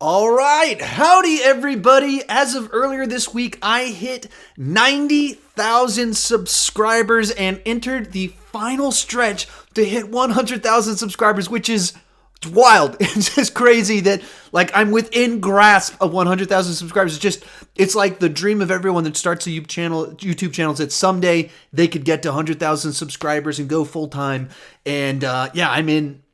All right, howdy everybody. As of earlier this week, I hit 90,000 subscribers and entered the final stretch to hit 100,000 subscribers, which is wild. It's just crazy that I'm within grasp of 100,000 subscribers. It's like the dream of everyone that starts a YouTube channel that someday they could get to 100,000 subscribers and go full time. And I'm in,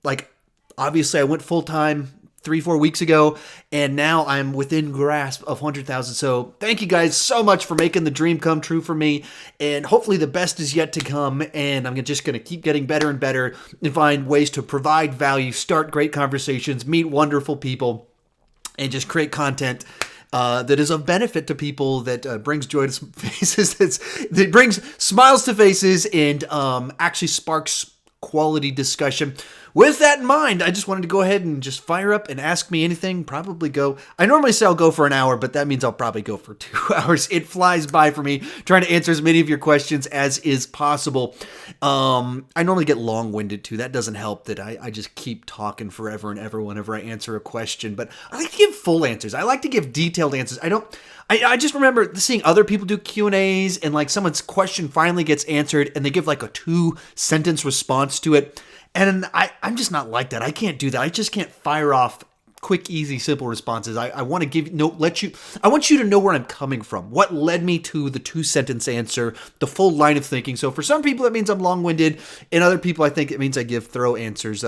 obviously I went full time 3-4 weeks ago, and now I'm within grasp of 100,000. So thank you guys so much for making the dream come true for me, and hopefully the best is yet to come, and I'm just going to keep getting better and better and find ways to provide value, start great conversations, meet wonderful people, and just create content that is of benefit to people, that brings joy to faces, that brings smiles to faces, and actually sparks quality discussion. With that in mind, I just wanted to go ahead and just fire up and ask me anything. I normally say I'll go for an hour, but that means I'll probably go for 2 hours. It flies by for me, trying to answer as many of your questions as is possible. I normally get long-winded too. That doesn't help that I just keep talking forever and ever whenever I answer a question, but I like to give full answers. I like to give detailed answers. I just remember seeing other people do Q&As and someone's question finally gets answered and they give a 2-sentence response to it. And I'm just not like that. I can't do that. I just can't fire off quick, easy, simple responses. I want to I want you to know where I'm coming from. What led me to the 2-sentence answer, the full line of thinking. So for some people, it means I'm long-winded. And other people, I think it means I give thorough answers.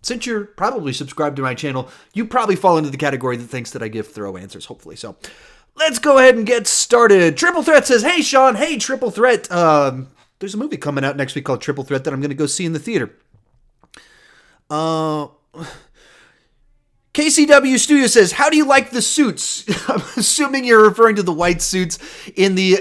Since you're probably subscribed to my channel, you probably fall into the category that thinks that I give thorough answers, hopefully. So let's go ahead and get started. Triple Threat says, hey, Sean. Hey, Triple Threat. There's a movie coming out next week called Triple Threat that I'm going to go see in the theater. KCW Studio says, how do you like the suits? I'm assuming you're referring to the white suits in the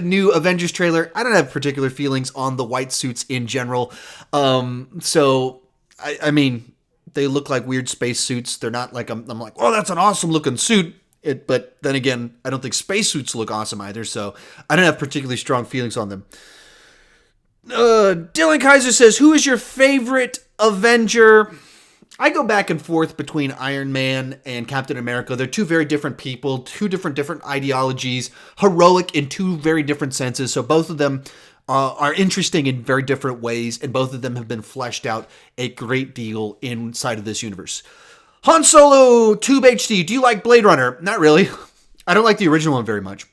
new Avengers trailer. I don't have particular feelings on the white suits in general. So, I mean, they look like weird space suits. They're not like, I'm like, oh, that's an awesome looking suit. But then again, I don't think space suits look awesome either. So I don't have particularly strong feelings on them. Dylan Kaiser says, who is your favorite Avenger? I go back and forth between Iron Man and Captain America. They're two very different people, two different ideologies, heroic in two very different senses. So both of them are interesting in very different ways, and both of them have been fleshed out a great deal inside of this universe. Han Solo, Tube HD, do you like Blade Runner? Not really. I don't like the original one very much.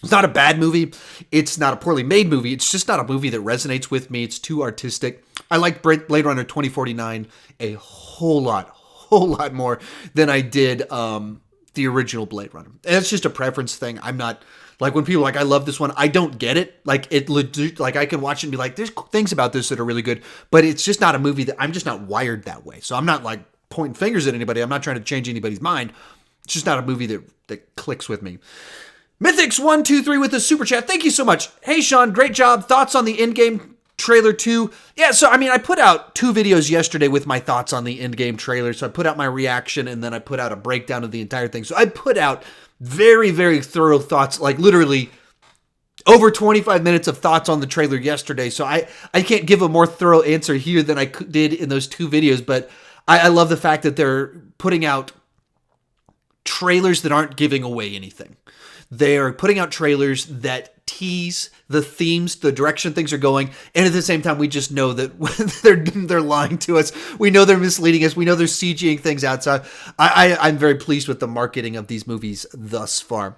It's not a bad movie. It's not a poorly made movie. It's just not a movie that resonates with me. It's too artistic. I like Blade Runner 2049 a whole lot more than I did the original Blade Runner. And it's just a preference thing. I'm not like when people are like, I love this one. I don't get it. I can watch it and be like, there's things about this that are really good, but it's just not a movie that I'm just not wired that way. So I'm not pointing fingers at anybody. I'm not trying to change anybody's mind. It's just not a movie that clicks with me. Mythics123 with a super chat. Thank you so much. Hey, Sean, great job. Thoughts on the Endgame trailer 2? Yeah, so, I put out 2 videos yesterday with my thoughts on the Endgame trailer. So I put out my reaction, and then I put out a breakdown of the entire thing. So I put out very, very thorough thoughts, literally over 25 minutes of thoughts on the trailer yesterday. So I can't give a more thorough answer here than I did in those 2 videos. But I love the fact that they're putting out trailers that aren't giving away anything. They're putting out trailers that tease the themes, the direction things are going, and at the same time, we just know that they're lying to us. We know they're misleading us. We know they're CGing things out. So I'm very pleased with the marketing of these movies thus far.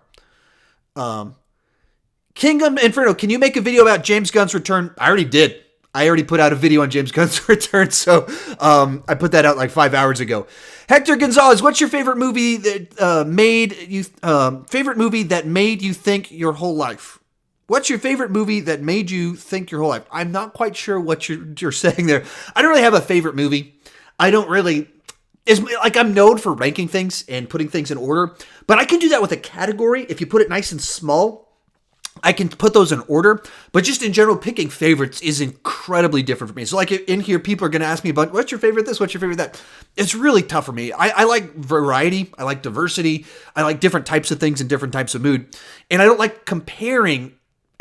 Kingdom Inferno, can you make a video about James Gunn's return? I already did. I already put out a video on James Gunn's return, so I put that out 5 hours ago. Hector Gonzalez, what's your favorite movie that made you think your whole life? What's your favorite movie that made you think your whole life? I'm not quite sure what you're saying there. I don't really have a favorite movie. I don't really. I'm known for ranking things and putting things in order, but I can do that with a category. If you put it nice and small, I can put those in order, but just in general, picking favorites is incredibly different for me. So in here, people are going to ask me about what's your favorite this, what's your favorite that. It's really tough for me. I like variety. I like diversity. I like different types of things and different types of mood. And I don't like comparing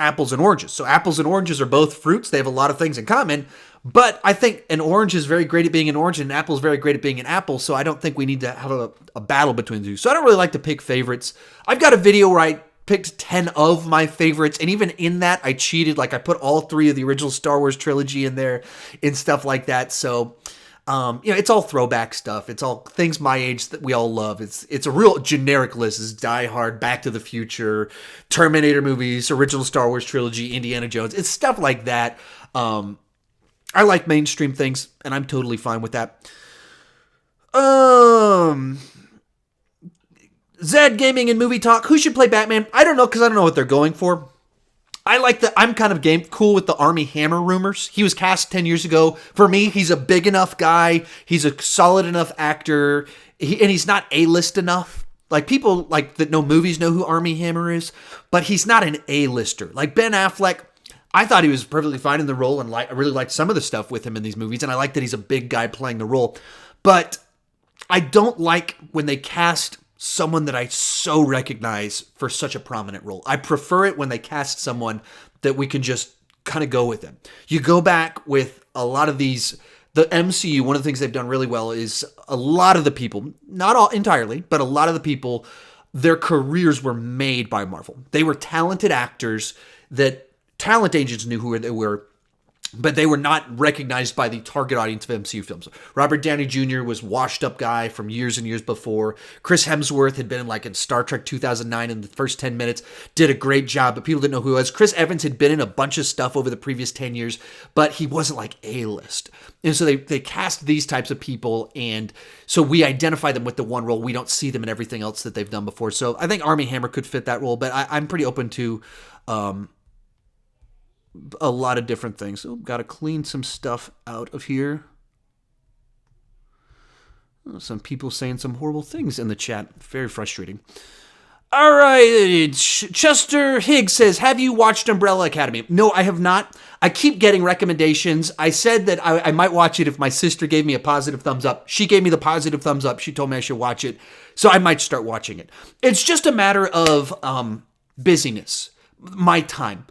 apples and oranges. So apples and oranges are both fruits. They have a lot of things in common. But I think an orange is very great at being an orange and an apple is very great at being an apple. So I don't think we need to have a battle between the two. So I don't really like to pick favorites. I've got a video where I picked 10 of my favorites. And even in that, I cheated. Like I put all 3 of the original Star Wars trilogy in there and stuff like that. So, it's all throwback stuff. It's all things my age that we all love. It's a real generic list. It's Die Hard, Back to the Future, Terminator movies, original Star Wars trilogy, Indiana Jones. It's stuff like that. I like mainstream things, and I'm totally fine with that. Zed Gaming and Movie Talk. Who should play Batman? I don't know, because I don't know what they're going for. I'm kind of cool with the Armie Hammer rumors. He was cast 10 years ago. For me, he's a big enough guy. He's a solid enough actor. And he's not A-list enough. Like, people like that know movies know who Armie Hammer is, but he's not an A-lister. Like Ben Affleck, I thought he was perfectly fine in the role, and I really liked some of the stuff with him in these movies, and I like that he's a big guy playing the role. But I don't like when they cast someone that I so recognize for such a prominent role. I prefer it when they cast someone that we can just kind of go with them. You go back with a lot of these, the MCU, one of the things they've done really well is a lot of the people, not all entirely, but a lot of the people, their careers were made by Marvel. They were talented actors that talent agents knew who they were, but they were not recognized by the target audience of MCU films. Robert Downey Jr. was washed up guy from years and years before. Chris Hemsworth had been in Star Trek 2009 in the first 10 minutes, did a great job, but people didn't know who he was. Chris Evans had been in a bunch of stuff over the previous 10 years, but he wasn't like A-list. And so they cast these types of people, and so we identify them with the one role. We don't see them in everything else that they've done before. So I think Armie Hammer could fit that role, but I'm pretty open to a lot of different things. So got to clean some stuff out of here. Some people saying some horrible things in the chat. Very frustrating. All right. Chester Higgs says, have you watched Umbrella Academy? No, I have not. I keep getting recommendations. I said that I might watch it if my sister gave me a positive thumbs up. She gave me the positive thumbs up. She told me I should watch it. So I might start watching it. It's just a matter of busyness. My time.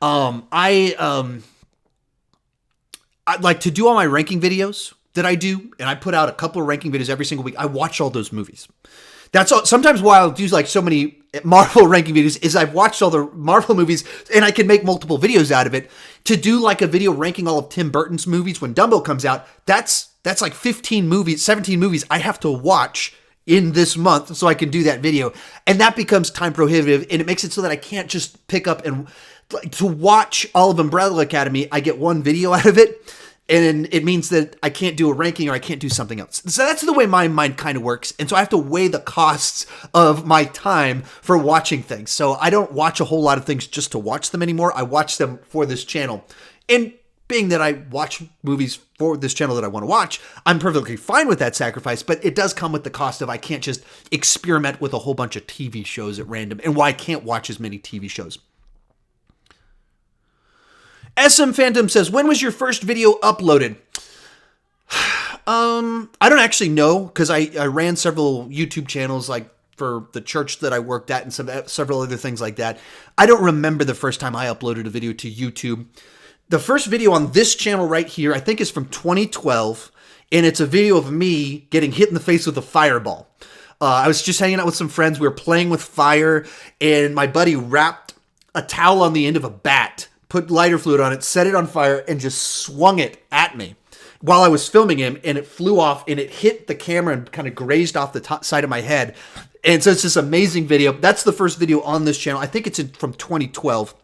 I like to do all my ranking videos that I do, and I put out a couple of ranking videos every single week. I watch all those movies. That's all, sometimes why I'll do so many Marvel ranking videos is I've watched all the Marvel movies and I can make multiple videos out of it. To do a video ranking all of Tim Burton's movies when Dumbo comes out, that's like 15 movies, 17 movies I have to watch in this month so I can do that video. And that becomes time prohibitive, and it makes it so that I can't just pick up and to watch all of Umbrella Academy. I get one video out of it, and it means that I can't do a ranking or I can't do something else. So that's the way my mind kind of works. And so I have to weigh the costs of my time for watching things. So I don't watch a whole lot of things just to watch them anymore. I watch them for this channel. And being that I watch movies for this channel that I want to watch, I'm perfectly fine with that sacrifice, but it does come with the cost of I can't just experiment with a whole bunch of TV shows at random, and why I can't watch as many TV shows. SM Phantom says, when was your first video uploaded? I don't actually know, because I ran several YouTube channels for the church that I worked at and several other things like that. I don't remember the first time I uploaded a video to YouTube. The first video on this channel right here, I think is from 2012, and it's a video of me getting hit in the face with a fireball. I was just hanging out with some friends. We were playing with fire, and my buddy wrapped a towel on the end of a bat, put lighter fluid on it, set it on fire, and just swung it at me while I was filming him, and it flew off, and it hit the camera and kind of grazed off the top side of my head. And so it's this amazing video. That's the first video on this channel. I think it's from 2012.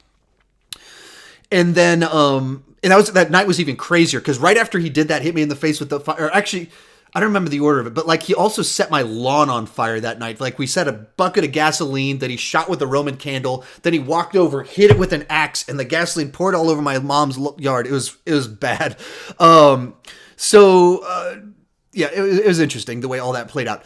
And then, and that night was even crazier, because right after he did that, hit me in the face with the fire. Or actually, I don't remember the order of it, but he also set my lawn on fire that night. We set a bucket of gasoline that he shot with a Roman candle. Then he walked over, hit it with an axe, and the gasoline poured all over my mom's yard. It was bad. yeah, it was interesting the way all that played out.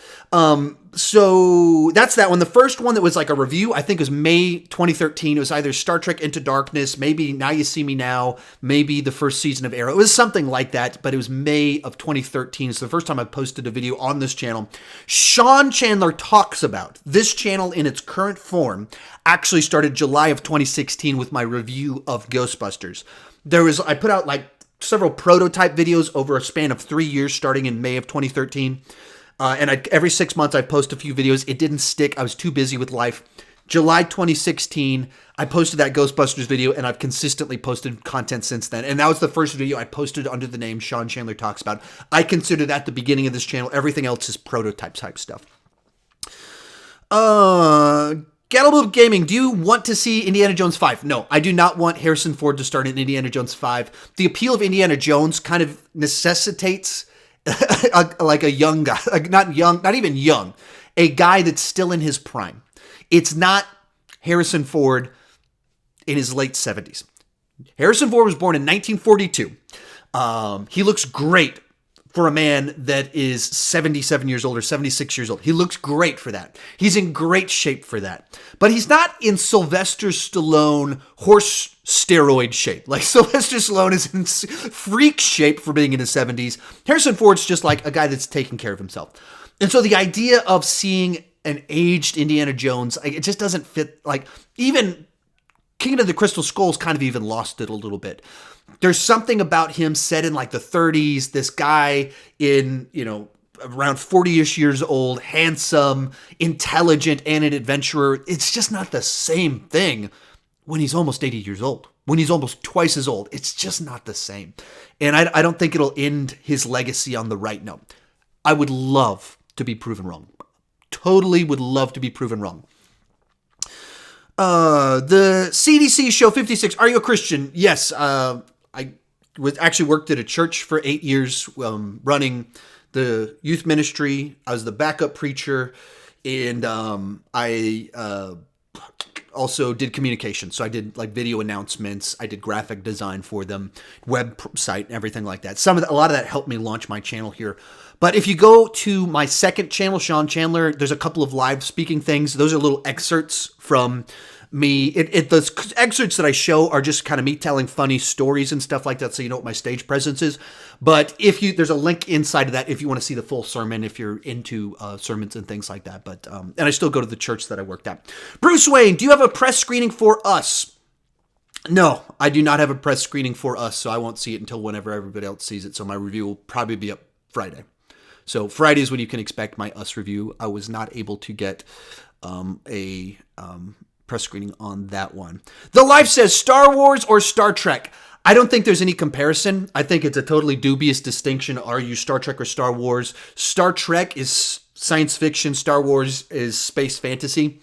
So that's that one. The first one that was like a review, I think, was May 2013. It was either Star Trek Into Darkness, maybe Now You See Me Now, maybe the first season of Arrow. It was something like that, but it was May of 2013. It's the first time I posted a video on this channel. Sean Chandler Talks About. This channel in its current form actually started July of 2016 with my review of Ghostbusters. I put out like several prototype videos over a span of 3 years starting in May of 2013. And every 6 months I post a few videos. It didn't stick. I was too busy with life. July 2016, I posted that Ghostbusters video, and I've consistently posted content since then. And that was the first video I posted under the name Sean Chandler Talks About. I consider that the beginning of this channel. Everything else is prototype type stuff. Gallup Gaming, do you want to see Indiana Jones 5? No, I do not want Harrison Ford to start in Indiana Jones 5. The appeal of Indiana Jones kind of necessitates like a young guy, not even young, a guy that's still in his prime. It's not Harrison Ford in his late 70s. Harrison Ford was born in 1942. He looks great for a man that is 77 years old or 76 years old. He looks great for that. He's in great shape for that. But he's not in Sylvester Stallone horse steroid shape. Like Sylvester Stallone is in freak shape for being in his 70s. Harrison Ford's just like a guy that's taking care of himself. And so the idea of seeing an aged Indiana Jones, it just doesn't fit. Like even Kingdom of the Crystal Skull's kind of even lost it a little bit. There's something about him set in like the 30s, this guy in, around 40-ish years old, handsome, intelligent, and an adventurer. It's just not the same thing when he's almost 80 years old, when he's almost twice as old. It's just not the same. And I don't think it'll end his legacy on the right note. I would love to be proven wrong. Totally would love to be proven wrong. The CDC Show 56. Are you a Christian? Yes. I actually worked at a church for 8 years, running the youth ministry. I was the backup preacher, and I also did communication. So I did like video announcements. I did graphic design for them, website, everything like that. A lot of that helped me launch my channel here. But if you go to my second channel, Sean Chandler, there's a couple of live speaking things. Those are little excerpts from me. The excerpts that I show are just kind of me telling funny stories and stuff like that, so you know what my stage presence is. But there's a link inside of that if you want to see the full sermon, if you're into sermons and things like that. But and I still go to the church that I worked at. Bruce Wayne, do you have a press screening for Us? No, I do not have a press screening for Us, so I won't see it until whenever everybody else sees it. So my review will probably be up Friday. So Friday is when you can expect my Us review. I was not able to get a press screening on that one. The Life says Star Wars or Star Trek. I don't think there's any comparison. I think it's a totally dubious distinction. Are you Star Trek or Star Wars? Star Trek is science fiction. Star Wars is space fantasy.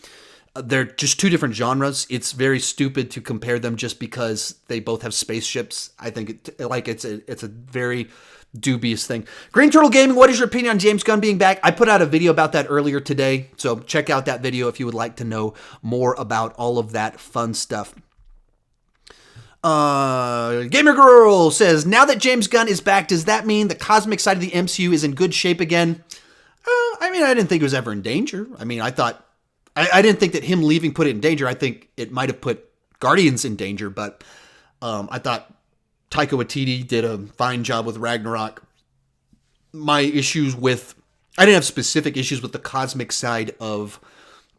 They're just two different genres. It's very stupid to compare them just because they both have spaceships. I think it's a very dubious thing. Green Turtle Gaming, what is your opinion on James Gunn being back? I put out a video about that earlier today, so check out that video if you would like to know more about all of that fun stuff. Gamer Girl says, now that James Gunn is back, does that mean the cosmic side of the MCU is in good shape again? I didn't think it was ever in danger. I didn't think that him leaving put it in danger. I think it might have put Guardians in danger, but I thought Taika Waititi did a fine job with Ragnarok. I didn't have specific issues with the cosmic side of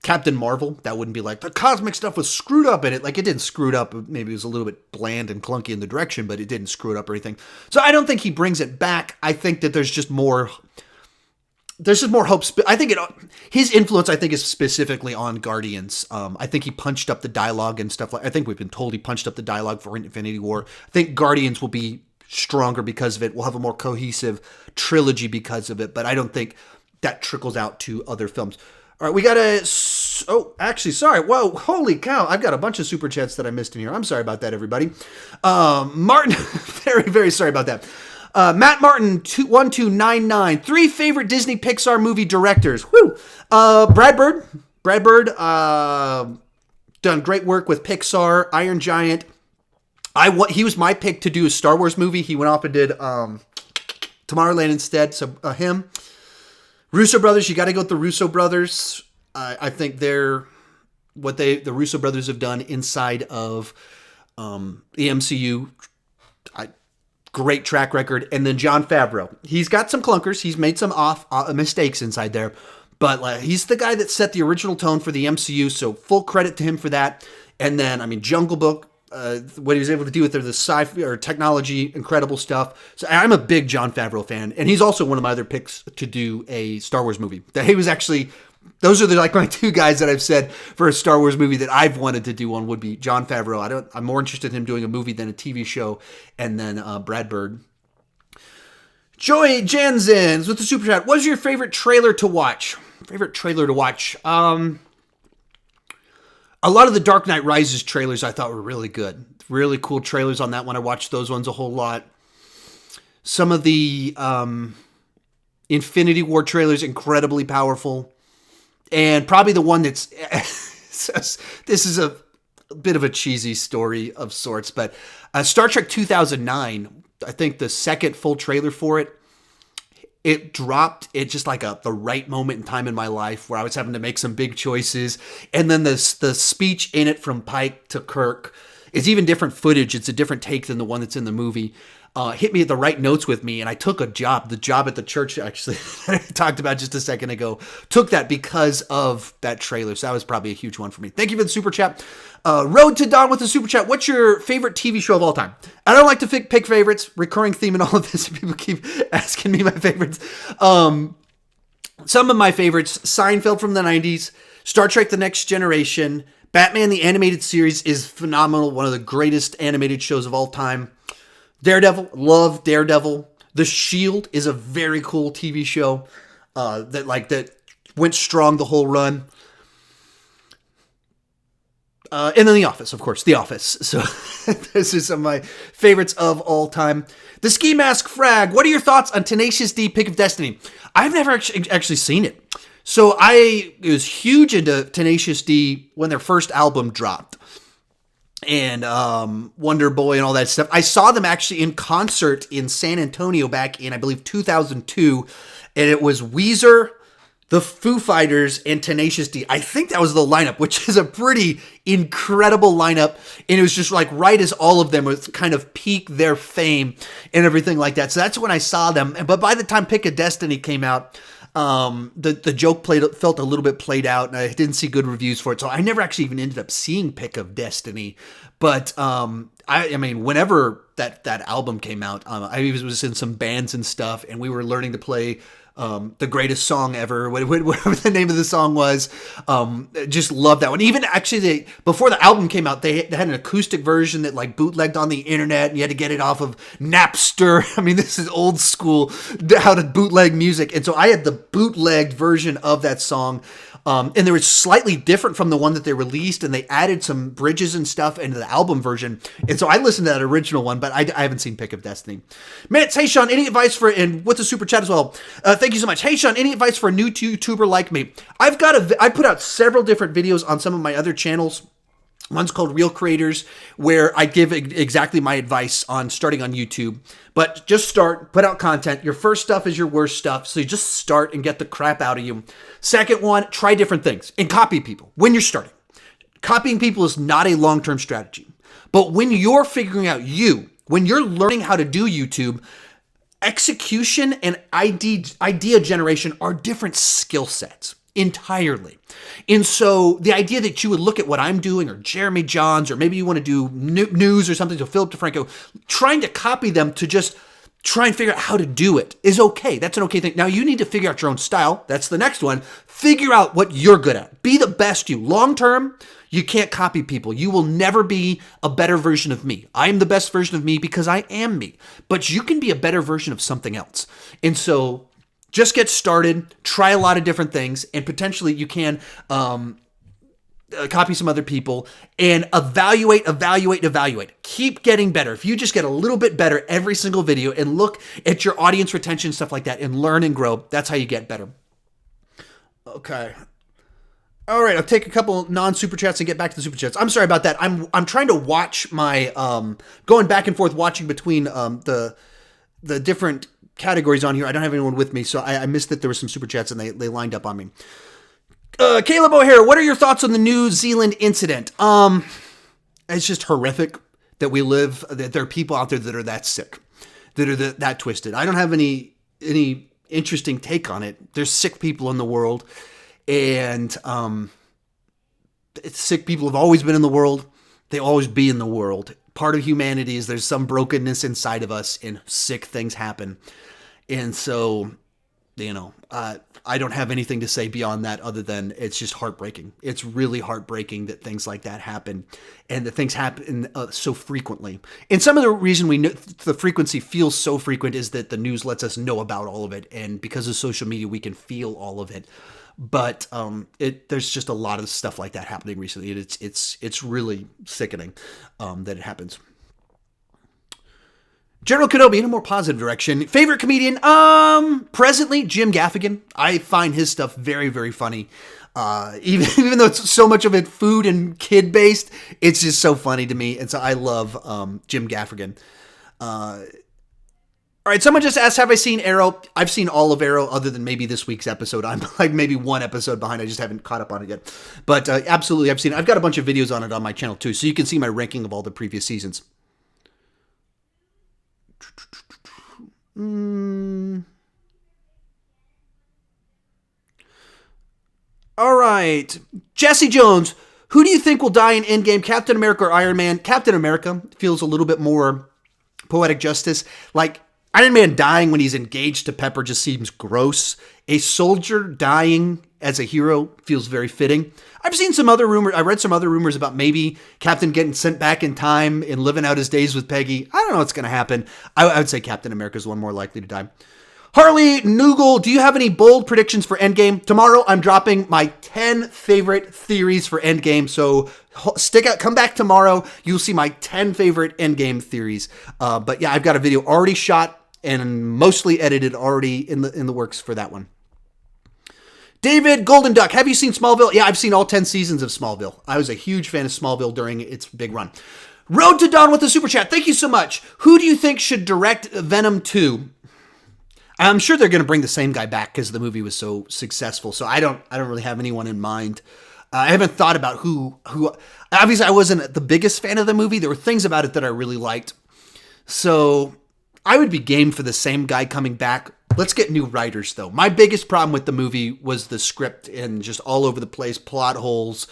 Captain Marvel. That wouldn't be like, the cosmic stuff was screwed up in it. Like, it didn't screw it up. Maybe it was a little bit bland and clunky in the direction, but it didn't screw it up or anything. So I don't think he brings it back. I think that there's just more hope. I think his influence, is specifically on Guardians. I think he punched up the dialogue and stuff I think we've been told he punched up the dialogue for Infinity War. I think Guardians will be stronger because of it. We'll have a more cohesive trilogy because of it, but I don't think that trickles out to other films. All right, we got sorry. Whoa, holy cow. I've got a bunch of super chats that I missed in here. I'm sorry about that, everybody. Martin, very, very sorry about that. Matt Martin, 1299. 3 favorite Disney Pixar movie directors. Woo! Brad Bird, done great work with Pixar, Iron Giant. He was my pick to do a Star Wars movie. He went off and did Tomorrowland instead. So him. Russo brothers, you got to go with the Russo brothers. I think the Russo brothers have done inside of the MCU. Great track record. And then Jon Favreau. He's got some clunkers. He's made some mistakes inside there. But he's the guy that set the original tone for the MCU, so full credit to him for that. And then, Jungle Book, what he was able to do with the sci-fi or technology, incredible stuff. So I'm a big Jon Favreau fan. And he's also one of my other picks to do a Star Wars movie. He was actually... Those are my two guys that I've said for a Star Wars movie that I've wanted to do one would be Jon Favreau. I'm more interested in him doing a movie than a TV show. And then Brad Bird. Joey Janzens with the Super Chat. What was your favorite trailer to watch? A lot of the Dark Knight Rises trailers I thought were really good. Really cool trailers on that one. I watched those ones a whole lot. Some of the Infinity War trailers, incredibly powerful. And probably the one that's, this is a bit of a cheesy story of sorts, but Star Trek 2009, I think the second full trailer for it, it dropped at just the right moment in time in my life where I was having to make some big choices. And then the speech in it from Pike to Kirk is even different footage. It's a different take than the one that's in the movie. Hit me at the right notes with me, and I took the job at the church, actually, that I talked about just a second ago. Took that because of that trailer, so that was probably a huge one for me. Thank you for the Super Chat. Road to Dawn with the Super Chat. What's your favorite TV show of all time? I don't like to pick favorites. Recurring theme in all of this. People keep asking me my favorites. Some of my favorites, Seinfeld from the 90s, Star Trek The Next Generation, Batman the Animated Series is phenomenal, one of the greatest animated shows of all time. Daredevil, love Daredevil. The Shield is a very cool TV show that went strong the whole run. And then The Office, of course, The Office. So this is some of my favorites of all time. The Ski Mask Frag, what are your thoughts on Tenacious D Pick of Destiny? I've never actually seen it. So I was huge into Tenacious D when their first album dropped. And Wonder Boy and all that stuff. I saw them actually in concert in San Antonio back in, I believe, 2002. And it was Weezer, the Foo Fighters, and Tenacious D. I think that was the lineup, which is a pretty incredible lineup. And it was just right as all of them was kind of peak their fame and everything like that. So that's when I saw them. But by the time Pick of Destiny came out, the joke felt a little bit played out, and I didn't see good reviews for it, so I never actually even ended up seeing Pick of Destiny. But whenever that album came out, I was in some bands and stuff, and we were learning to play the greatest song ever, whatever the name of the song was. Just love that one. Even actually, before the album came out, they had an acoustic version that bootlegged on the internet, and you had to get it off of Napster. This is old school, how to bootleg music. And so I had the bootlegged version of that song. And they were slightly different from the one that they released, and they added some bridges and stuff into the album version. And so I listened to that original one, but I haven't seen Pick of Destiny. Mitz, hey Sean, any advice and what's a Super Chat as well? Thank you so much. Hey Sean, any advice for a new YouTuber like me? I put out several different videos on some of my other channels. One's called Real Creators, where I give exactly my advice on starting on YouTube. But just start, put out content. Your first stuff is your worst stuff, so you just start and get the crap out of you. Second one, try different things and copy people when you're starting. Copying people is not a long-term strategy. But when you're figuring out when you're learning how to do YouTube, execution and idea generation are different skill sets. Entirely. And so the idea that you would look at what I'm doing or Jeremy Johns, or maybe you want to do news or something to Philip DeFranco, trying to copy them to just try and figure out how to do it is okay. That's an okay thing. Now you need to figure out your own style. That's the next one. Figure out what you're good at. Be the best you. Long term, you can't copy people. You will never be a better version of me. I am the best version of me because I am me. But you can be a better version of something else. And so just get started, try a lot of different things, and potentially you can copy some other people and evaluate. Keep getting better. If you just get a little bit better every single video and look at your audience retention, stuff like that, and learn and grow, that's how you get better. Okay. All right, I'll take a couple non-super chats and get back to the super chats. I'm sorry about that. I'm trying to watch my going back and forth watching between the the different categories on here. I don't have anyone with me, so I missed that there were some super chats and they lined up on me. Caleb O'Hare, what are your thoughts on the New Zealand incident? It's just horrific that that there are people out there that are that sick, that are that twisted. I don't have any interesting take on it. There's sick people in the world, and sick people have always been in the world. They always be in the world. Part of humanity is there's some brokenness inside of us, and sick things happen. And so, I don't have anything to say beyond that other than it's just heartbreaking. It's really heartbreaking that things like that happen, and that things happen so frequently. And some of the reason we know the frequency feels so frequent is that the news lets us know about all of it, and because of social media, we can feel all of it. But there's just a lot of stuff like that happening recently, and it's really sickening that it happens. General Kenobi in a more positive direction. Favorite comedian? Presently, Jim Gaffigan. I find his stuff very, very funny. Even though it's so much of it food and kid based, it's just so funny to me. And so I love Jim Gaffigan. All right, someone just asked, have I seen Arrow? I've seen all of Arrow other than maybe this week's episode. I'm like maybe one episode behind. I just haven't caught up on it yet. But absolutely, I've seen it. I've got a bunch of videos on it on my channel too, so you can see my ranking of all the previous seasons. All right. Jesse Jones, who do you think will die in Endgame, Captain America or Iron Man? Captain America feels a little bit more poetic justice. Like, Iron Man dying when he's engaged to Pepper just seems gross. A soldier dying as a hero feels very fitting. I've seen some other rumors. I read some other rumors about maybe Captain getting sent back in time and living out his days with Peggy. I don't know what's going to happen. I would say Captain America is the one more likely to die. Harley Noogle, do you have any bold predictions for Endgame? Tomorrow, I'm dropping my 10 favorite theories for Endgame. So stick out, come back tomorrow. You'll see my 10 favorite Endgame theories. But yeah, I've got a video already shot and mostly edited, already in the works for that one. David Golden Duck, have you seen Smallville? Yeah, I've seen all 10 seasons of Smallville. I was a huge fan of Smallville during its big run. Road to Dawn with the Super Chat. Thank you so much. Who do you think should direct Venom 2? I'm sure they're going to bring the same guy back because the movie was so successful. So I don't really have anyone in mind. I haven't thought about who. Obviously, I wasn't the biggest fan of the movie. There were things about it that I really liked. So I would be game for the same guy coming back. Let's get new writers, though. My biggest problem with the movie was the script and just all over the place, plot holes,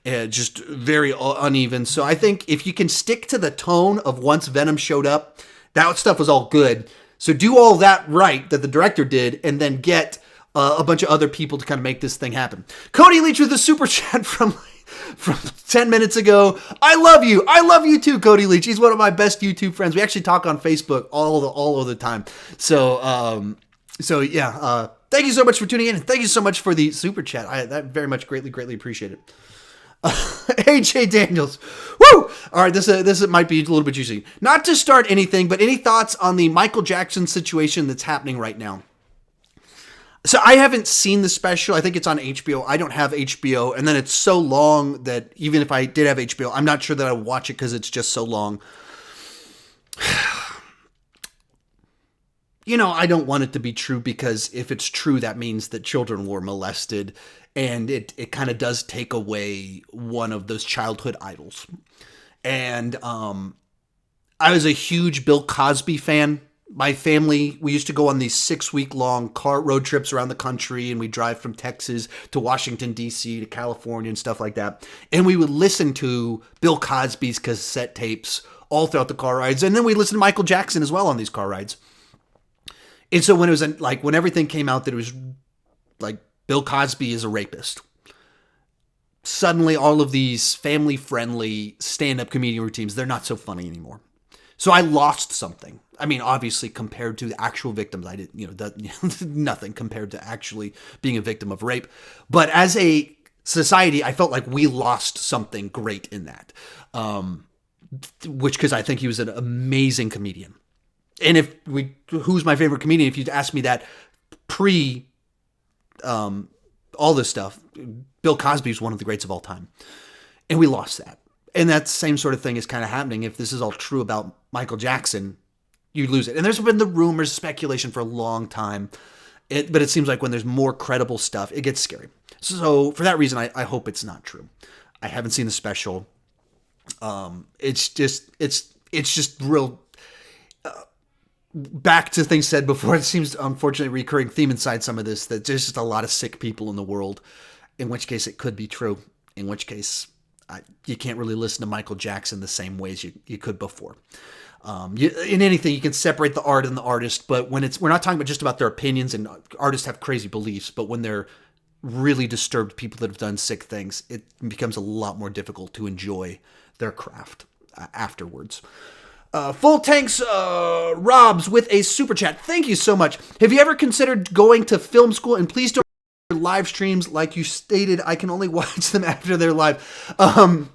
just very uneven. So I think if you can stick to the tone of once Venom showed up, that stuff was all good. So do all that right that the director did, and then get a bunch of other people to kind of make this thing happen. Cody Leach with the super chat from 10 minutes ago. I love you. I love you too, Cody Leach. He's one of my best YouTube friends. We actually talk on Facebook all of the time. So yeah, thank you so much for tuning in, and thank you so much for the super chat. I very much greatly appreciate it. AJ Daniels. Woo! All right, this might be a little bit juicy. Not to start anything, but any thoughts on the Michael Jackson situation that's happening right now? So I haven't seen the special. I think it's on HBO. I don't have HBO, and then it's so long that even if I did have HBO, I'm not sure that I would watch it because it's just so long. I don't want it to be true, because if it's true, that means that children were molested, and it kind of does take away one of those childhood idols. And I was a huge Bill Cosby fan. My family, we used to go on these 6-week-long car road trips around the country, and we drive from Texas to Washington, D.C. to California and stuff like that. And we would listen to Bill Cosby's cassette tapes all throughout the car rides. And then we listened to Michael Jackson as well on these car rides. And so when it was when everything came out that it was like Bill Cosby is a rapist, suddenly all of these family-friendly stand-up comedian routines, they're not so funny anymore. So I lost something. I mean, obviously, compared to the actual victims, I didn't, nothing compared to actually being a victim of rape. But as a society, I felt like we lost something great in that. Because I think he was an amazing comedian. And who's my favorite comedian? If you'd asked me that pre all this stuff, Bill Cosby is one of the greats of all time. And we lost that. And that same sort of thing is kind of happening. If this is all true about Michael Jackson, you lose it. And there's been the rumors, speculation for a long time. But it seems like when there's more credible stuff, it gets scary. So for that reason, I hope it's not true. I haven't seen the special. It's just real. Back to things said before, it seems unfortunately a recurring theme inside some of this, that there's just a lot of sick people in the world, in which case it could be true, in which case you can't really listen to Michael Jackson the same ways you could before. In anything, you can separate the art and the artist, but when we're not talking about just about their opinions, and artists have crazy beliefs, but when they're really disturbed people that have done sick things, it becomes a lot more difficult to enjoy their craft afterwards. Full Tanks Robs with a super chat. Thank you so much. Have you ever considered going to film school? And please don't live streams like you stated. I can only watch them after they're live. Have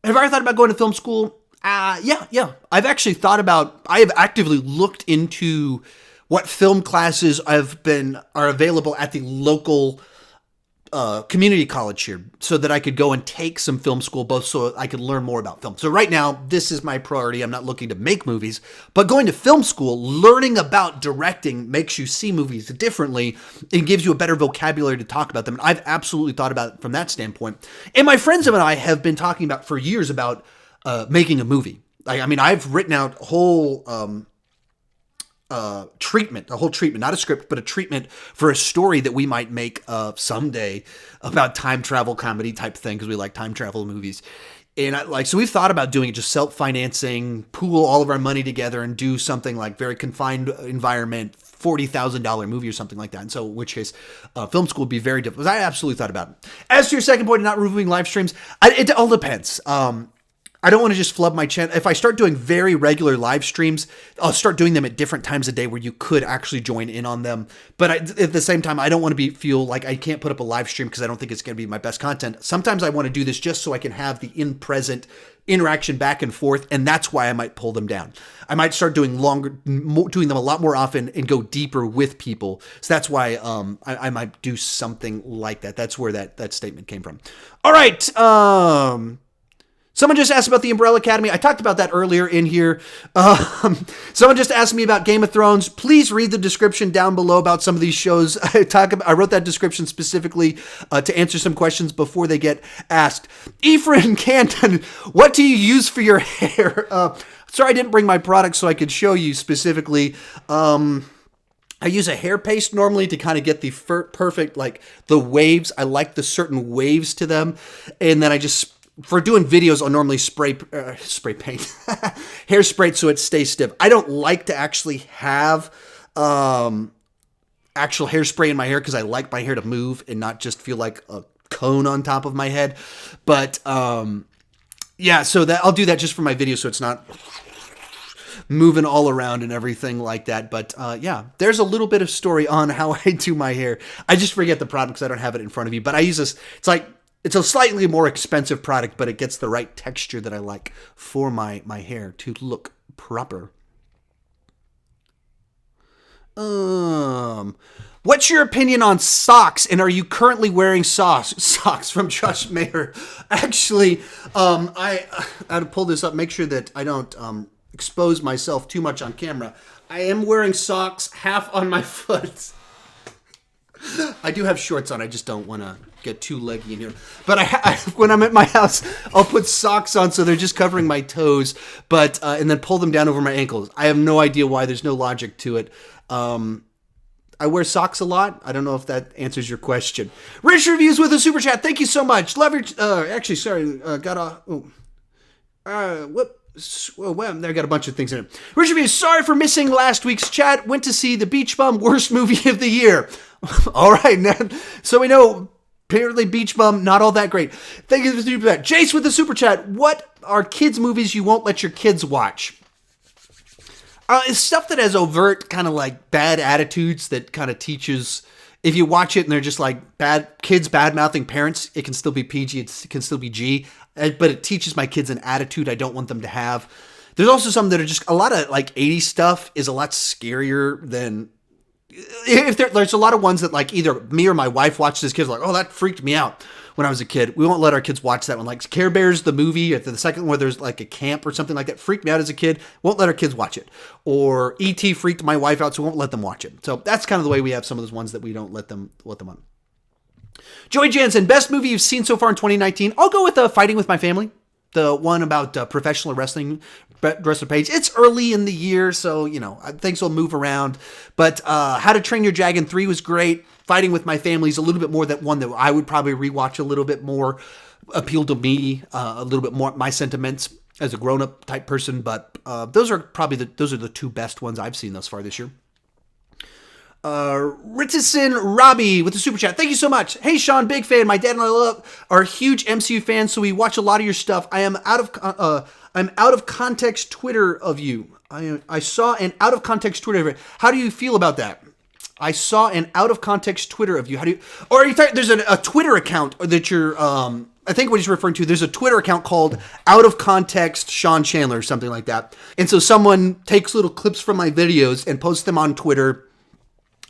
I ever thought about going to film school? Yeah. I have actively looked into what film classes are available at the local community college here, so that I could go and take some film school, both so I could learn more about film. So right now, this is my priority. I'm not looking to make movies, but going to film school, learning about directing makes you see movies differently and gives you a better vocabulary to talk about them. And I've absolutely thought about it from that standpoint. And my friends and I have been talking about for years about making a movie. I've written out a whole treatment, not a script, but a treatment for a story that we might make someday about time travel comedy type thing, because we like time travel movies. And so we've thought about doing it, just self-financing, pool all of our money together and do something like very confined environment, $40,000 movie or something like that. And so in which case, film school would be very difficult. I absolutely thought about it. As to your second point of not reviewing live streams, it all depends. I don't want to just flub my channel. If I start doing very regular live streams, I'll start doing them at different times of day where you could actually join in on them. But at the same time, I don't want to feel like I can't put up a live stream because I don't think it's going to be my best content. Sometimes I want to do this just so I can have the in-present interaction back and forth, and that's why I might pull them down. I might start doing doing them a lot more often and go deeper with people. So that's why I might do something like that. That's where that statement came from. All right. Someone just asked about the Umbrella Academy. I talked about that earlier in here. Someone just asked me about Game of Thrones. Please read the description down below about some of these shows. I wrote that description specifically to answer some questions before they get asked. Ephraim Canton, what do you use for your hair? Sorry, I didn't bring my product so I could show you specifically. I use a hair paste normally to kind of get the perfect, the waves. I like the certain waves to them. And then for doing videos, I'll normally spray paint, hairspray so it stays stiff. I don't like to actually have actual hairspray in my hair because I like my hair to move and not just feel like a cone on top of my head. But so that I'll do that just for my video so it's not moving all around and everything like that. But there's a little bit of story on how I do my hair. I just forget the product because I don't have it in front of you. But I use this. It's a slightly more expensive product, but it gets the right texture that I like for my hair to look proper. What's your opinion on socks, and are you currently wearing socks from Josh Mayer? Actually, I had to pull this up, make sure that I don't expose myself too much on camera. I am wearing socks half on my foot. I do have shorts on. I just don't want to get too leggy in here. But when I'm at my house, I'll put socks on so they're just covering my toes, and then pull them down over my ankles. I have no idea why. There's no logic to it. I wear socks a lot. I don't know if that answers your question. Rich Reviews with a super chat. Thank you so much. Love your... actually, sorry. Got a... Whoop. Well, there got a bunch of things in it. Rich Reviews, sorry for missing last week's chat. Went to see The Beach Bum, worst movie of the year. All right, so we know apparently Beach Bum, not all that great. Thank you for the super chat. Jace with the super chat. What are kids' movies you won't let your kids watch? It's stuff that has overt kind of bad attitudes that kind of teaches. If you watch it and they're just bad kids bad-mouthing parents, it can still be PG, it can still be G, but it teaches my kids an attitude I don't want them to have. There's also some that are just a lot of 80s stuff is a lot scarier than if there's a lot of ones that either me or my wife watched as kids oh, that freaked me out. when I was a kid. We won't let our kids watch that one. Like Care Bears, the movie, the second one where there's like a camp or something like that, freaked me out as a kid. Won't let our kids watch it. Or E.T. freaked my wife out, so we won't let them watch it. So that's kind of the way we have some of those ones that we don't let them on. Joey Jansen, best movie you've seen so far in 2019. I'll go with Fighting with My Family. The one about professional wrestling wrestler page. It's early in the year, so, things will move around. But How to Train Your Dragon 3 was great. Fighting with My Family is a little bit more that one that I would probably rewatch a little bit more. Appealed to me a little bit more, my sentiments as a grown-up type person. But those are the two best ones I've seen thus far this year. Richardson Robbie with the super chat. Thank you so much. Hey Sean, big fan. My dad and I are huge MCU fans, so we watch a lot of your stuff. I'm out of context Twitter of you. I saw an out of context Twitter of it. How do you feel about that? I saw an out of context Twitter of you. How do you? Or are you there's a Twitter account that you're I think what he's referring to, there's a Twitter account called Out of Context Sean Chandler or something like that. And so someone takes little clips from my videos and posts them on Twitter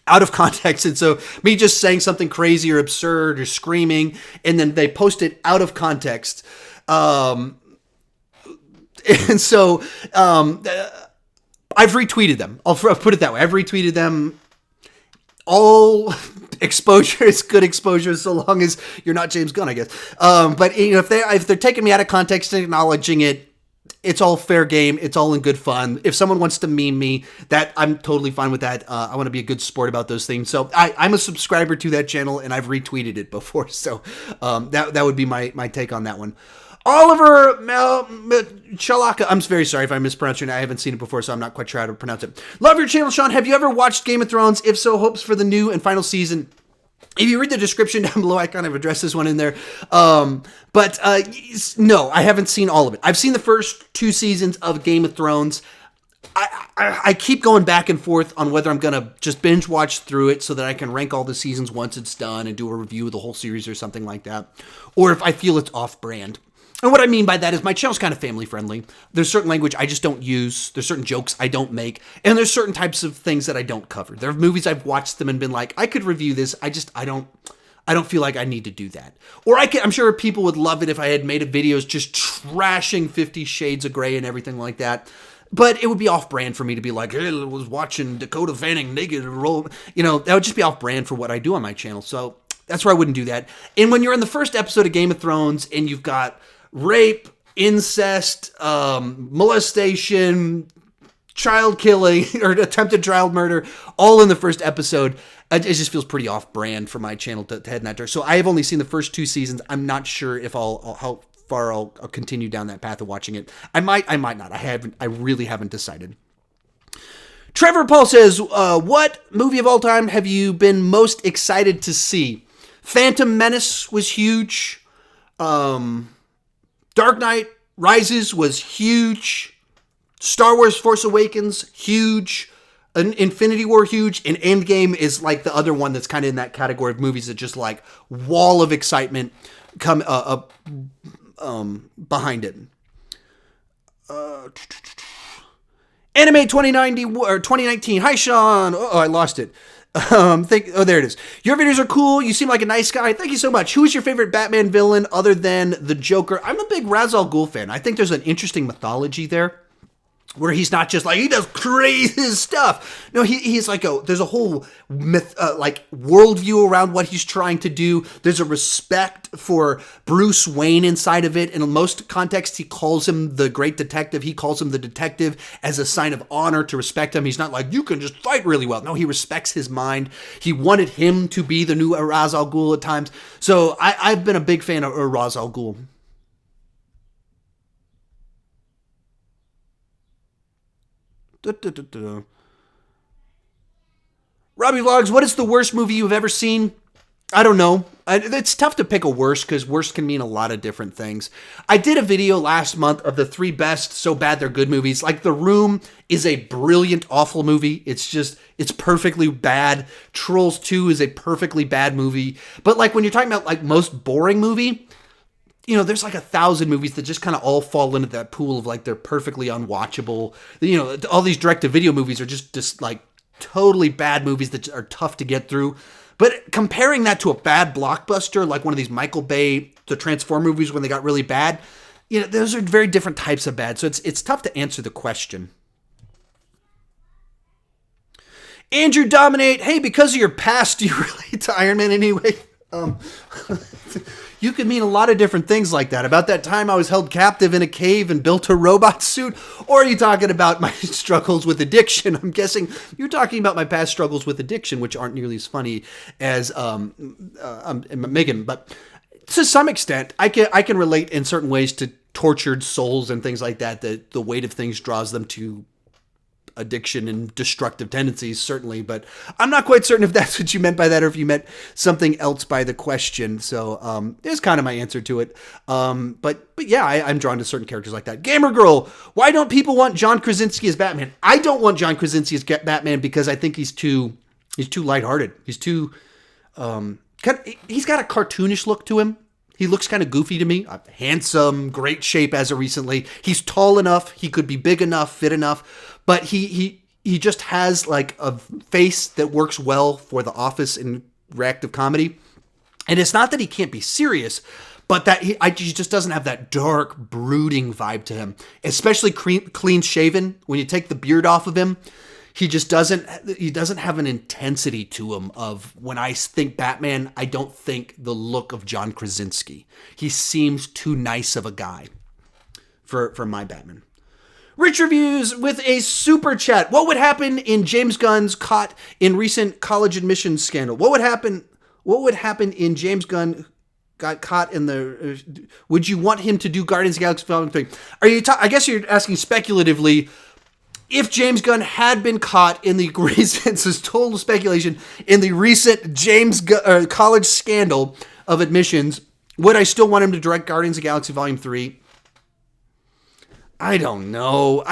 out of context. And so me just saying something crazy or absurd or screaming, and then they post it out of context. And so I've retweeted them. I'll put it that way. I've retweeted them. All exposure is good exposure so long as you're not James Gunn, I guess. But if they're taking me out of context and acknowledging it, it's all fair game. It's all in good fun. If someone wants to meme me, that I'm totally fine with that. I want to be a good sport about those things. So I'm a subscriber to that channel, and I've retweeted it before. So that would be my take on that one. Oliver Chalaka. I'm very sorry if I mispronounced your name. I haven't seen it before, so I'm not quite sure how to pronounce it. Love your channel, Sean. Have you ever watched Game of Thrones? If so, hopes for the new and final season. If you read the description down below, I kind of address this one in there. But no, I haven't seen all of it. I've seen the first 2 seasons of Game of Thrones. I keep going back and forth on whether I'm going to just binge watch through it so that I can rank all the seasons once it's done and do a review of the whole series or something like that. Or if I feel it's off-brand. And what I mean by that is my channel's kind of family friendly. There's certain language I just don't use. There's certain jokes I don't make. And there's certain types of things that I don't cover. There are movies I've watched them and been like, I could review this. I don't feel like I need to do that. Or I'm sure people would love it if I had made videos just trashing 50 Shades of Grey and everything like that. But it would be off-brand for me to be like, hey, I was watching Dakota Fanning naked roll. That would just be off-brand for what I do on my channel. So that's where I wouldn't do that. And when you're in the first episode of Game of Thrones and you've got rape, incest, molestation, child killing, or attempted child murder, all in the first episode, it just feels pretty off-brand for my channel to head in that direction. So I have only seen the first 2 seasons. I'm not sure if how far I'll continue down that path of watching it. I might not. I really haven't decided. Trevor Paul says, what movie of all time have you been most excited to see? Phantom Menace was huge. Dark Knight Rises was huge. Star Wars Force Awakens, huge. Infinity War, huge. And Endgame is like the other one that's kind of in that category of movies that just like wall of excitement come behind it. Anime 2090 or 2019. Hi, Sean. Oh, I lost it. There it is. Your videos are cool. You seem like a nice guy. Thank you so much. Who is your favorite Batman villain other than the Joker? I'm a big Ra's al Ghul fan. I think there's an interesting mythology there where he's not just like, he does crazy stuff. No, he's like there's a whole myth, like worldview around what he's trying to do. There's a respect for Bruce Wayne inside of it. And in most contexts, he calls him the great detective. He calls him the detective as a sign of honor to respect him. He's not like, you can just fight really well. No, he respects his mind. He wanted him to be the new Ra's al Ghul at times. So I've been a big fan of Ra's al Ghul. Robbie Vlogs, what is the worst movie you've ever seen? I don't know. It's tough to pick a worst because worst can mean a lot of different things. I did a video last month of the 3 best so bad they're good movies. Like The Room is a brilliant, awful movie. It's perfectly bad. Trolls 2 is a perfectly bad movie. But like when you're talking about like most boring movie, there's like 1,000 movies that just kind of all fall into that pool of like they're perfectly unwatchable. All these direct-to-video movies are just like totally bad movies that are tough to get through. But comparing that to a bad blockbuster, like one of these Michael Bay, the Transform movies when they got really bad, those are very different types of bad. So it's tough to answer the question. Andrew Dominate, hey, because of your past, do you relate to Iron Man anyway? You could mean a lot of different things like that. About that time I was held captive in a cave and built a robot suit? Or are you talking about my struggles with addiction? I'm guessing you're talking about my past struggles with addiction, which aren't nearly as funny as Megan. But to some extent, I can relate in certain ways to tortured souls and things like that. The weight of things draws them to addiction and destructive tendencies, certainly, but I'm not quite certain if that's what you meant by that or if you meant something else by the question. So there's kind of my answer to it. But yeah, I'm drawn to certain characters like that. Gamer Girl, why don't people want John Krasinski as Batman? I don't want John Krasinski as Batman because I think he's too lighthearted. He's too he's got a cartoonish look to him. He looks kind of goofy to me. Handsome, great shape as of recently. He's tall enough. He could be big enough, fit enough. But he just has like a face that works well for The Office and reactive comedy. And it's not that he can't be serious, but that he just doesn't have that dark, brooding vibe to him. Especially clean shaven. When you take the beard off of him, he doesn't have an intensity to him of, when I think Batman, I don't think the look of John Krasinski. He seems too nice of a guy for my Batman. Rich Reviews with a super chat. What would happen in James Gunn's caught in recent college admissions scandal? What would happen in James Gunn got caught in the... would you want him to do Guardians of the Galaxy Volume 3? I guess you're asking speculatively, if James Gunn had been caught in the recent, this is total speculation, in the recent college scandal of admissions, would I still want him to direct Guardians of the Galaxy Volume 3? I don't know.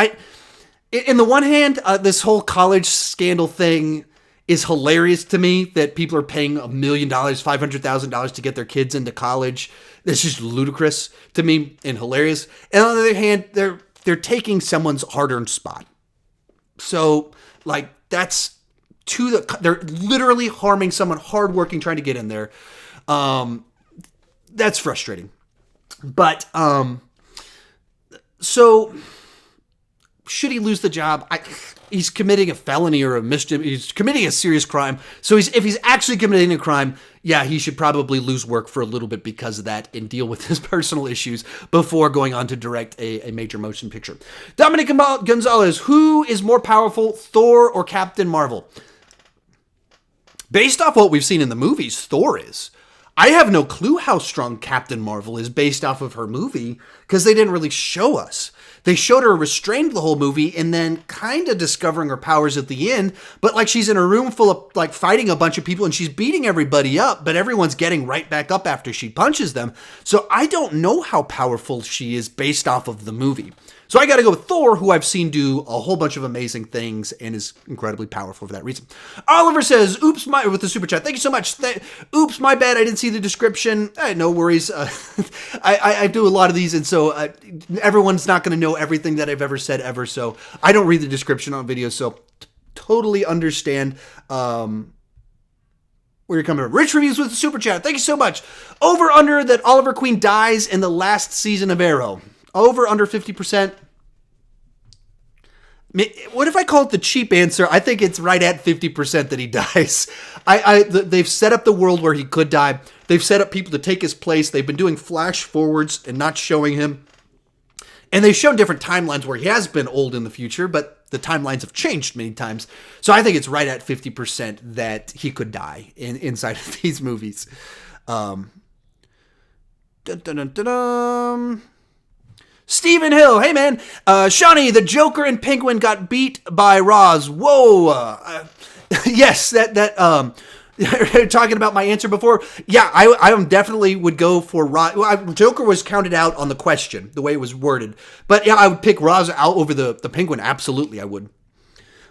In the one hand, this whole college scandal thing is hilarious to me, that people are paying $1 million, $500,000 to get their kids into college. That's just ludicrous to me and hilarious. And on the other hand, they're taking someone's hard-earned spot. So, like, they're literally harming someone hardworking trying to get in there. That's frustrating. But, so, should he lose the job? He's committing a felony or a mischief. He's committing a serious crime. So if he's actually committing a crime, yeah, he should probably lose work for a little bit because of that and deal with his personal issues before going on to direct a major motion picture. Dominic Gonzalez, who is more powerful, Thor or Captain Marvel? Based off what we've seen in the movies, Thor is. I have no clue how strong Captain Marvel is based off of her movie because they didn't really show us. They showed her restrained the whole movie and then kind of discovering her powers at the end. But like she's in a room full of like fighting a bunch of people and she's beating everybody up, but everyone's getting right back up after she punches them. So I don't know how powerful she is based off of the movie. So I got to go with Thor, who I've seen do a whole bunch of amazing things and is incredibly powerful for that reason. Oliver says, oops, with the super chat. Thank you so much. Oops, my bad. I didn't see the description. No worries. I do a lot of these, and so everyone's not going to know everything that I've ever said ever. So I don't read the description on videos. So totally understand where you're coming from. Rich Reviews with the super chat. Thank you so much. Over under that Oliver Queen dies in the last season of Arrow. Over under 50%. What if I call it the cheap answer? I think it's right at 50% that he dies. They've set up the world where he could die. They've set up people to take his place. They've been doing flash forwards and not showing him. And they've shown different timelines where he has been old in the future, but the timelines have changed many times. So I think it's right at 50% that he could die inside of these movies. Stephen Hill, hey man, Shawnee, the Joker and Penguin got beat by Roz. Whoa, yes, talking about my answer before. Yeah, I definitely would go for Roz. Joker was counted out on the question, the way it was worded, but yeah, I would pick Roz out over the Penguin. Absolutely, I would.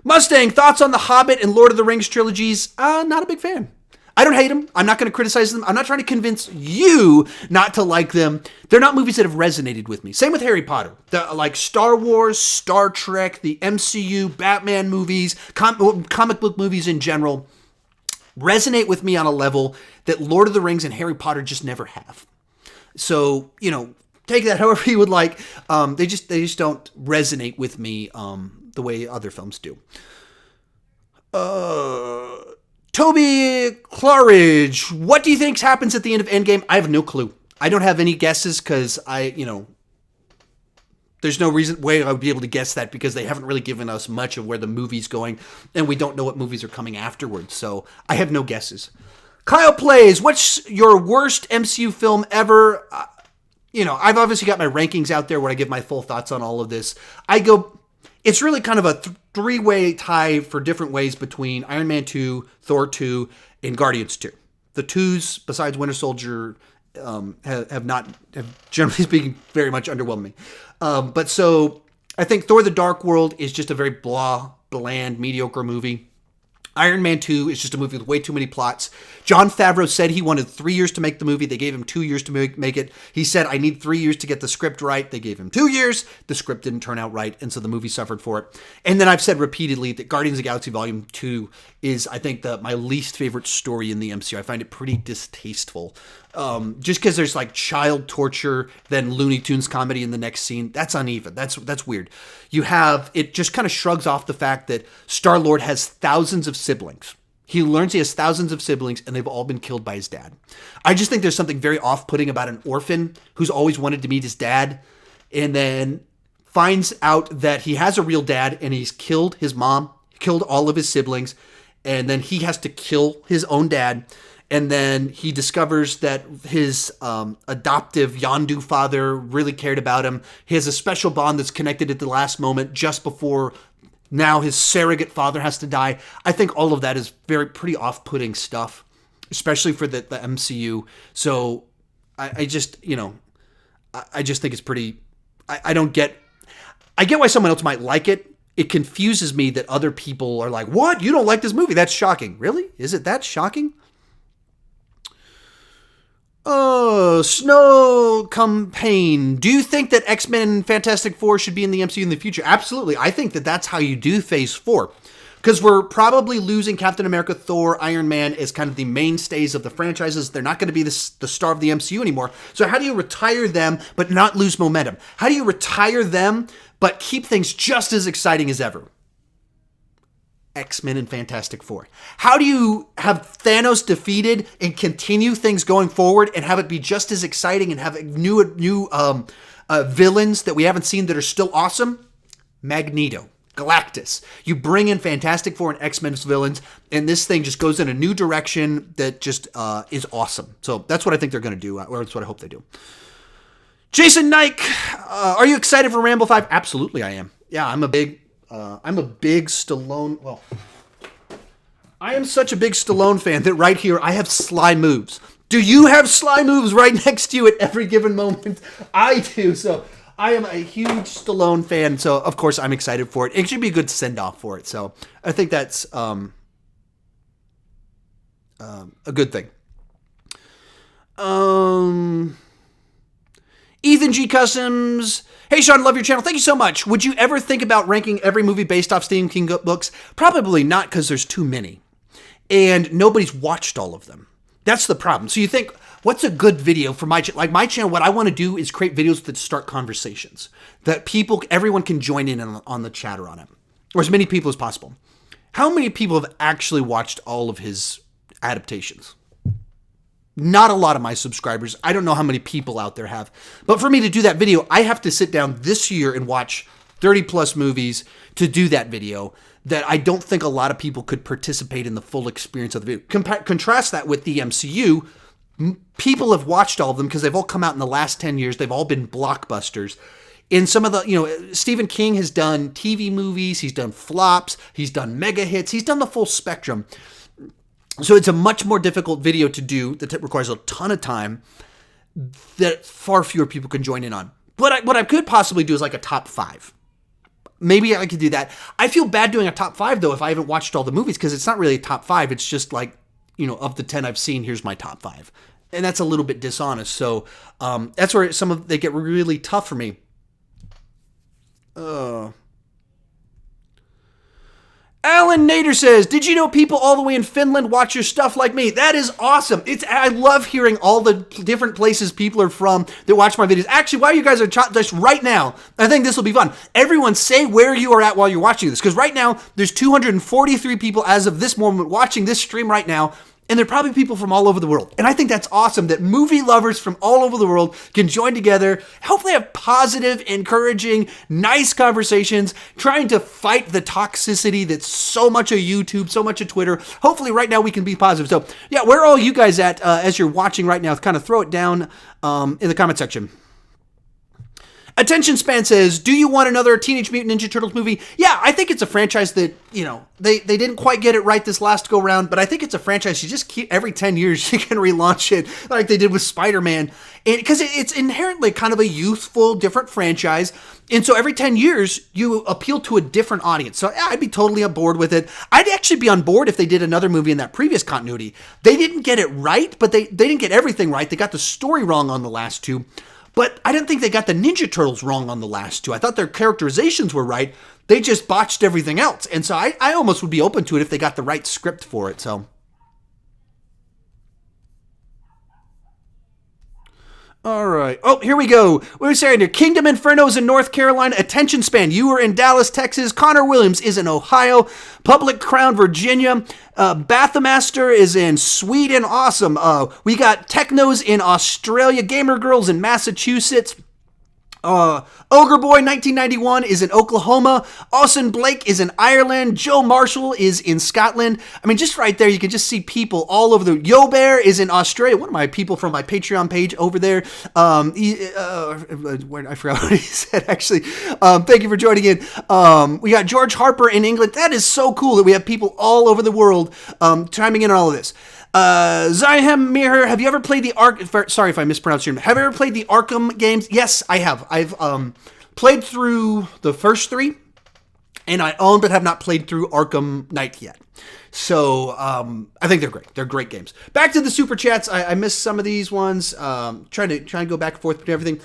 Mustang, thoughts on the Hobbit and Lord of the Rings trilogies? Not a big fan. I don't hate them. I'm not going to criticize them. I'm not trying to convince you not to like them. They're not movies that have resonated with me. Same with Harry Potter. Like Star Wars, Star Trek, the MCU, Batman movies, comic book movies in general. resonate with me on a level that Lord of the Rings and Harry Potter just never have. So, take that however you would like. They just don't resonate with me the way other films do. Toby Claridge, what do you think happens at the end of Endgame? I have no clue. I don't have any guesses because there's no way I would be able to guess that because they haven't really given us much of where the movie's going, and we don't know what movies are coming afterwards, so I have no guesses. Kyle Plays, what's your worst MCU film ever? I've obviously got my rankings out there where I give my full thoughts on all of this. It's really kind of a three-way tie for different ways between Iron Man 2, Thor 2, and Guardians 2. The twos, besides Winter Soldier, have generally speaking, very much underwhelmed me. But so I think Thor: The Dark World is just a very bland, mediocre movie. Iron Man 2 is just a movie with way too many plots. Jon Favreau said he wanted 3 years to make the movie. They gave him 2 years to make it. He said, I need 3 years to get the script right. They gave him 2 years. The script didn't turn out right, and so the movie suffered for it. And then I've said repeatedly that Guardians of the Galaxy Volume 2 is, I think, my least favorite story in the MCU. I find it pretty distasteful. Just because there's like child torture, then Looney Tunes comedy in the next scene. That's uneven. That's weird. It just kind of shrugs off the fact that Star-Lord has thousands of siblings. He learns he has thousands of siblings and they've all been killed by his dad. I just think there's something very off-putting about an orphan who's always wanted to meet his dad and then finds out that he has a real dad and he's killed his mom, killed all of his siblings, and then he has to kill his own dad. And then he discovers that his adoptive Yondu father really cared about him. He has a special bond that's connected at the last moment just before now his surrogate father has to die. I think all of that is pretty off-putting stuff, especially for the MCU. So I just think it's pretty... I get why someone else might like it. It confuses me that other people are like, what? You don't like this movie? That's shocking. Really? Is it that shocking? Oh, Snow Campaign. Do you think that X-Men and Fantastic Four should be in the MCU in the future? Absolutely. I think that that's how you do Phase 4. Because we're probably losing Captain America, Thor, Iron Man as kind of the mainstays of the franchises. They're not going to be the star of the MCU anymore. So how do you retire them but not lose momentum? How do you retire them but keep things just as exciting as ever? X-Men and Fantastic Four. How do you have Thanos defeated and continue things going forward and have it be just as exciting and have new villains that we haven't seen that are still awesome? Magneto, Galactus. You bring in Fantastic Four and X-Men villains, and this thing just goes in a new direction that just is awesome. So that's what I think they're going to do, or that's what I hope they do. Jason Nike, are you excited for Rambo 5? Absolutely, I am. Yeah, I'm a big Stallone. Well, I am such a big Stallone fan that right here I have Sly Moves. Do you have Sly Moves right next to you at every given moment? I do. So I am a huge Stallone fan. So of course I'm excited for it. It should be a good send off for it. So I think that's a good thing. Ethan G. Customs. Hey, Sean, love your channel. Thank you so much. Would you ever think about ranking every movie based off Stephen King books? Probably not, because there's too many. And nobody's watched all of them. That's the problem. So you think, what's a good video for my channel? Like my channel, what I want to do is create videos that start conversations. That everyone can join in on the chatter on it. Or as many people as possible. How many people have actually watched all of his adaptations? Not a lot of my subscribers. I don't know how many people out there have. But for me to do that video, I have to sit down this year and watch 30 plus movies to do that video that I don't think a lot of people could participate in the full experience of the video. Contrast that with the MCU. People have watched all of them because they've all come out in the last 10 years. They've all been blockbusters. In some of the, Stephen King has done TV movies. He's done flops. He's done mega hits. He's done the full spectrum. So it's a much more difficult video to do that requires a ton of time that far fewer people can join in on. But what I could possibly do is like a top 5. Maybe I could do that. I feel bad doing a top 5 though if I haven't watched all the movies because it's not really a top 5. It's just like, of the 10 I've seen, here's my top 5. And that's a little bit dishonest. So that's where they get really tough for me. Alan Alan Nader says, did you know people all the way in Finland watch your stuff like me? That is awesome. I love hearing all the different places people are from that watch my videos. Actually, while you guys are just right now, I think this will be fun. Everyone say where you are at while you're watching this, because right now there's 243 people as of this moment watching this stream right now. And they're probably people from all over the world. And I think that's awesome that movie lovers from all over the world can join together, hopefully have positive, encouraging, nice conversations, trying to fight the toxicity that's so much of YouTube, so much of Twitter. Hopefully right now we can be positive. So yeah, where are all you guys at as you're watching right now? Kind of throw it down in the comment section. Attention Span says, do you want another Teenage Mutant Ninja Turtles movie? Yeah, I think it's a franchise that, they didn't quite get it right this last go round, but I think it's a franchise you just keep every 10 years you can relaunch it like they did with Spider-Man. Because it's inherently kind of a youthful, different franchise. And so every 10 years you appeal to a different audience. So yeah, I'd be totally on board with it. I'd actually be on board if they did another movie in that previous continuity. They didn't get it right, but they didn't get everything right. They got the story wrong on the last two. But I didn't think they got the Ninja Turtles wrong on the last two. I thought their characterizations were right. They just botched everything else. And so I almost would be open to it if they got the right script for it. So, all right. Oh, here we go. We were saying here, Kingdom Inferno's in North Carolina. Attention Span, you were in Dallas, Texas. Connor Williams is in Ohio. Public Crown, Virginia. Bathmaster is in Sweden. Awesome. We got Technos in Australia. Gamer Girls in Massachusetts. Ogre Boy 1991 is in Oklahoma. Austin Blake is in Ireland. Joe Marshall is in Scotland. I mean, just right there, you can just see people all over the... Yo Bear is in Australia. One of my people from my Patreon page over there. I forgot what he said, actually. Thank you for joining in. We got George Harper in England. That is so cool that we have people all over the world chiming in on all of this. Zyhem Mir, have you ever played the sorry if I mispronounced your name. Have you ever played the Arkham games? Yes, I have. I've played through the first three, and I own but have not played through Arkham Knight yet. So I think they're great. They're great games. Back to the super chats. I missed some of these ones. Trying to go back and forth between everything.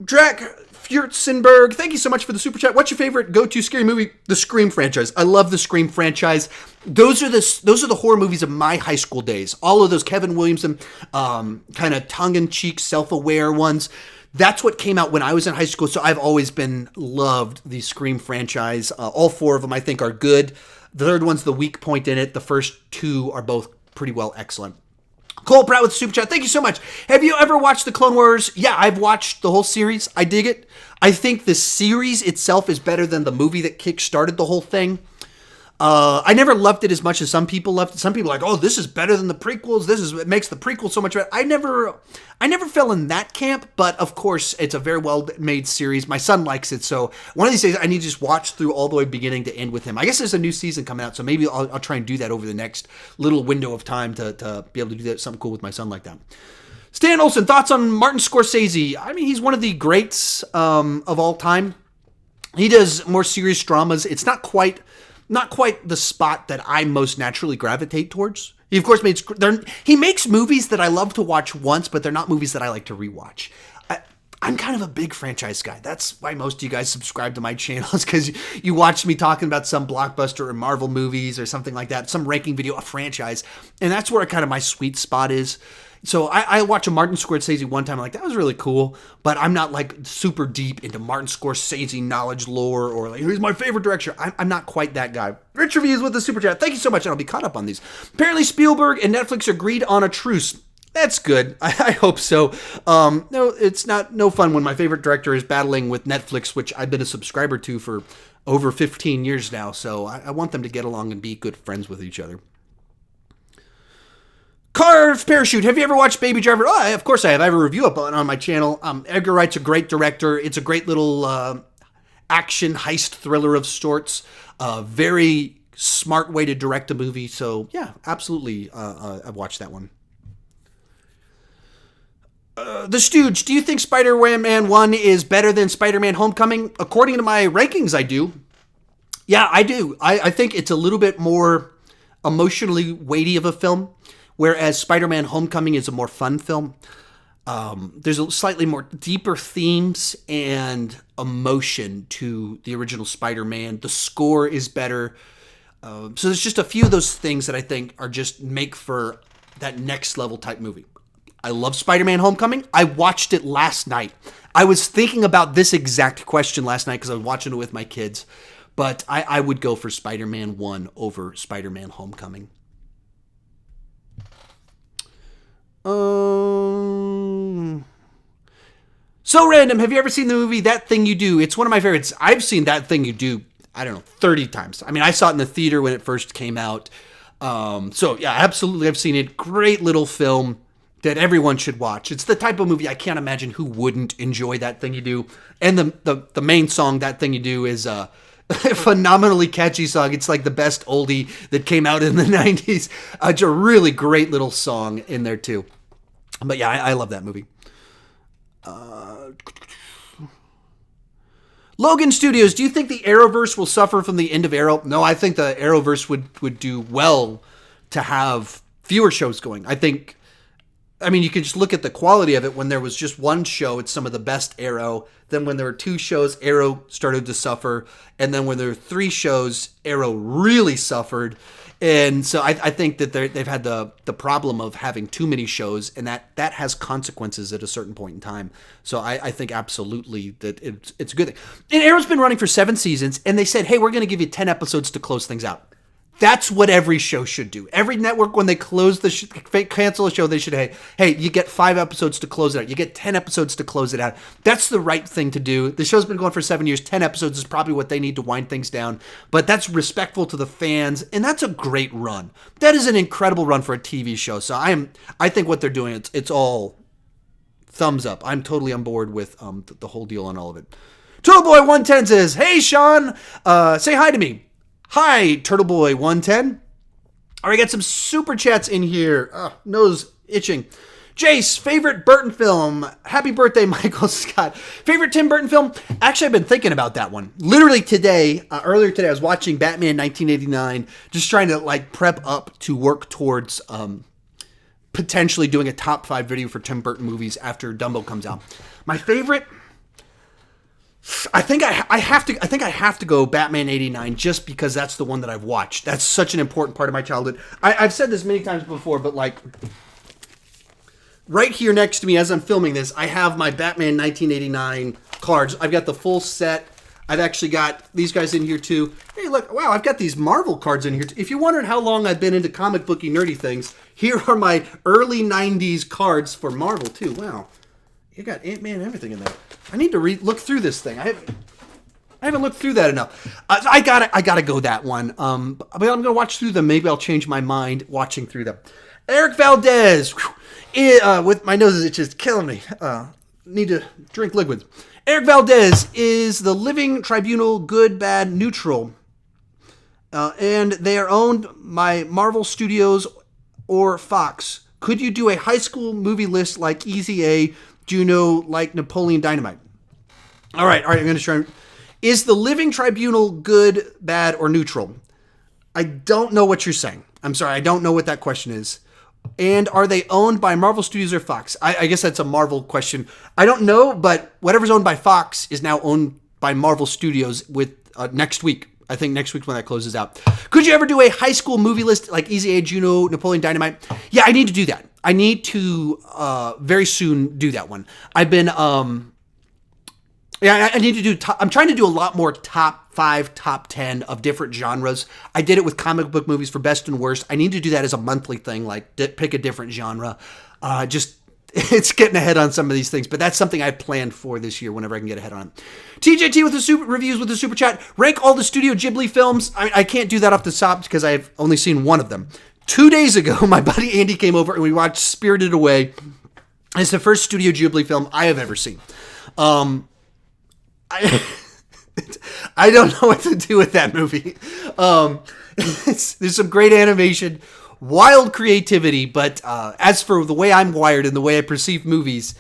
Drac Furtzenberg, thank you so much for the super chat. What's your favorite go-to scary movie? The Scream franchise. I love the Scream franchise. Those are the horror movies of my high school days. All of those Kevin Williamson, kind of tongue-in-cheek, self-aware ones. That's what came out when I was in high school. So I've always loved the Scream franchise. All four of them I think are good. The third one's the weak point in it. The first two are both pretty well excellent. Cole Pratt with Super Chat, thank you so much. Have you ever watched the Clone Wars? Yeah, I've watched the whole series. I dig it. I think the series itself is better than the movie that kick-started the whole thing. I never loved it as much as some people loved it. Some people are like, oh, this is better than the prequels. It makes the prequels so much better. I never fell in that camp, but of course, it's a very well-made series. My son likes it, so one of these days, I need to just watch through all the way beginning to end with him. I guess there's a new season coming out, so maybe I'll try and do that over the next little window of time to be able to do that, something cool with my son like that. Stan Olsen, thoughts on Martin Scorsese? I mean, he's one of the greats of all time. He does more serious dramas. It's not quite the spot that I most naturally gravitate towards. He, of course, he makes movies that I love to watch once, but they're not movies that I like to rewatch. I'm kind of a big franchise guy. That's why most of you guys subscribe to my channel, is because you watch me talking about some blockbuster or Marvel movies or something like that, some ranking video, a franchise. And that's where kind of my sweet spot is. So I watched a Martin Scorsese one time. I'm like, that was really cool. But I'm not like super deep into Martin Scorsese knowledge lore or like, who's my favorite director. I'm not quite that guy. Rich Reviews with the super chat. Thank you so much. And I'll be caught up on these. Apparently Spielberg and Netflix agreed on a truce. That's good. I hope so. No, it's no fun when my favorite director is battling with Netflix, which I've been a subscriber to for over 15 years now. So I want them to get along and be good friends with each other. Carved Parachute. Have you ever watched Baby Driver? Oh, of course I have. I have a review up on my channel. Edgar Wright's a great director. It's a great little action heist thriller of sorts. Very smart way to direct a movie. So yeah, absolutely. I've watched that one. The Stooge, do you think Spider-Man 1 is better than Spider-Man Homecoming? According to my rankings, I do. Yeah, I do. I think it's a little bit more emotionally weighty of a film, whereas Spider-Man Homecoming is a more fun film. There's a slightly more deeper themes and emotion to the original Spider-Man. The score is better. So there's just a few of those things that I think are just make for that next level type movie. I love Spider-Man Homecoming. I watched it last night. I was thinking about this exact question last night because I was watching it with my kids. But I would go for Spider-Man 1 over Spider-Man Homecoming. So random. Have you ever seen the movie That Thing You Do? It's one of my favorites. I've seen That Thing You Do, I don't know, 30 times. I mean, I saw it in the theater when it first came out. So yeah, absolutely, I've seen it. Great little film that everyone should watch. It's the type of movie I can't imagine who wouldn't enjoy That Thing You Do. And the main song, That Thing You Do, is a phenomenally catchy song. It's like the best oldie that came out in the 90s. It's a really great little song in there too. But yeah, I love that movie. Logan Studios, do you think the Arrowverse will suffer from the end of Arrow? No, I think the Arrowverse would do well to have fewer shows going. I mean, you can just look at the quality of it. When there was just one show, it's some of the best Arrow. Then when there were 2 shows, Arrow started to suffer. And then when there were 3 shows, Arrow really suffered. And so I think that they've had the problem of having too many shows, and that has consequences at a certain point in time. So I think absolutely that it's a good thing. And Arrow's been running for 7 seasons, and they said, hey, we're going to give you 10 episodes to close things out. That's what every show should do. Every network, when they close cancel a show, they should, hey, you get 5 episodes to close it out. You get 10 episodes to close it out. That's the right thing to do. The show's been going for 7 years. 10 episodes is probably what they need to wind things down. But that's respectful to the fans, and that's a great run. That is an incredible run for a TV show. So I think what they're doing, it's all thumbs up. I'm totally on board with the whole deal on all of it. Turtleboy110 says, hey, Sean, say hi to me. Hi, Turtleboy110. All right, got some super chats in here. Nose itching. Jace, favorite Burton film. Happy birthday, Michael Scott. Favorite Tim Burton film? Actually, I've been thinking about that one. Literally today, earlier today, I was watching Batman 1989, just trying to prep up to work towards potentially doing a top 5 video for Tim Burton movies after Dumbo comes out. My favorite, I think I have to go Batman 89 just because that's the one that I've watched. That's such an important part of my childhood. I've said this many times before, but right here next to me as I'm filming this, I have my Batman 1989 cards. I've got the full set. I've actually got these guys in here too. Hey, look, wow, I've got these Marvel cards in here too. If you're wondering how long I've been into comic booky nerdy things, here are my early 90s cards for Marvel too. Wow. You got Ant-Man and everything in there. I need to look through this thing. I haven't looked through that enough. I gotta go that one. But I'm gonna watch through them. Maybe I'll change my mind watching through them. Eric Valdez, with my nose, it's just killing me. Need to drink liquids. Eric Valdez, is the Living Tribunal good, bad, neutral? And they are owned by Marvel Studios or Fox. Could you do a high school movie list like Easy A, Juno, like Napoleon Dynamite? All right, I'm going to try. Is the Living Tribunal good, bad, or neutral? I don't know what you're saying. I'm sorry, I don't know what that question is. And are they owned by Marvel Studios or Fox? I guess that's a Marvel question. I don't know, but whatever's owned by Fox is now owned by Marvel Studios with next week. I think next week when that closes out. Could you ever do a high school movie list like Easy A, Juno, Napoleon Dynamite? Yeah, I need to do that. I need to very soon do that one. I've been, I need to do, I'm trying to do a lot more top 5, top 10 of different genres. I did it with comic book movies for best and worst. I need to do that as a monthly thing, pick a different genre. It's getting ahead on some of these things, but that's something I planned for this year whenever I can get ahead on it. TJT with the reviews with the super chat. Rank all the Studio Ghibli films. I can't do that off the top because I've only seen one of them. 2 days ago, my buddy Andy came over and we watched Spirited Away. It's the first Studio Ghibli film I have ever seen. I don't know what to do with that movie. There's some great animation, wild creativity, but as for the way I'm wired and the way I perceive movies,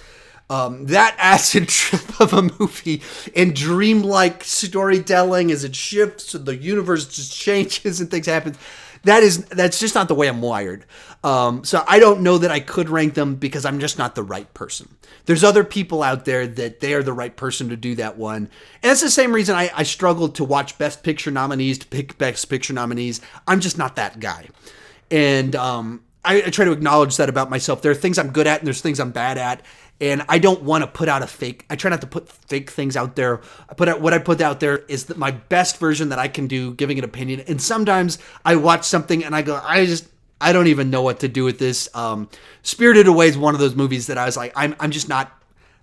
that acid trip of a movie and dreamlike storytelling as it shifts and the universe just changes and things happen, that's just not the way I'm wired. So I don't know that I could rank them because I'm just not the right person. There's other people out there that they are the right person to do that one. And it's the same reason I struggled to watch Best Picture nominees, to pick Best Picture nominees. I'm just not that guy. And I try to acknowledge that about myself. There are things I'm good at and there's things I'm bad at. And I don't want to put out I try not to put fake things out there. What I put out there is my best version that I can do, giving an opinion. And sometimes I watch something and I go, I don't even know what to do with this. Spirited Away is one of those movies that I was like, I'm just not,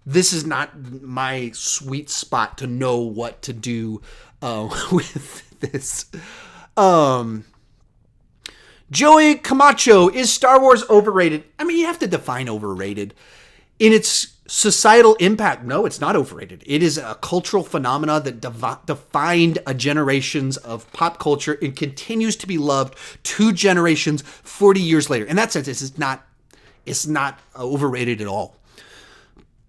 this is not my sweet spot to know what to do with this. Joey Camacho, is Star Wars overrated? I mean, you have to define overrated. In its societal impact, no, it's not overrated. It is a cultural phenomena that defined a generations of pop culture and continues to be loved 2 generations, 40 years later. In that sense, it's not overrated at all.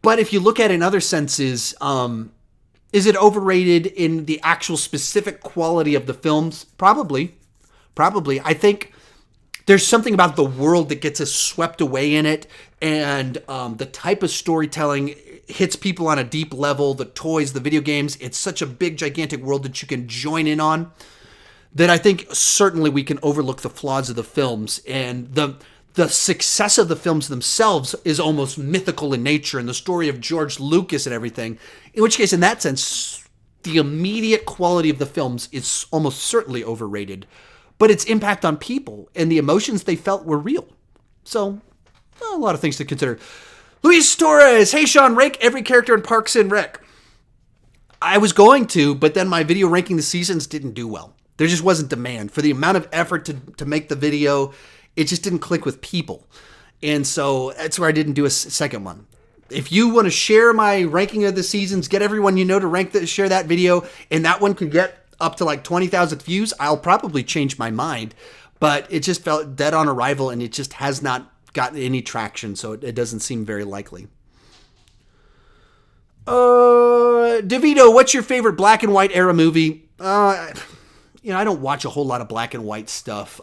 But if you look at it in other senses, is it overrated in the actual specific quality of the films? Probably. I think there's something about the world that gets us swept away in it, and the type of storytelling hits people on a deep level. The toys, the video games, it's such a big, gigantic world that you can join in on, that I think certainly we can overlook the flaws of the films. And the success of the films themselves is almost mythical in nature, and the story of George Lucas and everything. In which case, in that sense, the immediate quality of the films is almost certainly overrated. But its impact on people and the emotions they felt were real. So, a lot of things to consider. Luis Torres, hey Sean, rank every character in Parks and Rec. I was going to, but then my video ranking the seasons didn't do well. There just wasn't demand. For the amount of effort to make the video, it just didn't click with people. And so, that's where I didn't do a second one. If you want to share my ranking of the seasons, get everyone you know to share that video, and that one could get up to like 20,000 views, I'll probably change my mind. But it just felt dead on arrival, and it just has not gotten any traction, so it doesn't seem very likely. DeVito, what's your favorite black and white era movie? I don't watch a whole lot of black and white stuff.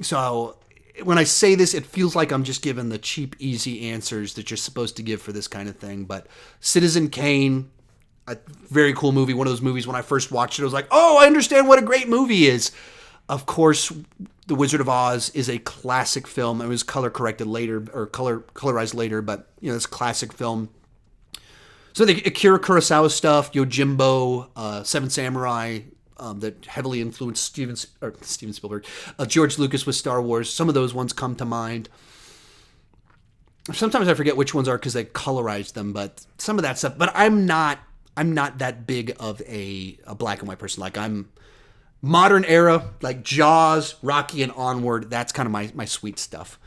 So when I say this, it feels like I'm just giving the cheap, easy answers that you're supposed to give for this kind of thing. But Citizen Kane, a very cool movie. One of those movies when I first watched it, I was like, oh, I understand what a great movie is. Of course, The Wizard of Oz is a classic film. It was color corrected later, or colorized later, but it's a classic film. So the Akira Kurosawa stuff, Yojimbo, Seven Samurai, that heavily influenced Steven Spielberg, George Lucas with Star Wars. Some of those ones come to mind. Sometimes I forget which ones are because they colorized them, but some of that stuff. But I'm not that big of a black and white person. Like, I'm modern era, like Jaws, Rocky, and onward. That's kind of my sweet stuff.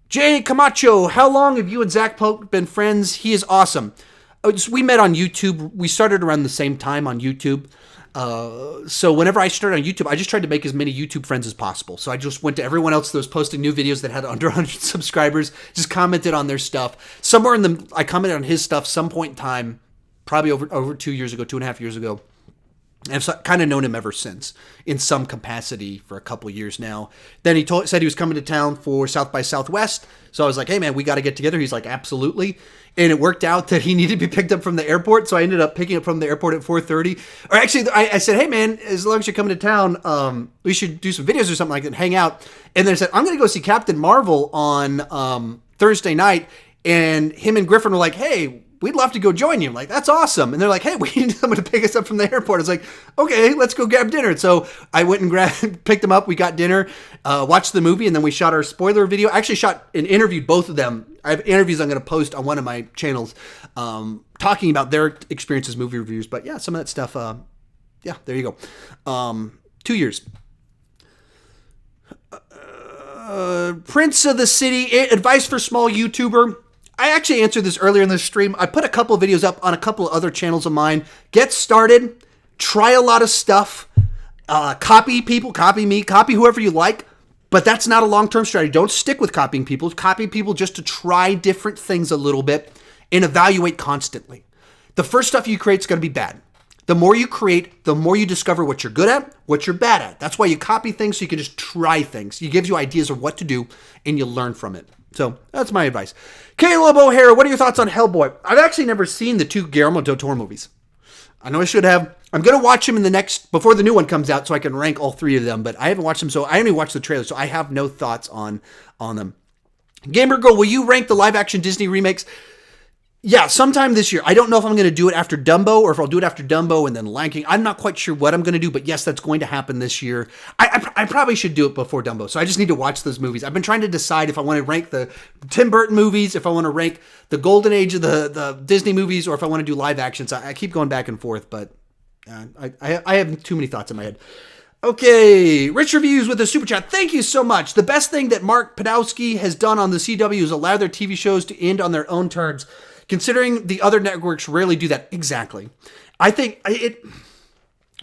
Jay Camacho, how long have you and Zack Polk been friends? He is awesome. We met on YouTube. We started around the same time on YouTube. So whenever I started on YouTube, I just tried to make as many YouTube friends as possible. So I just went to everyone else that was posting new videos that had under 100 subscribers, just commented on their stuff. I commented on his stuff some point in time, probably over 2 years ago, 2.5 years ago. And I've kind of known him ever since, in some capacity, for a couple years now. Then he said he was coming to town for South by Southwest. So I was like, hey man, we got to get together. He's like, absolutely. And it worked out that he needed to be picked up from the airport. So I ended up picking up from the airport at 4:30. Or actually, I said, hey man, as long as you're coming to town, we should do some videos or something like that and hang out. And then I said, I'm going to go see Captain Marvel on Thursday night. And him and Griffin were like, hey, we'd love to go join you. I'm like, that's awesome. And they're like, hey, we need someone to pick us up from the airport. I was like, okay, let's go grab dinner. So I went and picked them up. We got dinner, watched the movie, and then we shot our spoiler video. I actually shot and interviewed both of them. I have interviews I'm going to post on one of my channels talking about their experiences, movie reviews. But yeah, some of that stuff, yeah, there you go. 2 years. Prince of the City, advice for small YouTuber. I actually answered this earlier in the stream. I put a couple of videos up on a couple of other channels of mine. Get started. Try a lot of stuff. Copy people. Copy me. Copy whoever you like. But that's not a long-term strategy. Don't stick with copying people. Copy people just to try different things a little bit and evaluate constantly. The first stuff you create is going to be bad. The more you create, the more you discover what you're good at, what you're bad at. That's why you copy things, so you can just try things. It gives you ideas of what to do, and you learn from it. So that's my advice. Caleb O'Hara, what are your thoughts on Hellboy? I've actually never seen the 2 Guillermo del Toro movies. I know I should have. I'm going to watch them before the new one comes out, so I can rank all 3 of them, but I haven't watched them, so I only watched the trailer, so I have no thoughts on them. Gamer Girl, will you rank the live-action Disney remakes? Yeah, sometime this year. I don't know if I'm going to do it after Dumbo or if I'll do it after Dumbo and then Lion King. I'm not quite sure what I'm going to do, but yes, that's going to happen this year. I probably should do it before Dumbo, so I just need to watch those movies. I've been trying to decide if I want to rank the Tim Burton movies, if I want to rank the golden age of the Disney movies, or if I want to do live actions. I keep going back and forth, but I have too many thoughts in my head. Okay, Rich Reviews with a super chat. Thank you so much. The best thing that Mark Podolsky has done on the CW is allow their TV shows to end on their own terms, considering the other networks rarely do that. Exactly. I think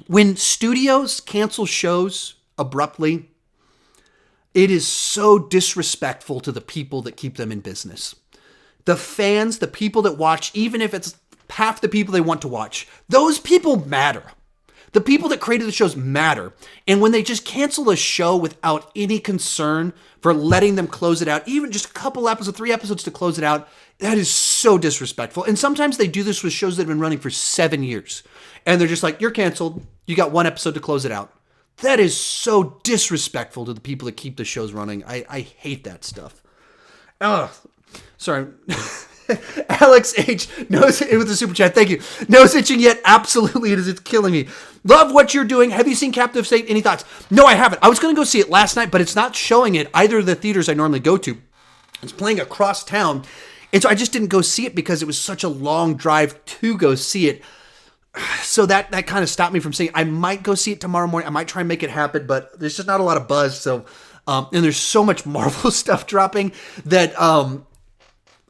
when studios cancel shows abruptly, it is so disrespectful to the people that keep them in business. The fans, the people that watch, even if it's half the people they want to watch, those people matter. The people that created the shows matter. And when they just cancel a show without any concern for letting them close it out, even just a couple episodes, 3 episodes to close it out, that is so disrespectful. And sometimes they do this with shows that have been running for 7 years. And they're just like, you're canceled. You got 1 episode to close it out. That is so disrespectful to the people that keep the shows running. I hate that stuff. Oh, sorry. Alex H. knows it with a super chat. Thank you. Nose itching yet. Absolutely it is. It's killing me. Love what you're doing. Have you seen Captive State? Any thoughts? No, I haven't. I was going to go see it last night, but it's not showing at either of the theaters I normally go to. It's playing across town. And so I just didn't go see it because it was such a long drive to go see it. So that kind of stopped me from seeing it. I might go see it tomorrow morning. I might try and make it happen, but there's just not a lot of buzz. So, and there's so much Marvel stuff dropping that,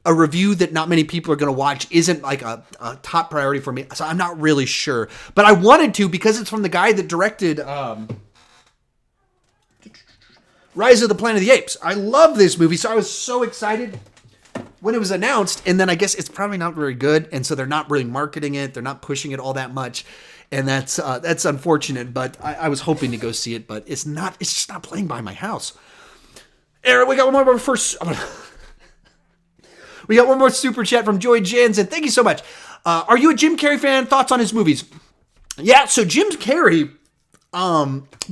a review that not many people are going to watch isn't like a top priority for me. So I'm not really sure, but I wanted to because it's from the guy that directed Rise of the Planet of the Apes. I love this movie. So I was so excited when it was announced, and then I guess it's probably not very good. And so they're not really marketing it. They're not pushing it all that much. And that's unfortunate, but I was hoping to go see it, but it's just not playing by my house. Eric, we got one more first. We got one more super chat from Joy Jansen. Thank you so much. Are you a Jim Carrey fan? Thoughts on his movies? Yeah, so Jim Carrey,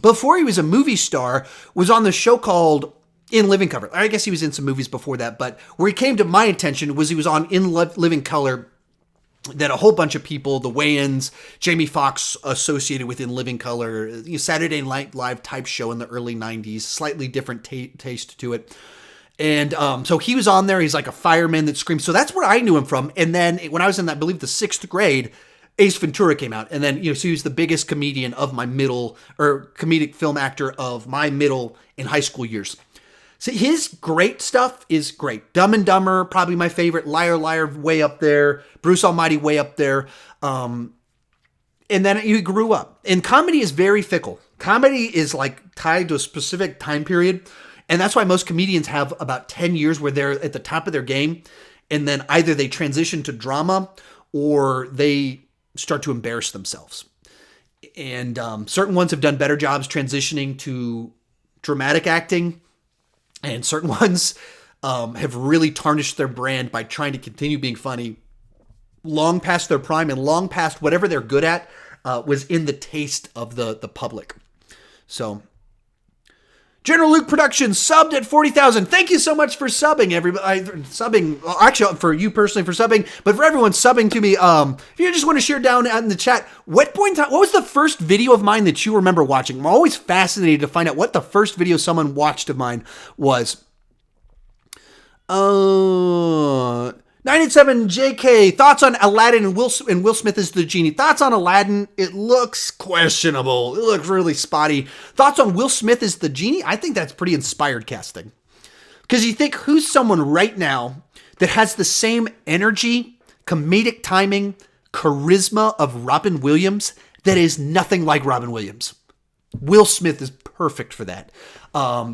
before he was a movie star, was on the show called In Living Color. I guess he was in some movies before that, but where he came to my attention was he was on In Living Color, that a whole bunch of people, the Wayans, Jamie Foxx associated with In Living Color, Saturday Night Live type show in the early 90s, slightly different taste to it. And so he was on there. He's like a fireman that screams. So that's where I knew him from. And then when I was in, I believe, the 6th grade, Ace Ventura came out. And then, so he was the biggest comedian of my comedic film actor of my middle and high school years. So his great stuff is great. Dumb and Dumber, probably my favorite. Liar, Liar, way up there. Bruce Almighty, way up there. And then he grew up. And comedy is very fickle. Comedy is like tied to a specific time period. And that's why most comedians have about 10 years where they're at the top of their game. And then either they transition to drama or they start to embarrass themselves. And certain ones have done better jobs transitioning to dramatic acting. And certain ones have really tarnished their brand by trying to continue being funny long past their prime and long past whatever they're good at was in the taste of the public. So General Luke Productions subbed at 40,000. Thank you so much for subbing, everybody. Subbing, well, actually, for you personally for subbing, but for everyone subbing to me. If you just want to share down in the chat, what was the first video of mine that you remember watching? I'm always fascinated to find out what the first video someone watched of mine was. 987 JK, thoughts on Aladdin and Will Smith as the genie. Thoughts on Aladdin, it looks questionable. It looks really spotty. Thoughts on Will Smith as the genie? I think that's pretty inspired casting. Because you think, who's someone right now that has the same energy, comedic timing, charisma of Robin Williams that is nothing like Robin Williams? Will Smith is perfect for that.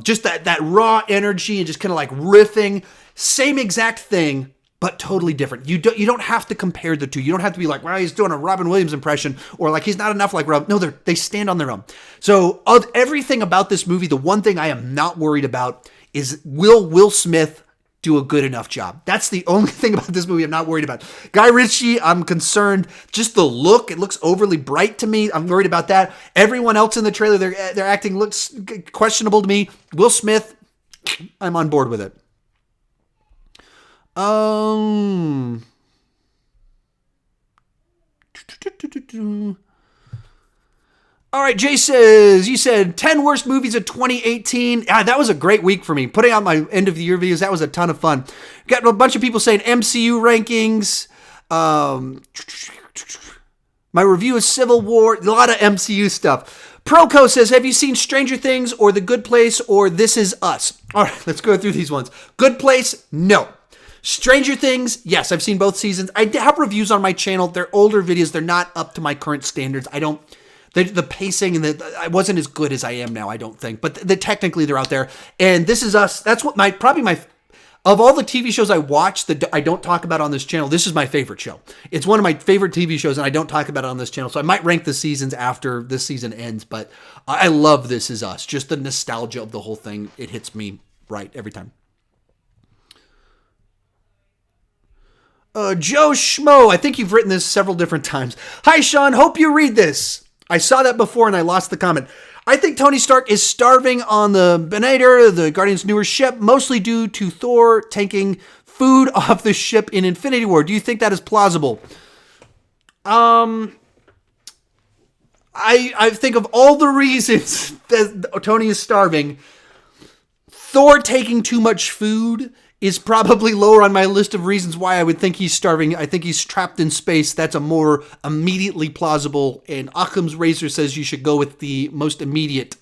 Just that raw energy and just kind of like riffing. Same exact thing, but totally different. You don't have to compare the two. You don't have to be like, well, he's doing a Robin Williams impression, or like he's not enough like Rob. No, they stand on their own. So of everything about this movie, the one thing I am not worried about is Will Smith do a good enough job. That's the only thing about this movie I'm not worried about. Guy Ritchie, I'm concerned. Just the look, it looks overly bright to me. I'm worried about that. Everyone else in the trailer, their acting looks questionable to me. Will Smith, I'm on board with it. All right, Jay says, you said 10 worst movies of 2018. Yeah, that was a great week for me. Putting out my end of the year videos, that was a ton of fun. Got a bunch of people saying MCU rankings. My review is Civil War. A lot of MCU stuff. Proco says, have you seen Stranger Things or The Good Place or This Is Us? All right, let's go through these ones. Good Place, no. Stranger Things, yes, I've seen both seasons. I have reviews on my channel. They're older videos. They're not up to my current standards. The pacing and I wasn't as good as I am now, I don't think. But technically they're out there. And This Is Us, that's what of all the TV shows I watch that I don't talk about on this channel, this is my favorite show. It's one of my favorite TV shows and I don't talk about it on this channel. So I might rank the seasons after this season ends. But I love This Is Us. Just the nostalgia of the whole thing. It hits me right every time. Joe Schmo, I think you've written this several different times. Hi, Sean. Hope you read this. I saw that before and I lost the comment. I think Tony Stark is starving on the Venator, the Guardians' newer ship, mostly due to Thor taking food off the ship in Infinity War. Do you think that is plausible? I think of all the reasons that Tony is starving, Thor taking too much food is probably lower on my list of reasons why I would think he's starving. I think he's trapped in space. That's a more immediately plausible. And Occam's razor says you should go with the most immediate,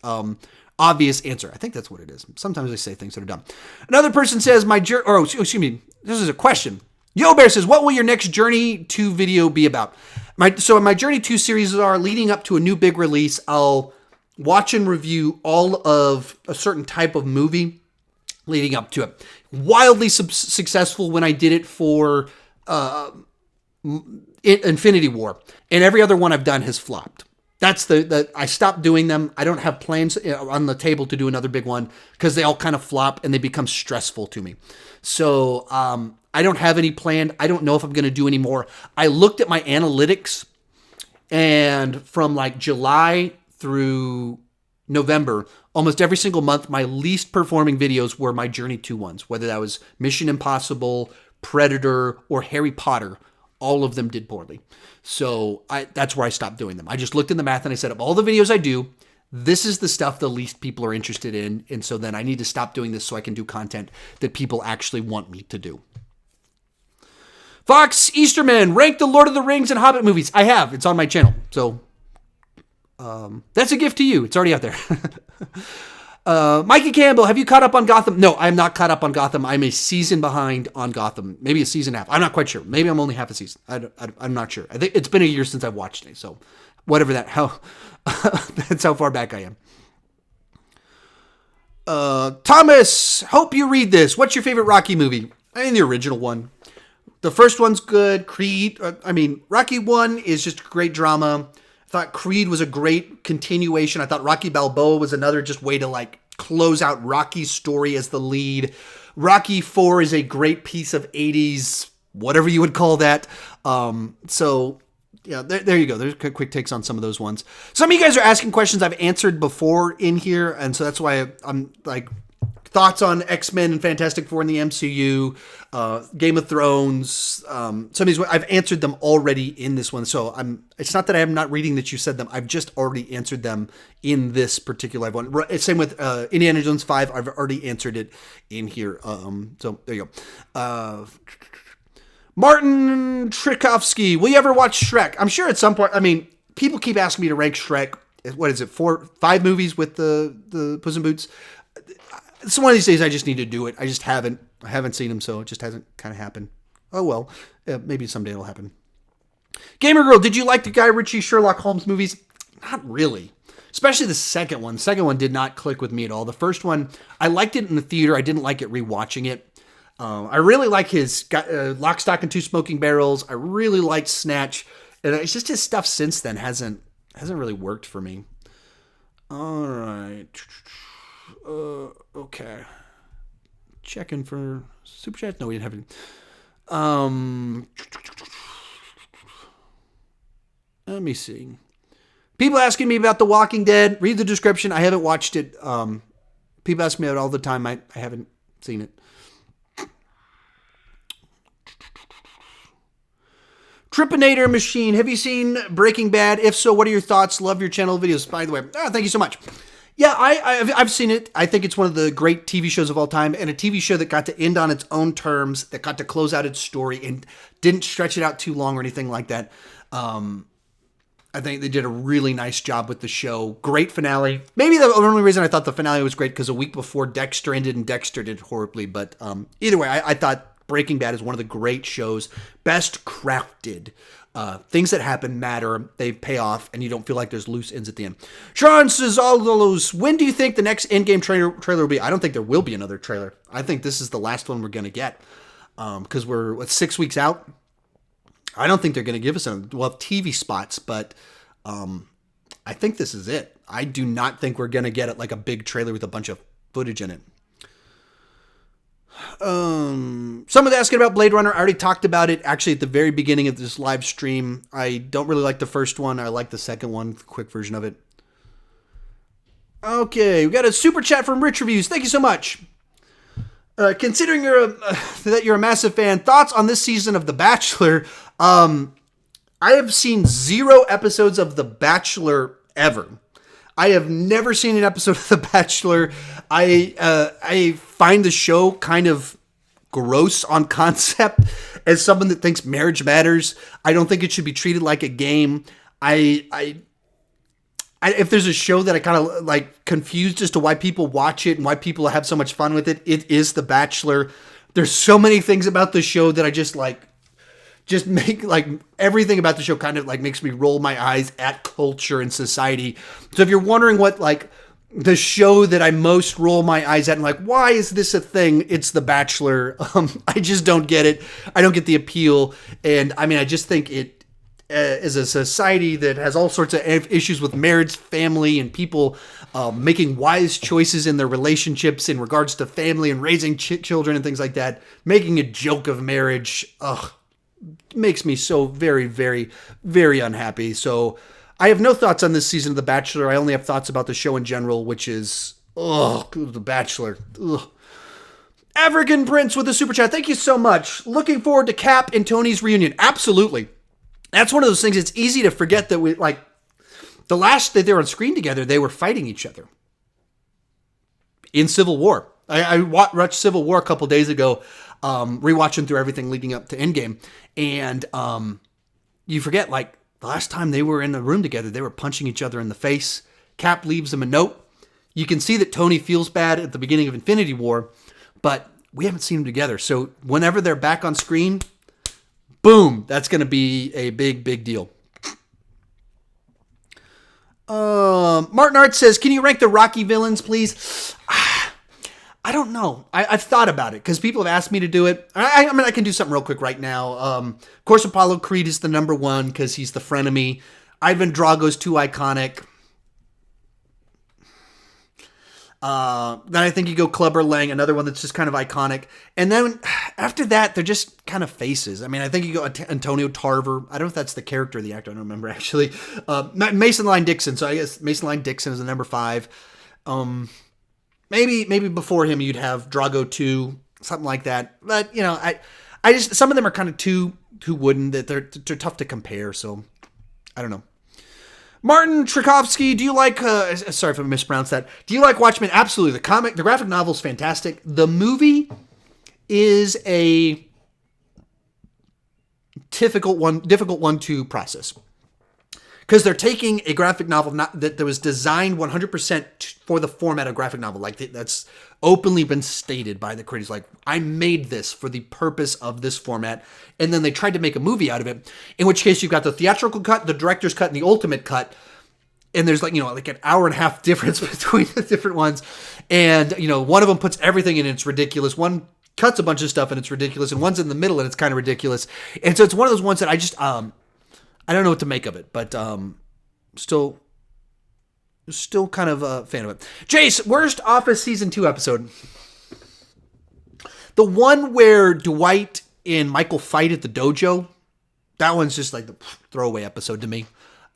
obvious answer. I think that's what it is. Sometimes I say things that are dumb. Another person says, excuse me, this is a question. Yo Bear says, what will your next Journey 2 video be about? My Journey 2 series are leading up to a new big release. I'll watch and review all of a certain type of movie leading up to it. Wildly successful when I did it for Infinity War. And every other one I've done has flopped. That's I stopped doing them. I don't have plans on the table to do another big one because they all kind of flop and they become stressful to me. So I don't have any planned. I don't know if I'm going to do any more. I looked at my analytics and from like July through November, almost every single month, my least performing videos were my Journey 2 ones, whether that was Mission Impossible, Predator, or Harry Potter. All of them did poorly. So that's where I stopped doing them. I just looked in the math and I said, of all the videos I do, this is the stuff the least people are interested in. And so then I need to stop doing this so I can do content that people actually want me to do. Fox Easterman, rank the Lord of the Rings and Hobbit movies. I have. It's on my channel. So that's a gift to you. It's already out there. Mikey Campbell, have you caught up on Gotham? No, I'm not caught up on Gotham. I'm a season behind on Gotham. Maybe a season and a half. I'm not quite sure. Maybe I'm only half a season. I'm not sure. I think it's been a year since I've watched it. So whatever that's how far back I am. Thomas, hope you read this. What's your favorite Rocky movie? I mean, the original one. The first one's good. Creed. Rocky 1 is just great drama. I thought Creed was a great continuation. I thought Rocky Balboa was another just way to like close out Rocky's story as the lead. Rocky 4 is a great piece of 80s, whatever you would call that. So yeah, there you go. There's quick takes on some of those ones. Some of you guys are asking questions I've answered before in here. And so that's why I'm like, thoughts on X-Men and Fantastic Four in the MCU, Game of Thrones. Some of these I've answered them already in this one. So it's not that I'm not reading that you said them. I've just already answered them in this particular one. Same with Indiana Jones 5. I've already answered it in here. So there you go. Martin Trikovsky, will you ever watch Shrek? I'm sure at some point. I mean, people keep asking me to rank Shrek. What is it? 5 movies with the Puss in Boots. It's one of these days I just need to do it. I just haven't. I haven't seen them, so it just hasn't kind of happened. Oh well, maybe someday it'll happen. Gamer Girl, did you like the Guy Ritchie Sherlock Holmes movies? Not really. Especially the second one. The second one did not click with me at all. The first one, I liked it in the theater. I didn't like it rewatching it. I really like his Lock, Stock, and Two Smoking Barrels. I really liked Snatch. And it's just his stuff since then hasn't really worked for me. All right. Okay. Checking for Super Chat. No, we didn't have any. Let me see. People asking me about The Walking Dead. Read the description. I haven't watched it. People ask me about it all the time. I haven't seen it. Tripinator Machine. Have you seen Breaking Bad? If so, what are your thoughts? Love your channel videos, by the way. Thank you so much. Yeah, I've seen it. I think it's one of the great TV shows of all time, and a TV show that got to end on its own terms, that got to close out its story and didn't stretch it out too long or anything like that. I think they did a really nice job with the show. Great finale. Maybe the only reason I thought the finale was great because a week before Dexter ended, and Dexter did horribly. But either way, I thought Breaking Bad is one of the great shows, best crafted. Things that happen matter, they pay off, and you don't feel like there's loose ends at the end. Sean says, when do you think the next Endgame trailer will be? I don't think there will be another trailer. I think this is the last one we're going to get because we're 6 weeks out. I don't think they're going to give us we'll have TV spots, but I think this is it. I do not think we're going to get like a big trailer with a bunch of footage in it. Someone's asking about Blade Runner. I already talked about it actually at the very beginning of this live stream. I don't really like the first one. I like the second one, the quick version of it. Okay, we got a super chat from Rich Reviews. Thank you so much. Considering that you're a massive fan, thoughts on this season of The Bachelor? I have seen 0 episodes of The Bachelor ever. I have never seen an episode of The Bachelor. I find the show kind of gross on concept. As someone that thinks marriage matters, I don't think it should be treated like a game. If there's a show that I kind of like confused as to why people watch it and why people have so much fun with it, it is The Bachelor. There's so many things about the show that I just make like everything about the show kind of like makes me roll my eyes at culture and society. So if you're wondering what like the show that I most roll my eyes at and like, why is this a thing? It's The Bachelor. I just don't get it. I don't get the appeal. And I mean, I just think it is a society that has all sorts of issues with marriage, family, and people making wise choices in their relationships in regards to family and raising children and things like that. Making a joke of marriage. Makes me so very, very, very unhappy. So I have no thoughts on this season of The Bachelor. I only have thoughts about the show in general, which is, The Bachelor. African Prince with the super chat. Thank you so much. Looking forward to Cap and Tony's reunion. Absolutely. That's one of those things. It's easy to forget that the last that they were on screen together, they were fighting each other in Civil War. I watched Civil War a couple days ago, rewatching through everything leading up to Endgame. And you forget, like, the last time they were in the room together, they were punching each other in the face. Cap leaves him a note. You can see that Tony feels bad at the beginning of Infinity War, but we haven't seen them together. So whenever they're back on screen, boom, that's going to be a big, big deal. Martin Art says, can you rank the Rocky villains, please? I don't know. I've thought about it because people have asked me to do it. I mean, I can do something real quick right now. Of course, Apollo Creed is the number one because he's the frenemy. Ivan Drago's too iconic. Then I think you go Clubber Lang, another one that's just kind of iconic. And then after that, they're just kind of faces. I mean, I think you go Antonio Tarver. I don't know if that's the character or the actor. I don't remember, actually. Mason Line Dixon. So I guess Mason Line Dixon is the number 5. Maybe before him you'd have Drago 2, something like that. But, you know, I just, some of them are kind of too wooden that they're tough to compare. So I don't know. Martin Trikovsky, do you like, sorry if I mispronounced that. Do you like Watchmen? Absolutely. The graphic novel is fantastic. The movie is a difficult one to process. Because they're taking a graphic novel that was designed 100% for the format of graphic novel. Like, that's openly been stated by the creators. Like, I made this for the purpose of this format. And then they tried to make a movie out of it. In which case, you've got the theatrical cut, the director's cut, and the ultimate cut. And there's like an hour and a half difference between the different ones. And, one of them puts everything in. It's ridiculous. One cuts a bunch of stuff and it's ridiculous, and one's in the middle and it's kind of ridiculous. And so it's one of those ones that I just I don't know what to make of it, but still kind of a fan of it. Jace, worst Office season 2 episode. The one where Dwight and Michael fight at the dojo. That one's just like the throwaway episode to me.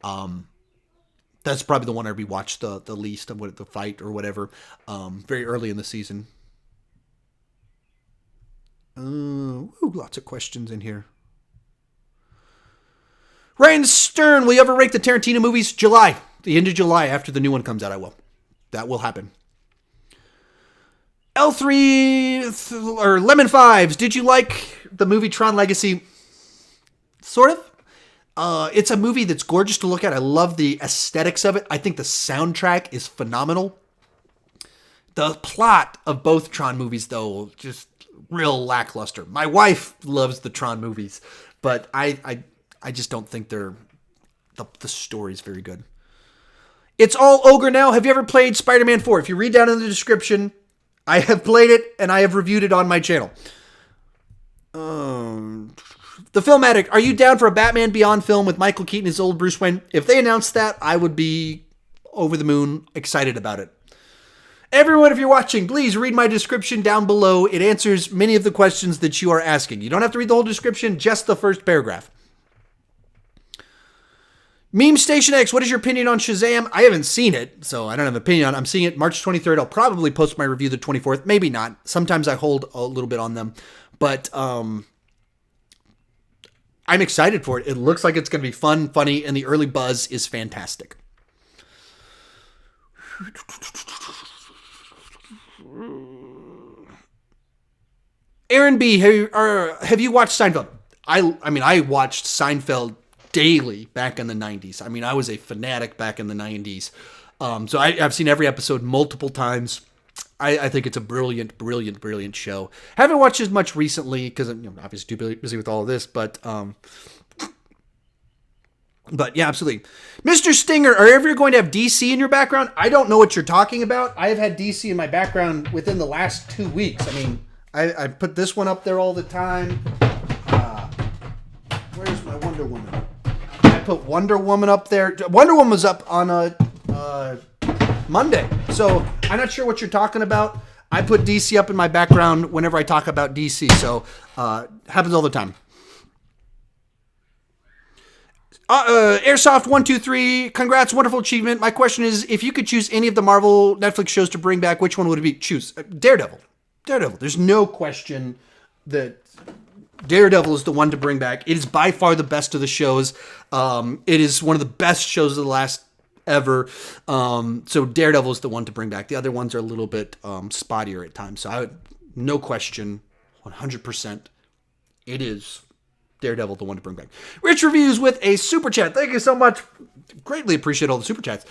That's probably the one I rewatched the least of the fight or whatever. Very early in the season. Lots of questions in here. Ryan Stern, will you ever rate the Tarantino movies? July. The end of July, after the new one comes out, I will. That will happen. L3 or Lemon Fives, did you like the movie Tron Legacy? Sort of. It's a movie that's gorgeous to look at. I love the aesthetics of it. I think the soundtrack is phenomenal. The plot of both Tron movies, though, just real lackluster. My wife loves the Tron movies, but I just don't think the story's very good. It's all ogre now. Have you ever played Spider-Man 4? If you read down in the description, I have played it and I have reviewed it on my channel. The Film Addict, are you down for a Batman Beyond film with Michael Keaton as old Bruce Wayne? If they announced that, I would be over the moon excited about it. Everyone, if you're watching, please read my description down below. It answers many of the questions that you are asking. You don't have to read the whole description, just the first paragraph. Meme Station X, what is your opinion on Shazam? I haven't seen it, so I don't have an opinion on it. I'm seeing it March 23rd. I'll probably post my review the 24th. Maybe not. Sometimes I hold a little bit on them. But I'm excited for it. It looks like it's going to be fun, funny, and the early buzz is fantastic. Aaron B, have you watched Seinfeld? I watched Seinfeld daily back in the 90s. I mean, I was a fanatic back in the 90s. So I've seen every episode multiple times. I think it's a brilliant, brilliant, brilliant show. Haven't watched as much recently because I'm obviously too busy with all of this, but yeah, absolutely. Mr. Stinger, are you ever going to have DC in your background? I don't know what you're talking about. I have had DC in my background within the last 2 weeks. I mean, I put this one up there all the time. Where's my Wonder Woman? I put Wonder Woman up there. Wonder Woman was up on Monday. So I'm not sure what you're talking about. I put DC up in my background whenever I talk about DC. So happens all the time. Airsoft123, congrats, wonderful achievement. My question is, if you could choose any of the Marvel Netflix shows to bring back, which one would it be? Choose Daredevil. There's no question that Daredevil is the one to bring back. It is by far the best of the shows. It is one of the best shows of the last ever. So Daredevil is the one to bring back. The other ones are a little bit spottier at times. So no question, 100%, it is Daredevil the one to bring back. Rich Reviews with a super chat. Thank you so much. Greatly appreciate all the super chats.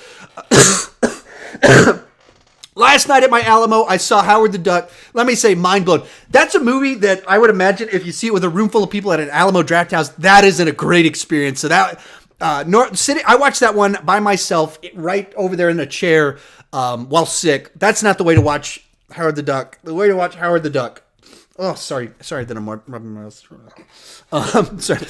Last night at my Alamo, I saw Howard the Duck. Let me say, mind blown. That's a movie that I would imagine if you see it with a room full of people at an Alamo Draft House, that isn't a great experience. So that I watched that one by myself, right over there in a chair while sick. That's not the way to watch Howard the Duck. The way to watch Howard the Duck. Oh, sorry that I'm rubbing my nose. Sorry.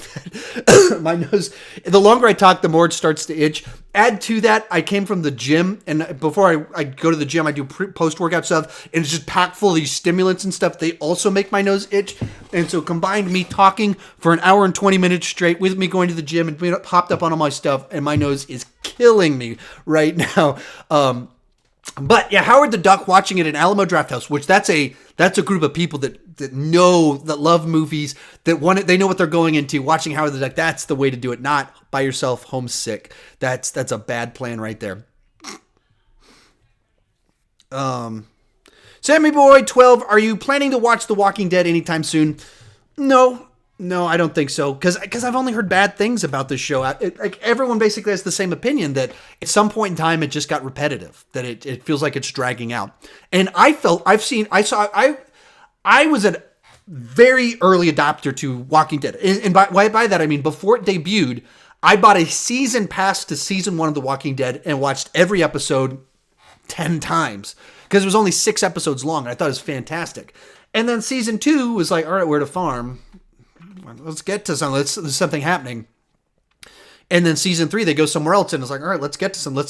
My nose, the longer I talk, the more it starts to itch. Add to that, I came from the gym, and before I go to the gym, I do post-workout stuff, and it's just packed full of these stimulants and stuff. They also make my nose itch. And so combined me talking for an hour and 20 minutes straight with me going to the gym and being hopped up on all my stuff, and my nose is killing me right now. But yeah, Howard the Duck, watching it in Alamo Draft House, which that's a group of people that love movies, they know what they're going into. Watching Howard the Duck, that's the way to do it. Not by yourself, homesick. That's a bad plan right there. Sammy Boy 12, are you planning to watch The Walking Dead anytime soon? No, I don't think so. Because I've only heard bad things about this show. Like everyone basically has the same opinion that at some point in time it just got repetitive. That it feels like it's dragging out. And I was a very early adopter to Walking Dead. And by that I mean before it debuted, I bought a season pass to season 1 of The Walking Dead and watched every episode 10 times. Because it was only 6 episodes long. And I thought it was fantastic. And then season 2 was like, all right, we're at a farm. Let's get to something. There's something happening. And then season 3, they go somewhere else, and it's like, all right, let's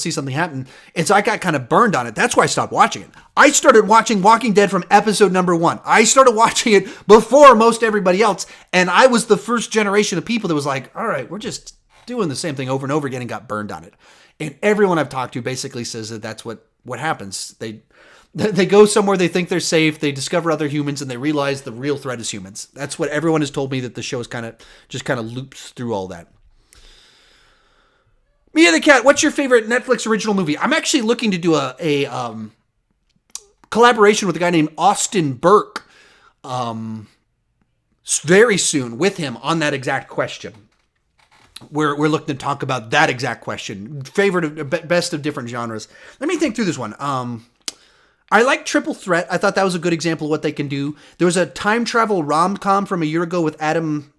see something happen. And so I got kind of burned on it. That's why I stopped watching it. I started watching Walking Dead from episode number 1. I started watching it before most everybody else, and I was the first generation of people that was like, all right, we're just doing the same thing over and over again, and got burned on it. And everyone I've talked to basically says that that's what happens. They go somewhere, they think they're safe, they discover other humans, and they realize the real threat is humans. That's what everyone has told me, that the show is kind of loops through all that. Mia the Cat, what's your favorite Netflix original movie? I'm actually looking to do a collaboration with a guy named Austin Burke very soon with him on that exact question. We're looking to talk about that exact question. Best of different genres. Let me think through this one. I like Triple Threat. I thought that was a good example of what they can do. There was a time travel rom-com from a year ago with Adam...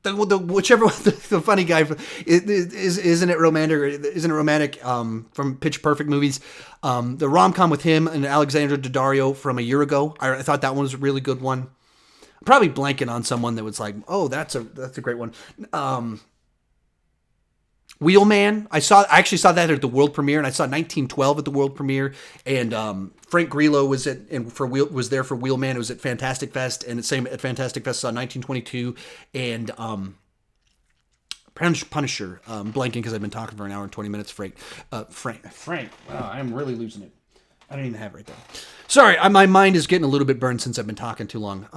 the funny guy, isn't it romantic from Pitch Perfect movies, the rom-com with him and Alexandra Daddario from a year ago. I thought that one was a really good one. I'm probably blanking on someone that was like, oh, that's a great one. Wheelman. I actually saw that at the world premiere, and I saw 1912 at the world premiere, and Frank Grillo was there for Wheelman. It was at Fantastic Fest, and same at Fantastic Fest, saw 1922, and Punisher. Blanking because I've been talking for an hour and 20 minutes. Frank. Wow, I'm really losing it. I don't even have it right there. Sorry, my mind is getting a little bit burned since I've been talking too long.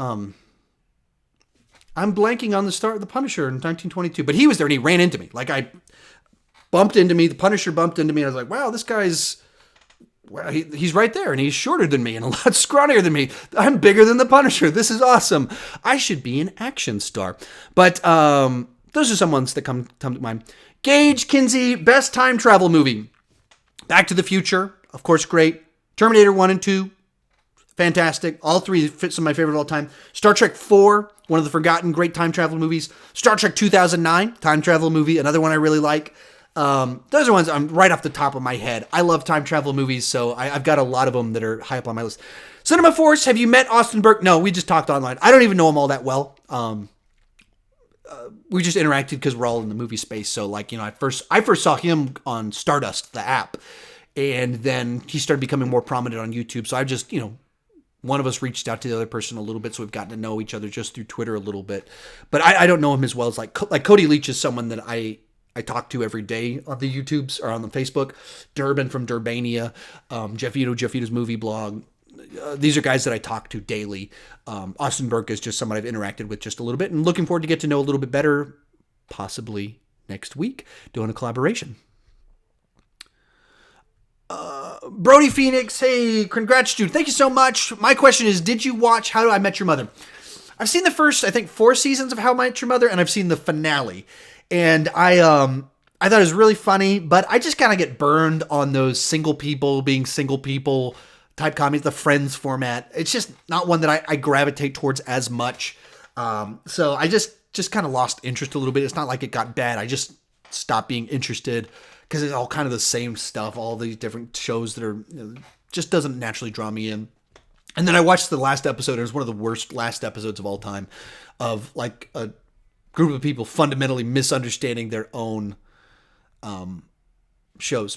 I'm blanking on the start of the Punisher in 1922, but he was there and he ran into me. Like the Punisher bumped into me, and I was like, wow, this guy's, well, he's right there, and he's shorter than me and a lot scrawnier than me. I'm bigger than the Punisher. This is awesome. I should be an action star. But those are some ones that come to mind. Gage Kinsey, best time travel movie. Back to the Future, of course, great. Terminator 1 and 2, fantastic. All three fit some of my favorite of all time. Star Trek 4, one of the forgotten great time travel movies. Star Trek 2009, time travel movie, another one I really like. Those are ones I'm right off the top of my head. I love time travel movies, so I've got a lot of them that are high up on my list. Cinema Force, have you met Austin Burke? No, we just talked online. I don't even know him all that well. We just interacted because we're all in the movie space. So, like, you know, I first saw him on Stardust, the app, and then he started becoming more prominent on YouTube. So I just, you know, one of us reached out to the other person a little bit, so we've gotten to know each other just through Twitter a little bit. But I don't know him as well as like Cody Leach is someone that I talk to every day on the YouTubes or on the Facebook. Durbin from Durbania, Jeff Vito's movie blog. These are guys that I talk to daily. Austin Burke is just someone I've interacted with just a little bit, and looking forward to get to know a little bit better, possibly next week, doing a collaboration. Brody Phoenix, hey, congrats, dude. Thank you so much. My question is, did you watch How I Met Your Mother? I've seen the first, I think, 4 seasons of How I Met Your Mother, and I've seen the finale. And I thought it was really funny, but I just kind of get burned on those single people being single people type comedies, the Friends format. It's just not one that I gravitate towards as much. So I just kind of lost interest a little bit. It's not like it got bad. I just stopped being interested because it's all kind of the same stuff. All these different shows that are, you know, just doesn't naturally draw me in. And then I watched the last episode. It was one of the worst last episodes of all time, of like a group of people fundamentally misunderstanding their own shows.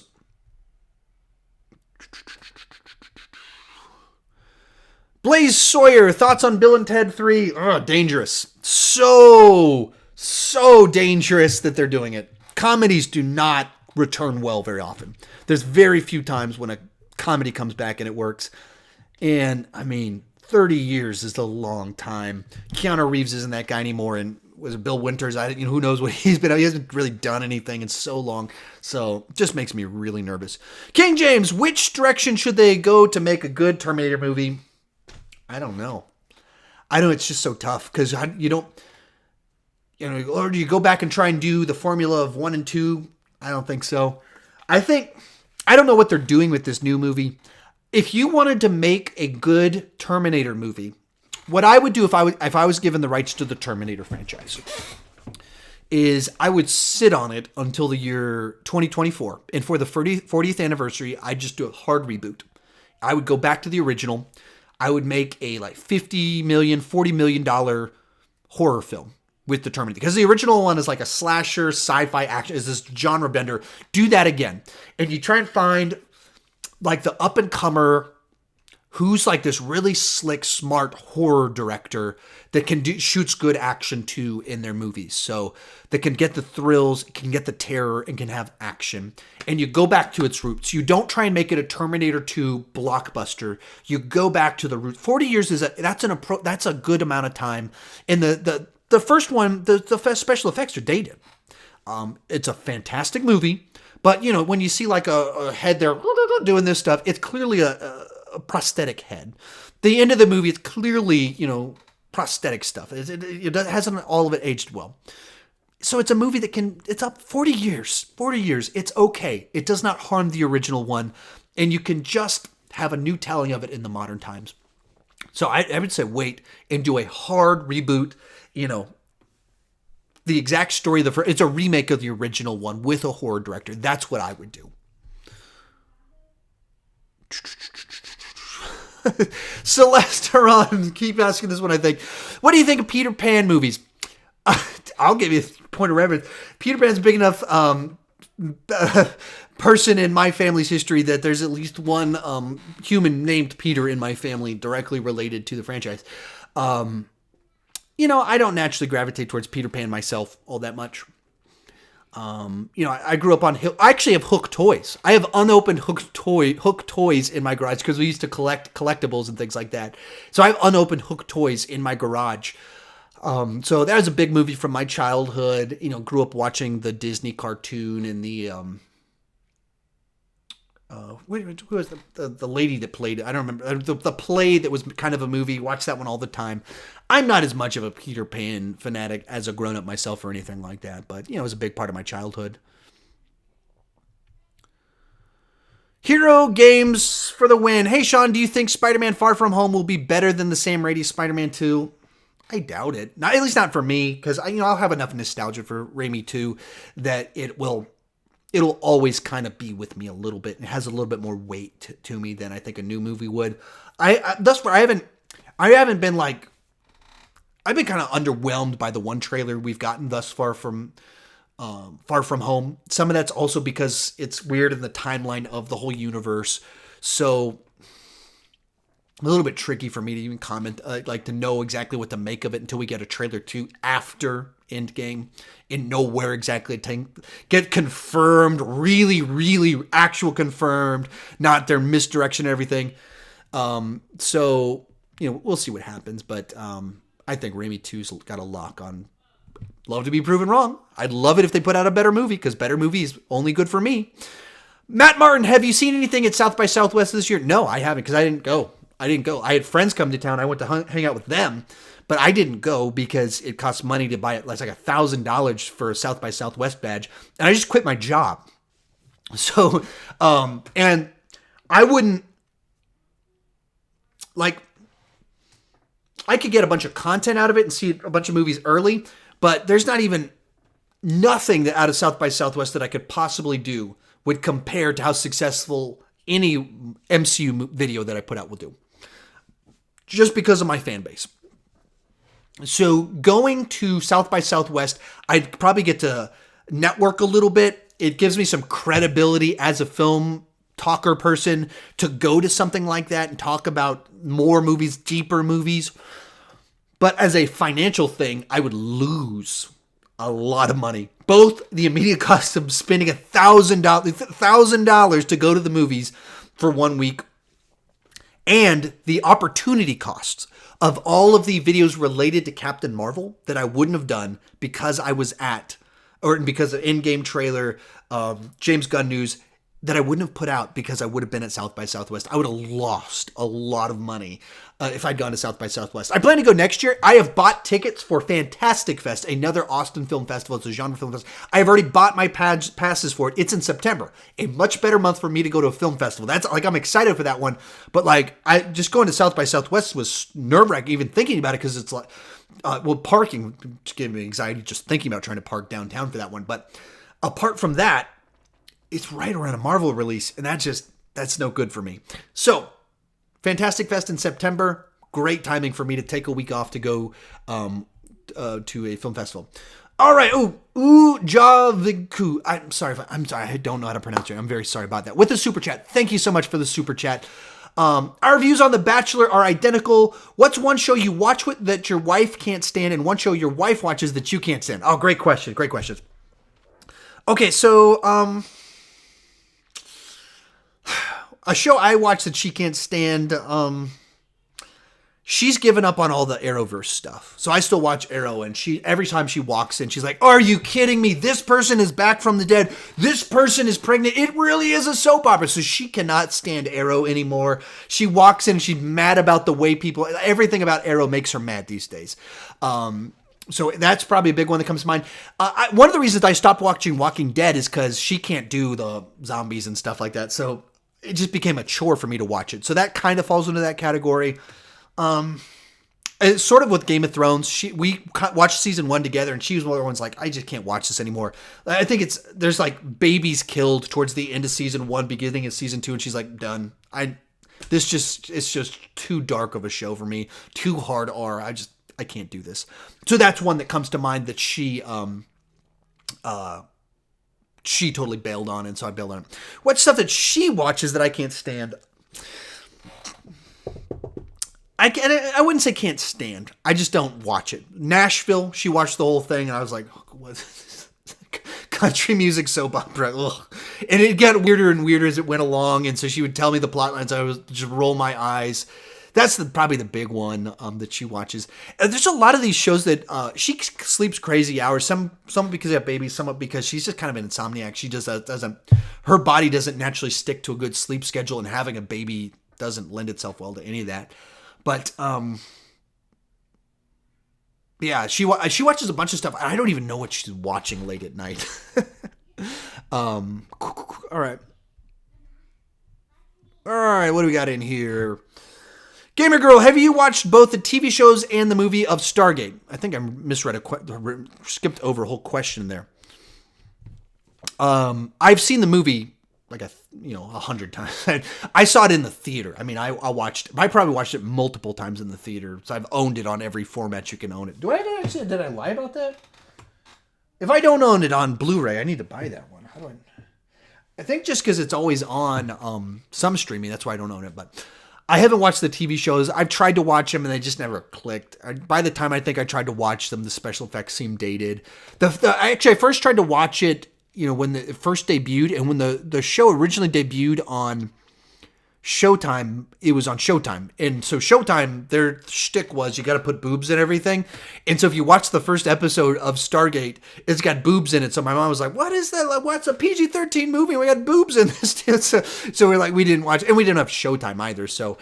Blaze Sawyer, thoughts on Bill and Ted 3? Oh, dangerous. So dangerous that they're doing it. Comedies do not return well very often. There's very few times when a comedy comes back and it works. And, I mean, 30 years is a long time. Keanu Reeves isn't that guy anymore, and was it Bill Winters? Who knows what he's been. He hasn't really done anything in so long. So it just makes me really nervous. King James, which direction should they go to make a good Terminator movie? I don't know. I know it's just so tough because you don't, or do you go back and try and do the formula of 1 and 2? I don't think so. I don't know what they're doing with this new movie. If you wanted to make a good Terminator movie, what I would do if I was given the rights to the Terminator franchise is I would sit on it until the year 2024. And for the 40th anniversary, I'd just do a hard reboot. I would go back to the original. I would make a like $50 million, $40 million horror film with the Terminator. Because the original one is like a slasher, sci-fi action, is this genre bender. Do that again. And you try and find like the up-and-comer who's like this really slick, smart horror director that can shoots good action too in their movies. So that can get the thrills, can get the terror, and can have action. And you go back to its roots. You don't try and make it a Terminator 2 blockbuster. You go back to the roots. 40 years that's a good amount of time. And the first one, the special effects are dated. It's a fantastic movie. But, you know, when you see like a head there doing this stuff, it's clearly a prosthetic head. The end of the movie, it's clearly, you know, prosthetic stuff. It hasn't all of it aged well. So it's a movie that it's up 40 years. 40 years. It's okay. It does not harm the original one. And you can just have a new telling of it in the modern times. So I would say wait and do a hard reboot, you know, the exact story. It's a remake of the original one with a horror director. That's what I would do. Celeste Heron, keep asking this one, I think. What do you think of Peter Pan movies? I'll give you a point of reference. Peter Pan's a big enough person in my family's history that there's at least one human named Peter in my family directly related to the franchise. You know, I don't naturally gravitate towards Peter Pan myself all that much. You know, I grew up on, I actually have Hook toys. I have unopened Hook toys in my garage because we used to collect collectibles and things like that. So I have unopened Hook toys in my garage. So that was a big movie from my childhood. You know, grew up watching the Disney cartoon and the, who was the lady that played it? I don't remember. The play that was kind of a movie. Watched that one all the time. I'm not as much of a Peter Pan fanatic as a grown-up myself or anything like that, but, you know, it was a big part of my childhood. Hero Games for the win. Hey, Sean, do you think Spider-Man Far From Home will be better than the Sam Raimi Spider-Man 2? I doubt it. Not, at least not for me, because I'll have enough nostalgia for Raimi 2 that it'll always kind of be with me a little bit. It has a little bit more weight to me than I think a new movie would. Thus far, I haven't been like, I've been kind of underwhelmed by the one trailer we've gotten thus far from Far From Home. Some of that's also because it's weird in the timeline of the whole universe. So a little bit tricky for me to even comment, like to know exactly what to make of it until we get a trailer 2 after Endgame and know where exactly to get confirmed, really actual confirmed, not their misdirection and everything. So, you know, we'll see what happens, but I think Raimi 2's got a lock on. Love to be proven wrong. I'd love it if they put out a better movie, because better movie is only good for me. Matt Martin, have you seen anything at South by Southwest this year? No, I haven't, because I didn't go. I had friends come to town. I went to hang out with them, but I didn't go because it costs money to buy it. It's like $1,000 for a South by Southwest badge. And I just quit my job. So, and I wouldn't, like, I could get a bunch of content out of it and see a bunch of movies early, but there's not even nothing that out of South by Southwest that I could possibly do would compare to how successful any MCU video that I put out will do. Just because of my fan base. So going to South by Southwest, I'd probably get to network a little bit. It gives me some credibility as a film talker person to go to something like that and talk about more movies, deeper movies. But as a financial thing, I would lose a lot of money. Both the immediate cost of spending $1,000 to go to the movies for 1 week, and the opportunity costs of all of the videos related to Captain Marvel that I wouldn't have done because I was at, or because of in-game trailer, James Gunn news, that I wouldn't have put out because I would have been at South by Southwest. I would have lost a lot of money if I'd gone to South by Southwest. I plan to go next year. I have bought tickets for Fantastic Fest, another Austin film festival. It's a genre film festival. I have already bought my passes for it. It's in September. A much better month for me to go to a film festival. That's like, I'm excited for that one. But like, I just going to South by Southwest was nerve-wracking even thinking about it, because it's like, parking just gave me anxiety just thinking about trying to park downtown for that one. But apart from that, it's right around a Marvel release, and that's no good for me. So, Fantastic Fest in September. Great timing for me to take a week off to go to a film festival. All right. Javiku. I'm sorry. I don't know how to pronounce it. I'm very sorry about that. With the super chat. Thank you so much for the super chat. Our views on The Bachelor are identical. What's one show you watch that your wife can't stand, and one show your wife watches that you can't stand? Oh, great question. Great questions. Okay, so a show I watch that she can't stand. She's given up on all the Arrowverse stuff. So I still watch Arrow, and every time she walks in, she's like, "Are you kidding me? This person is back from the dead. This person is pregnant. It really is a soap opera." So she cannot stand Arrow anymore. She walks in, she's mad about the way everything about Arrow makes her mad these days. So that's probably a big one that comes to mind. One of the reasons I stopped watching Walking Dead is because she can't do the zombies and stuff like that. So it just became a chore for me to watch it. So that kind of falls into that category. It's sort of with Game of Thrones. We watched season 1 together, and she was one of the ones like, I just can't watch this anymore. I think there's like babies killed towards the end of season 1, beginning of season 2, and she's like, done. It's just too dark of a show for me. Too hard R. I can't do this. So that's one that comes to mind that she totally bailed on, and so I bailed on it. What stuff that she watches that I can't stand? I wouldn't say can't stand. I just don't watch it. Nashville, she watched the whole thing, and I was like, what? Country music soap opera. Ugh. And it got weirder and weirder as it went along, and so she would tell me the plot lines. I would just roll my eyes. That's probably the big one that she watches. There's a lot of these shows that she sleeps crazy hours. Some because they have babies, some because she's just kind of an insomniac. She just doesn't. Her body doesn't naturally stick to a good sleep schedule, and having a baby doesn't lend itself well to any of that. But yeah, she watches a bunch of stuff. I don't even know what she's watching late at night. All right. What do we got in here? Gamer Girl, have you watched both the TV shows and the movie of Stargate? I think I misread skipped over a whole question there. I've seen the movie like 100 times. I saw it in the theater. I mean, I probably watched it multiple times in the theater. So I've owned it on every format you can own it. Did I lie about that? If I don't own it on Blu-ray, I need to buy that one. How do I think just because it's always on some streaming, that's why I don't own it. But I haven't watched the TV shows. I've tried to watch them, and they just never clicked. By the time I think I tried to watch them, the special effects seemed dated. I first tried to watch it, when it first debuted, and when the show originally debuted on Showtime, it was on Showtime. And so Showtime, their shtick was you got to put boobs in everything. And so if you watch the first episode of Stargate, it's got boobs in it. So my mom was like, what is that? Like, what's a PG-13 movie? We got boobs in this. So we're like, we didn't watch, and we didn't have Showtime either. So,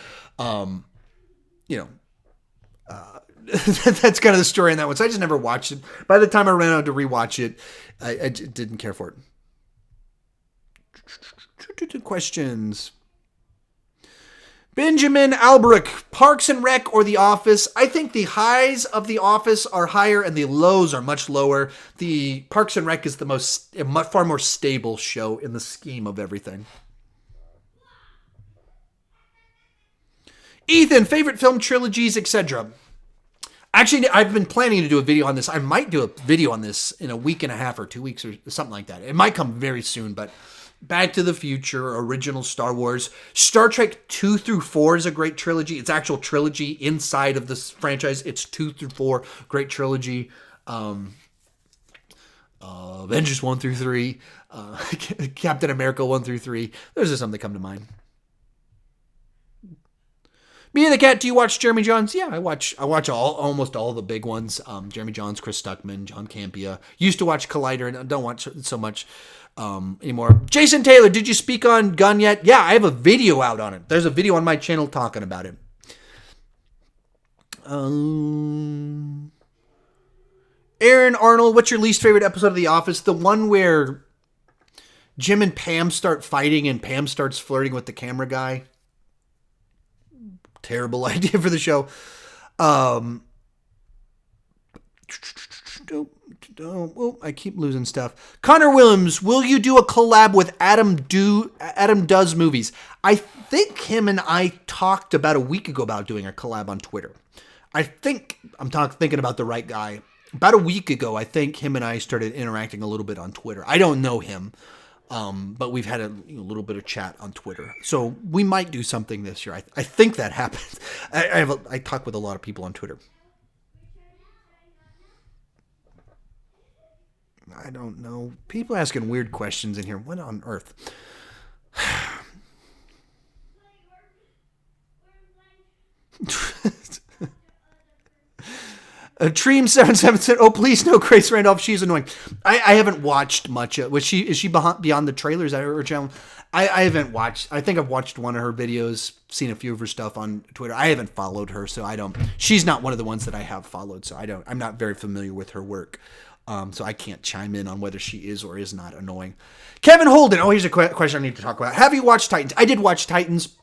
that's kind of the story on that one. So I just never watched it. By the time I ran out to rewatch it, I didn't care for it. Questions. Benjamin Albrecht, Parks and Rec or The Office? I think the highs of The Office are higher and the lows are much lower. The Parks and Rec is far more stable show in the scheme of everything. Ethan, favorite film trilogies, etc. Actually, I've been planning to do a video on this. I might do a video on this in a week and a half or 2 weeks or something like that. It might come very soon, but Back to the Future, original Star Wars, Star Trek 2 through 4 is a great trilogy. It's actual trilogy inside of this franchise. It's 2 through 4, great trilogy. Avengers 1 through 3, Captain America 1 through 3. Those are some that come to mind. Me and the Cat, do you watch Jeremy Jahns? Yeah, I watch almost all the big ones. Jeremy Jahns, Chris Stuckman, John Campea. Used to watch Collider, and I don't watch it so much anymore. Jason Taylor, did you speak on Gunn yet? Yeah, I have a video out on it. There's a video on my channel talking about it. Aaron Arnold, what's your least favorite episode of The Office? The one where Jim and Pam start fighting and Pam starts flirting with the camera guy. Terrible idea for the show. Oh, I keep losing stuff. Connor Williams, will you do a collab with Adam Does Movies? I think him and I talked about a week ago about doing a collab on Twitter. I think I'm thinking about the right guy. About a week ago, I think him and I started interacting a little bit on Twitter. I don't know him, but we've had a little bit of chat on Twitter. So we might do something this year. I think that happens. I talk with a lot of people on Twitter. I don't know. People asking weird questions in here. What on earth? Treem77 said, "Oh, please, no, Grace Randolph. She's annoying." I haven't watched much. Is she beyond the trailers? Is that her channel? I haven't watched. I think I've watched one of her videos, seen a few of her stuff on Twitter. I haven't followed her, so I don't. She's not one of the ones that I have followed, so I don't. I'm not very familiar with her work, so I can't chime in on whether she is or is not annoying. Kevin Holden. Oh, here's a question I need to talk about. Have you watched Titans? I did watch Titans.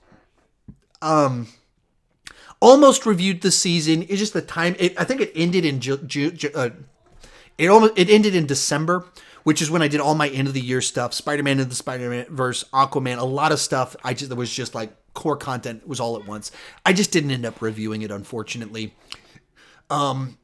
Almost reviewed the season. It's just the time. I think it ended in it ended in December, which is when I did all my end of the year stuff. Spider-Man and the Spider-Verse, Aquaman, a lot of stuff. That was just like core content. It was all at once. I just didn't end up reviewing it, unfortunately. And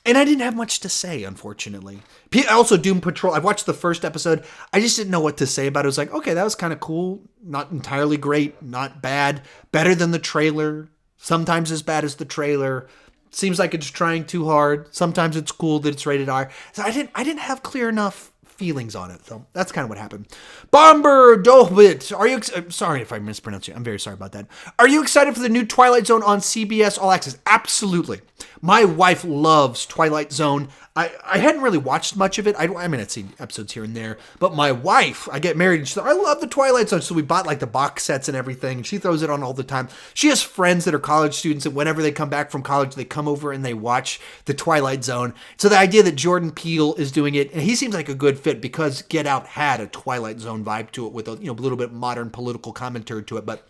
I didn't have much to say, unfortunately. Also, Doom Patrol. I watched the first episode. I just didn't know what to say about it. I was like, okay, that was kind of cool. Not entirely great. Not bad. Better than the trailer. Sometimes as bad as the trailer. Seems like it's trying too hard. Sometimes it's cool that it's rated R. So I didn't have clear enough feelings on it. So that's kind of what happened. Bomber Dohbit, are you? Sorry if I mispronounced you. I'm very sorry about that. Are you excited for the new Twilight Zone on CBS All Access? Absolutely. My wife loves Twilight Zone. I hadn't really watched much of it. I mean, I'd seen episodes here and there. But my wife, I get married, and she's like, I love the Twilight Zone. So we bought like the box sets and everything. And she throws it on all the time. She has friends that are college students, and whenever they come back from college, they come over and they watch the Twilight Zone. So the idea that Jordan Peele is doing it, and he seems like a good fit because Get Out had a Twilight Zone vibe to it with a little bit modern political commentary to it, but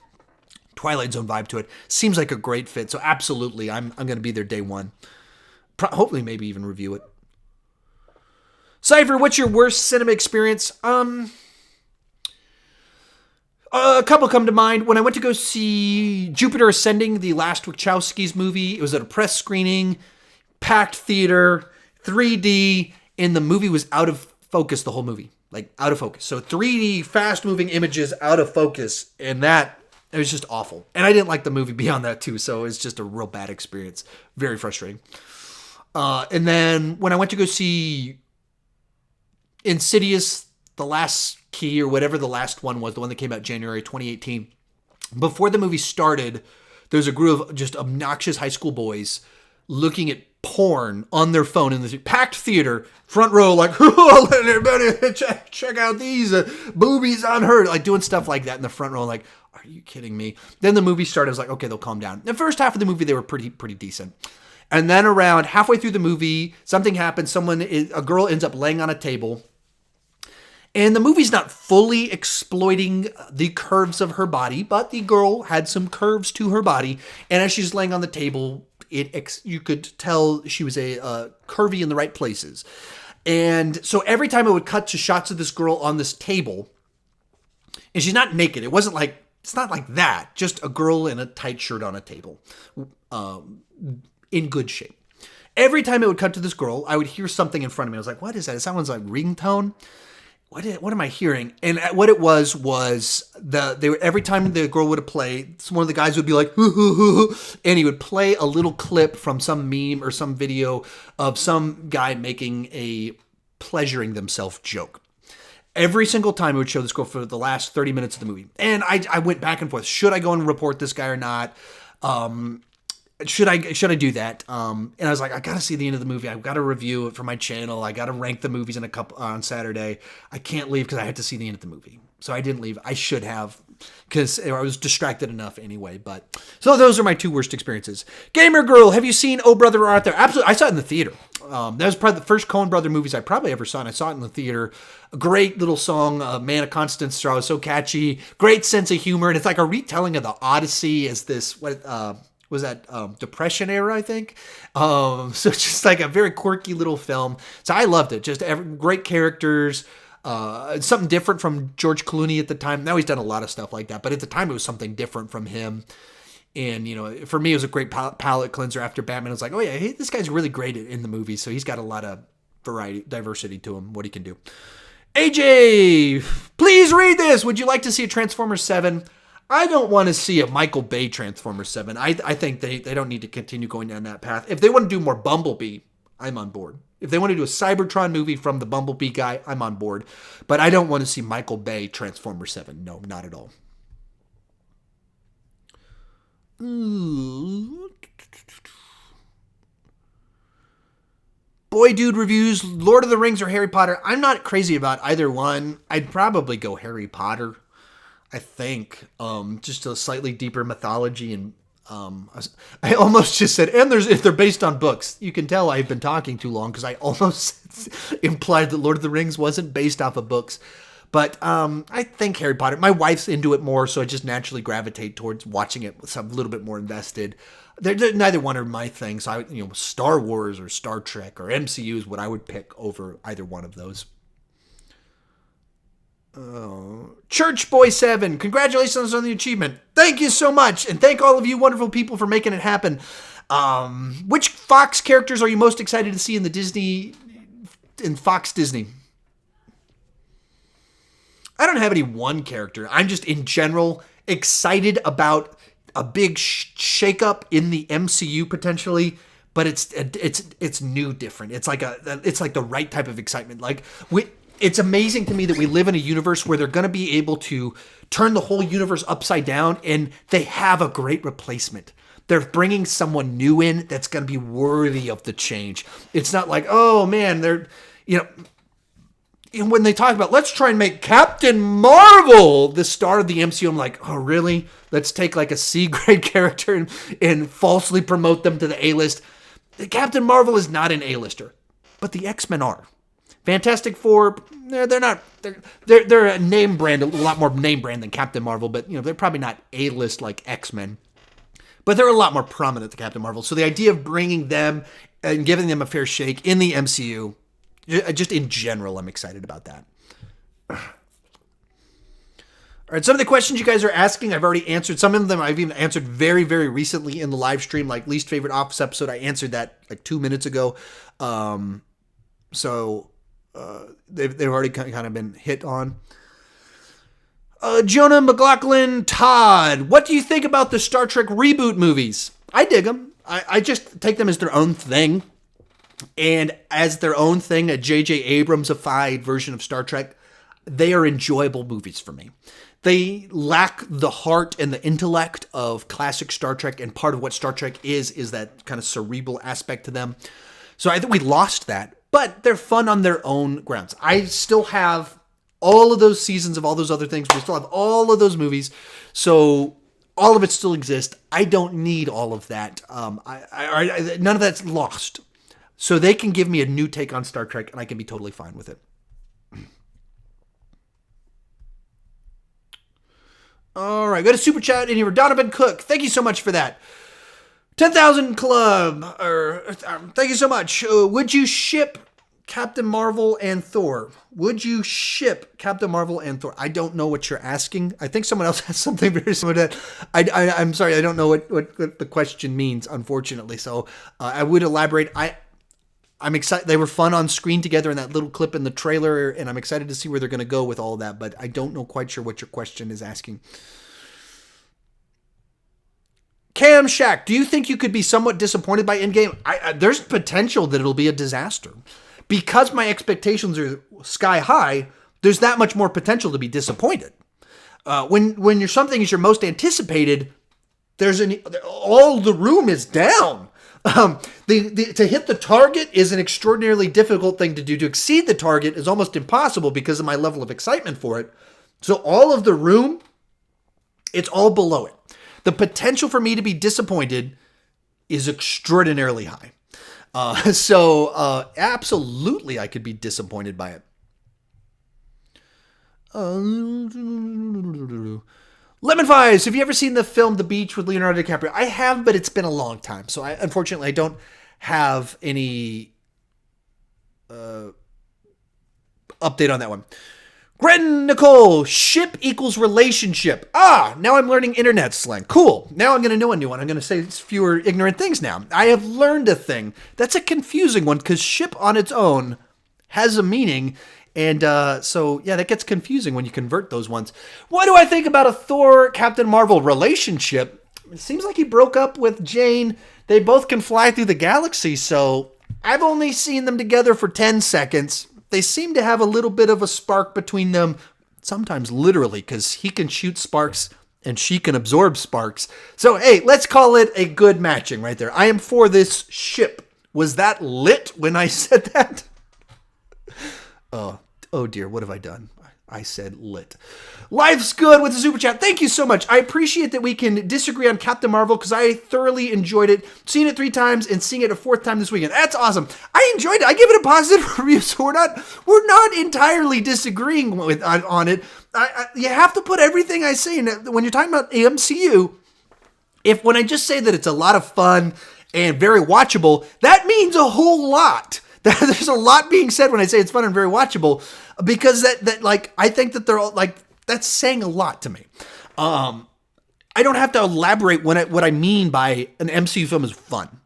Twilight Zone vibe to it seems like a great fit. So absolutely, I'm going to be there day one. Hopefully, maybe even review it. Cypher, what's your worst cinema experience? A couple come to mind. When I went to go see Jupiter Ascending, the last Wachowski's movie, it was at a press screening, packed theater, 3D, and the movie was out of focus the whole movie. Like, out of focus. So 3D, fast-moving images out of focus, and it was just awful. And I didn't like the movie beyond that, too, so it's just a real bad experience. Very frustrating. And then when I went to go see Insidious, The Last Key, or whatever the last one was, the one that came out January 2018, before the movie started, there was a group of just obnoxious high school boys looking at porn on their phone in the packed theater, front row, like, oh, let everybody check out these boobies on her, like doing stuff like that in the front row, like, are you kidding me? Then the movie started. I was like, okay, they'll calm down. The first half of the movie, they were pretty decent. And then around halfway through the movie, something happens. A girl ends up laying on a table. And the movie's not fully exploiting the curves of her body, but the girl had some curves to her body. And as she's laying on the table, you could tell she was curvy in the right places. And so every time it would cut to shots of this girl on this table, and she's not naked. It's not like that. Just a girl in a tight shirt on a table, in good shape. Every time it would cut to this girl, I would hear something in front of me. I was like, what is that? It sounds like ringtone. What am I hearing? And what it was every time the girl would play, one of the guys would be like, hoo, hoo, hoo, and he would play a little clip from some meme or some video of some guy making a pleasuring themselves joke. Every single time it would show this girl for the last 30 minutes of the movie. And I went back and forth. Should I go and report this guy or not? Should I do that? And I was like, I gotta see the end of the movie. I've got to review it for my channel. I got to rank the movies on Saturday. I can't leave because I had to see the end of the movie. So I didn't leave. I should have, because I was distracted enough anyway. But so those are my two worst experiences. Gamer Girl, have you seen Oh Brother Art There? Absolutely. I saw it in the theater. That was probably the first Coen Brother movies I probably ever saw, and I saw it in the theater. A great little song, Man of Constant Straw, so catchy. Great sense of humor, and it's like a retelling of the Odyssey as this was that Depression era, I think. So it's just like a very quirky little film. So I loved it. Just great characters. Something different from George Clooney at the time. Now he's done a lot of stuff like that, but at the time it was something different from him. And, you know, for me, it was a great palate cleanser after Batman. I was like, oh yeah, hey, this guy's really great in the movie. So he's got a lot of diversity to him, what he can do. AJ, please read this. Would you like to see a Transformers 7? I don't want to see a Michael Bay Transformers 7. I think they don't need to continue going down that path. If they want to do more Bumblebee, I'm on board. If they want to do a Cybertron movie from the Bumblebee guy, I'm on board. But I don't want to see Michael Bay Transformers 7. No, not at all. Boy Dude reviews Lord of the Rings or Harry Potter. I'm not crazy about either one. I'd probably go Harry Potter. I think just a slightly deeper mythology, and I almost just said, and if they're based on books. You can tell I've been talking too long because I almost implied that Lord of the Rings wasn't based off of books. But I think Harry Potter. My wife's into it more, so I just naturally gravitate towards watching it with a little bit more invested. They're neither one are my things. So Star Wars or Star Trek or MCU is what I would pick over either one of those. Church Boy 7, congratulations on the achievement. Thank you so much, and thank all of you wonderful people for making it happen. Which Fox characters are you most excited to see in Fox Disney? I don't have any one character. I'm just in general excited about a big shakeup in the MCU potentially, but it's new, different. It's like the right type of excitement. It's amazing to me that we live in a universe where they're going to be able to turn the whole universe upside down, and they have a great replacement. They're bringing someone new in that's going to be worthy of the change. It's not like, oh man, when they talk about, let's try and make Captain Marvel the star of the MCU, I'm like, oh really? Let's take like a C-grade character and falsely promote them to the A-list. Captain Marvel is not an A-lister, but the X-Men are. Fantastic Four, they're not. They're a name brand, a lot more name brand than Captain Marvel, but they're probably not A-list like X-Men. But they're a lot more prominent than Captain Marvel. So the idea of bringing them and giving them a fair shake in the MCU, just in general, I'm excited about that. All right, some of the questions you guys are asking, I've already answered. Some of them I've even answered very, very recently in the live stream, like least favorite Office episode. I answered that like 2 minutes ago. They've already kind of been hit on. Jonah McLaughlin Todd, what do you think about the Star Trek reboot movies? I dig them. I just take them as their own thing. And as their own thing, a J.J. Abrams-ified version of Star Trek, they are enjoyable movies for me. They lack the heart and the intellect of classic Star Trek, and part of what Star Trek is that kind of cerebral aspect to them. So I think we lost that. But they're fun on their own grounds. I still have all of those seasons of all those other things. We still have all of those movies. So all of it still exists. I don't need all of that. None of that's lost. So they can give me a new take on Star Trek, and I can be totally fine with it. All right, go to Super Chat in here. Donovan Cook, thank you so much for that. 10,000 Club, thank you so much. Would you ship Captain Marvel and Thor? Would you ship Captain Marvel and Thor? I don't know what you're asking. I think someone else has something very similar to that. I'm sorry, I don't know what the question means, unfortunately. So I would elaborate. I'm excited. They were fun on screen together in that little clip in the trailer, and I'm excited to see where they're going to go with all of that, but I don't know quite sure what your question is asking. Cam Shack, do you think you could be somewhat disappointed by Endgame? There's potential that it'll be a disaster. Because my expectations are sky high, there's that much more potential to be disappointed. When something is your most anticipated, all the room is down. To hit the target is an extraordinarily difficult thing to do. To exceed the target is almost impossible because of my level of excitement for it. So all of the room, it's all below it. The potential for me to be disappointed is extraordinarily high. Absolutely I could be disappointed by it. Lemon Fives, have you ever seen the film The Beach with Leonardo DiCaprio? I have, but it's been a long time. So unfortunately, I don't have any update on that one. Gren Nicole, ship equals relationship. Now I'm learning internet slang. Cool. Now I'm going to know a new one. I'm going to say fewer ignorant things now. I have learned a thing. That's a confusing one because ship on its own has a meaning. And so, yeah, that gets confusing when you convert those ones. What do I think about a Thor Captain Marvel relationship? It seems like he broke up with Jane. They both can fly through the galaxy, so I've only seen them together for 10 seconds. They seem to have a little bit of a spark between them, sometimes literally, because he can shoot sparks and she can absorb sparks. So, hey, let's call it a good matching right there. I am for this ship. Was that lit when I said that? Oh dear, what have I done? I said lit. Life's good with the super chat. Thank you so much. I appreciate that we can disagree on Captain Marvel because I thoroughly enjoyed it. Seen it 3 times and seeing it a 4th time this weekend. That's awesome. I enjoyed it. I give it a positive review, so we're not entirely disagreeing on it. You have to put everything I say in it. When you're talking about MCU, when I just say that it's a lot of fun and very watchable, that means a whole lot. There's a lot being said when I say it's fun and very watchable, because that like, I think that they're all like, that's saying a lot to me. I don't have to elaborate what I mean by an MCU film is fun.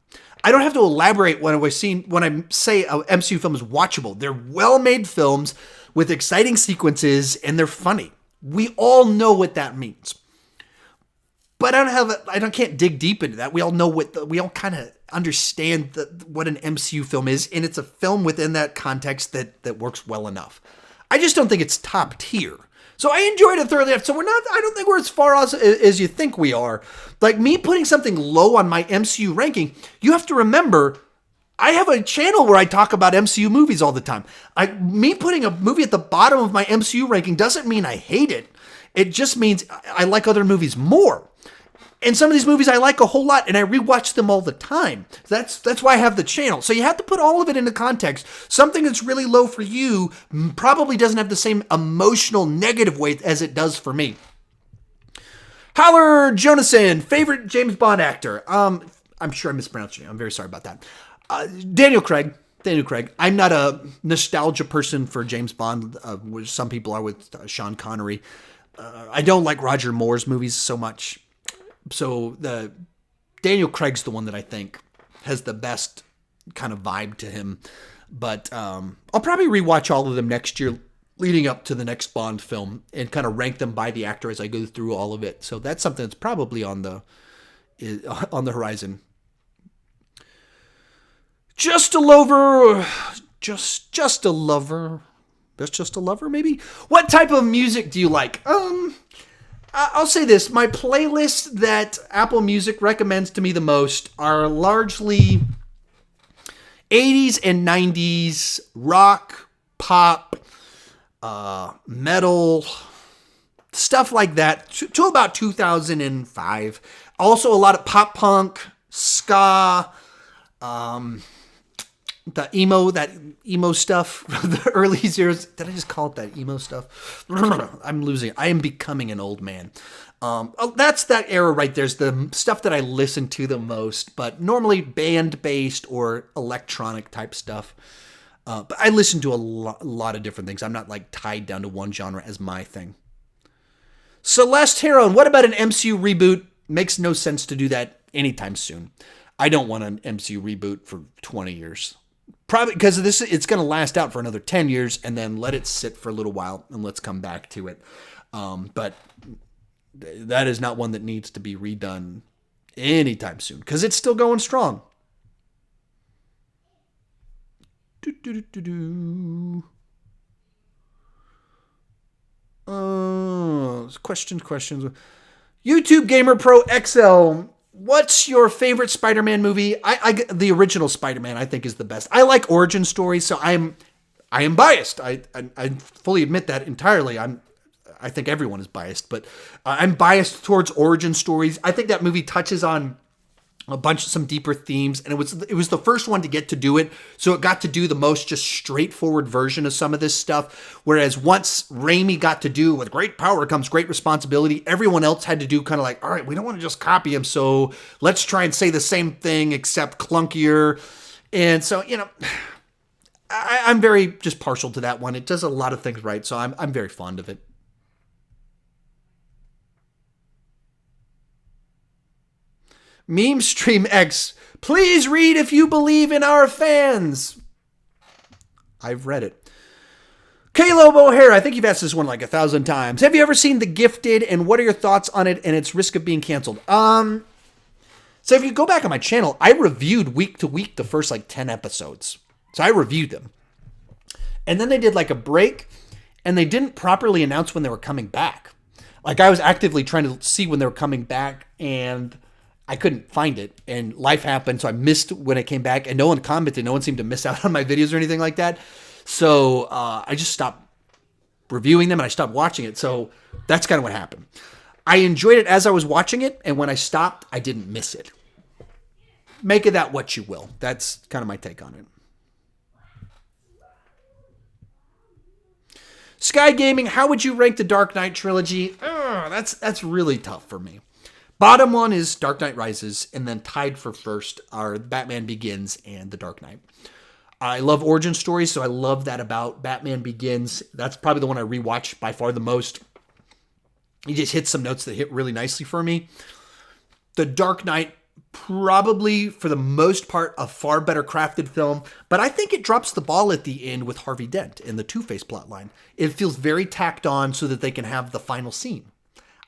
I don't have to elaborate when I say an MCU film is watchable. They're well-made films with exciting sequences and they're funny. We all know what that means. But I can't dig deep into that. We all know we all kind of understand what an MCU film is, and it's a film within that context that works well enough. I just don't think it's top tier. So I enjoyed it thoroughly. So I don't think we're as far as you think we are. Like me putting something low on my MCU ranking, you have to remember, I have a channel where I talk about MCU movies all the time. Me putting a movie at the bottom of my MCU ranking doesn't mean I hate it. It just means I like other movies more. And some of these movies I like a whole lot, and I rewatch them all the time. That's why I have the channel. So you have to put all of it into context. Something that's really low for you probably doesn't have the same emotional negative weight as it does for me. Howler Jonason, favorite James Bond actor. I'm sure I mispronounced your name. I'm very sorry about that. Daniel Craig. I'm not a nostalgia person for James Bond, which some people are with Sean Connery. I don't like Roger Moore's movies so much. So Daniel Craig's the one that I think has the best kind of vibe to him. But I'll probably rewatch all of them next year leading up to the next Bond film and kind of rank them by the actor as I go through all of it. So that's something that's probably on the horizon. Just a lover. Just a lover. That's just a lover, maybe? What type of music do you like? I'll say this. My playlists that Apple Music recommends to me the most are largely 80s and 90s rock, pop, metal, stuff like that, to about 2005. Also a lot of pop punk, ska, that emo stuff, the early zeros. Did I just call it that emo stuff? I'm losing it. I am becoming an old man. That's that era right there's the stuff that I listen to the most, but normally band-based or electronic type stuff. But I listen to a lot of different things. I'm not like tied down to one genre as my thing. Celeste Heron, what about an MCU reboot? Makes no sense to do that anytime soon. I don't want an MCU reboot for 20 years. Probably because of this, it's going to last out for another 10 years and then let it sit for a little while and let's come back to it. But that is not one that needs to be redone anytime soon because it's still going strong. Questions. YouTube Gamer Pro XL. What's your favorite Spider-Man movie? The original Spider-Man I think is the best. I like origin stories, so I am biased. I fully admit that entirely. I think everyone is biased, but I'm biased towards origin stories. I think that movie touches on some deeper themes, and it was the first one to get to do it, so it got to do the most just straightforward version of some of this stuff, whereas once Raimi got to do with great power comes great responsibility, everyone else had to do kind of like, all right, we don't want to just copy him, so let's try and say the same thing except clunkier. And so, I'm very just partial to that one. It does a lot of things right, so I'm very fond of it. Meme Stream X, please read if you believe in our fans. I've read it. Caleb O'Hara, I think you've asked this one like 1,000 times. Have you ever seen The Gifted, and what are your thoughts on it and its risk of being canceled? So if you go back on my channel, I reviewed week to week the first like 10 episodes. So I reviewed them. And then they did like a break, and they didn't properly announce when they were coming back. Like I was actively trying to see when they were coming back, and I couldn't find it, and life happened, so I missed when it came back, and no one commented. No one seemed to miss out on my videos or anything like that. So I just stopped reviewing them, and I stopped watching it. So that's kind of what happened. I enjoyed it as I was watching it, and when I stopped, I didn't miss it. Make of that what you will. That's kind of my take on it. Sky Gaming, how would you rank the Dark Knight trilogy? That's really tough for me. Bottom one is Dark Knight Rises, and then tied for first are Batman Begins and The Dark Knight. I love origin stories, so I love that about Batman Begins. That's probably the one I rewatch by far the most. He just hits some notes that hit really nicely for me. The Dark Knight, probably for the most part, a far better crafted film, but I think it drops the ball at the end with Harvey Dent in the Two-Face plotline. It feels very tacked on so that they can have the final scene.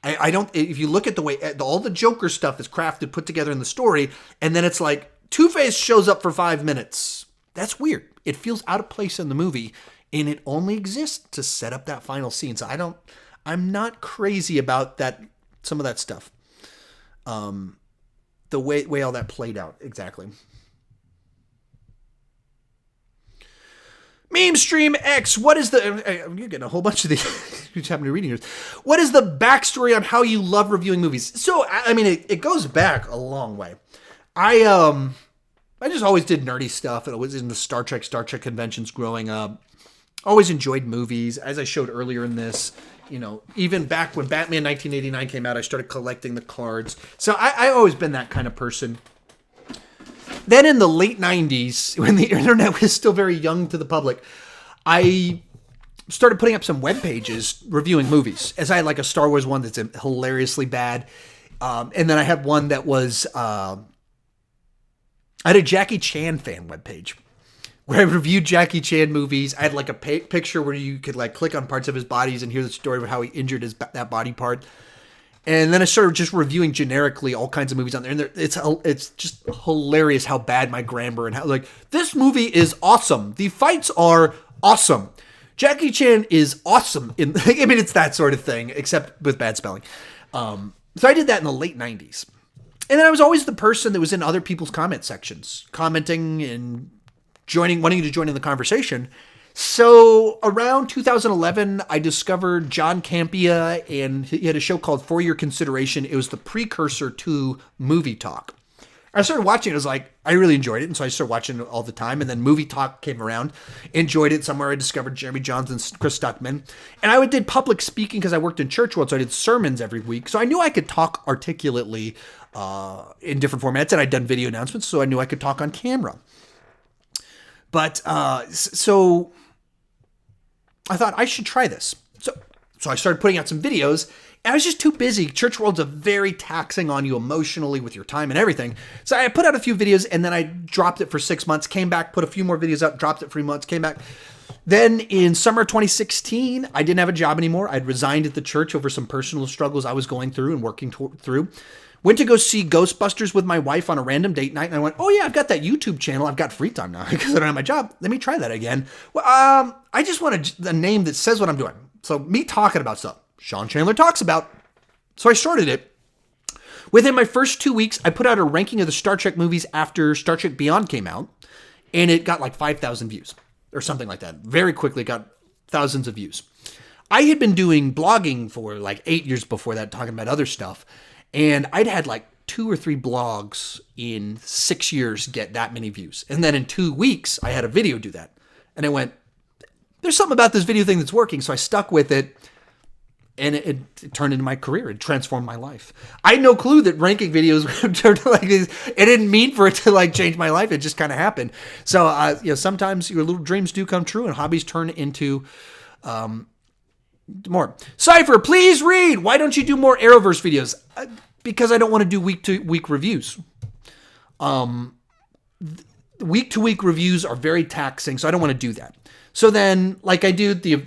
I don't, if you look at the way all the Joker stuff is crafted, put together in the story, and then it's like Two-Face shows up for 5 minutes. That's weird. It feels out of place in the movie, and it only exists to set up that final scene. So I'm not crazy about that, some of that stuff. The way all that played out, exactly. Meme Stream X, what is the... You're getting a whole bunch of these. You just happen to be reading yours. What is the backstory on how you love reviewing movies? So, I mean, it goes back a long way. I just always did nerdy stuff. I was into Star Trek conventions growing up. Always enjoyed movies. As I showed earlier in this, even back when Batman 1989 came out, I started collecting the cards. So I always been that kind of person. Then in the late 90s, when the internet was still very young to the public, I started putting up some web pages reviewing movies. As I had like a Star Wars one that's hilariously bad. And then I had one that was, I had a Jackie Chan fan webpage where I reviewed Jackie Chan movies. I had like a picture where you could like click on parts of his bodies and hear the story of how he injured that body part. And then I started just reviewing generically all kinds of movies on there. And it's just hilarious how bad my grammar and how like this movie is awesome. The fights are awesome. Jackie Chan is awesome. It's that sort of thing, except with bad spelling. So I did that in the late 90s. And then I was always the person that was in other people's comment sections, commenting and wanting to join in the conversation. So around 2011, I discovered John Campea, and he had a show called For Your Consideration. It was the precursor to Movie Talk. I started watching it. I was like, I really enjoyed it. And so I started watching it all the time. And then Movie Talk came around, enjoyed it. Somewhere I discovered Jeremy Jahns and Chris Stuckman. And I did public speaking because I worked in church world. So I did sermons every week. So I knew I could talk articulately in different formats. And I'd done video announcements. So I knew I could talk on camera. But so I thought I should try this. So I started putting out some videos, and I was just too busy. Church world's a very taxing on you emotionally with your time and everything. So I put out a few videos, and then I dropped it for 6 months, came back, put a few more videos out, dropped it for 3 months, came back. Then in summer 2016, I didn't have a job anymore. I'd resigned at the church over some personal struggles I was going through and working through. Went to go see Ghostbusters with my wife on a random date night, and I went, oh yeah, I've got that YouTube channel. I've got free time now because I don't have my job. Let me try that again. Well, I just want a name that says what I'm doing. So me talking about stuff Sean Chandler talks about. So I started it. Within my first 2 weeks, I put out a ranking of the Star Trek movies after Star Trek Beyond came out, and it got like 5,000 views or something like that. Very quickly got thousands of views. I had been doing blogging for like 8 years before that, talking about other stuff. And I'd had like 2 or 3 blogs in 6 years get that many views. And then in 2 weeks, I had a video do that. And I went, there's something about this video thing that's working. So I stuck with it. And it turned into my career. It transformed my life. I had no clue that ranking videos would turn like this. It didn't mean for it to like change my life. It just kind of happened. So, sometimes your little dreams do come true and hobbies turn into more. Cypher, please read. Why don't you do more Arrowverse videos? Because I don't want to do week-to-week reviews. Week-to-week reviews are very taxing, so I don't want to do that. So then, like I do the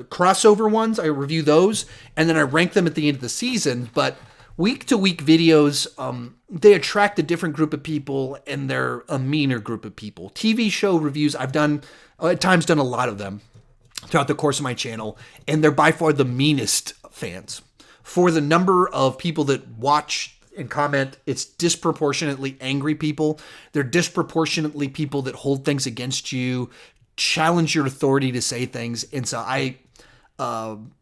crossover ones, I review those, and then I rank them at the end of the season. But week-to-week videos, they attract a different group of people, and they're a meaner group of people. TV show reviews, I've done a lot of them throughout the course of my channel, and they're by far the meanest fans. For the number of people that watch and comment, it's disproportionately angry people. They're disproportionately people that hold things against you, challenge your authority to say things. And so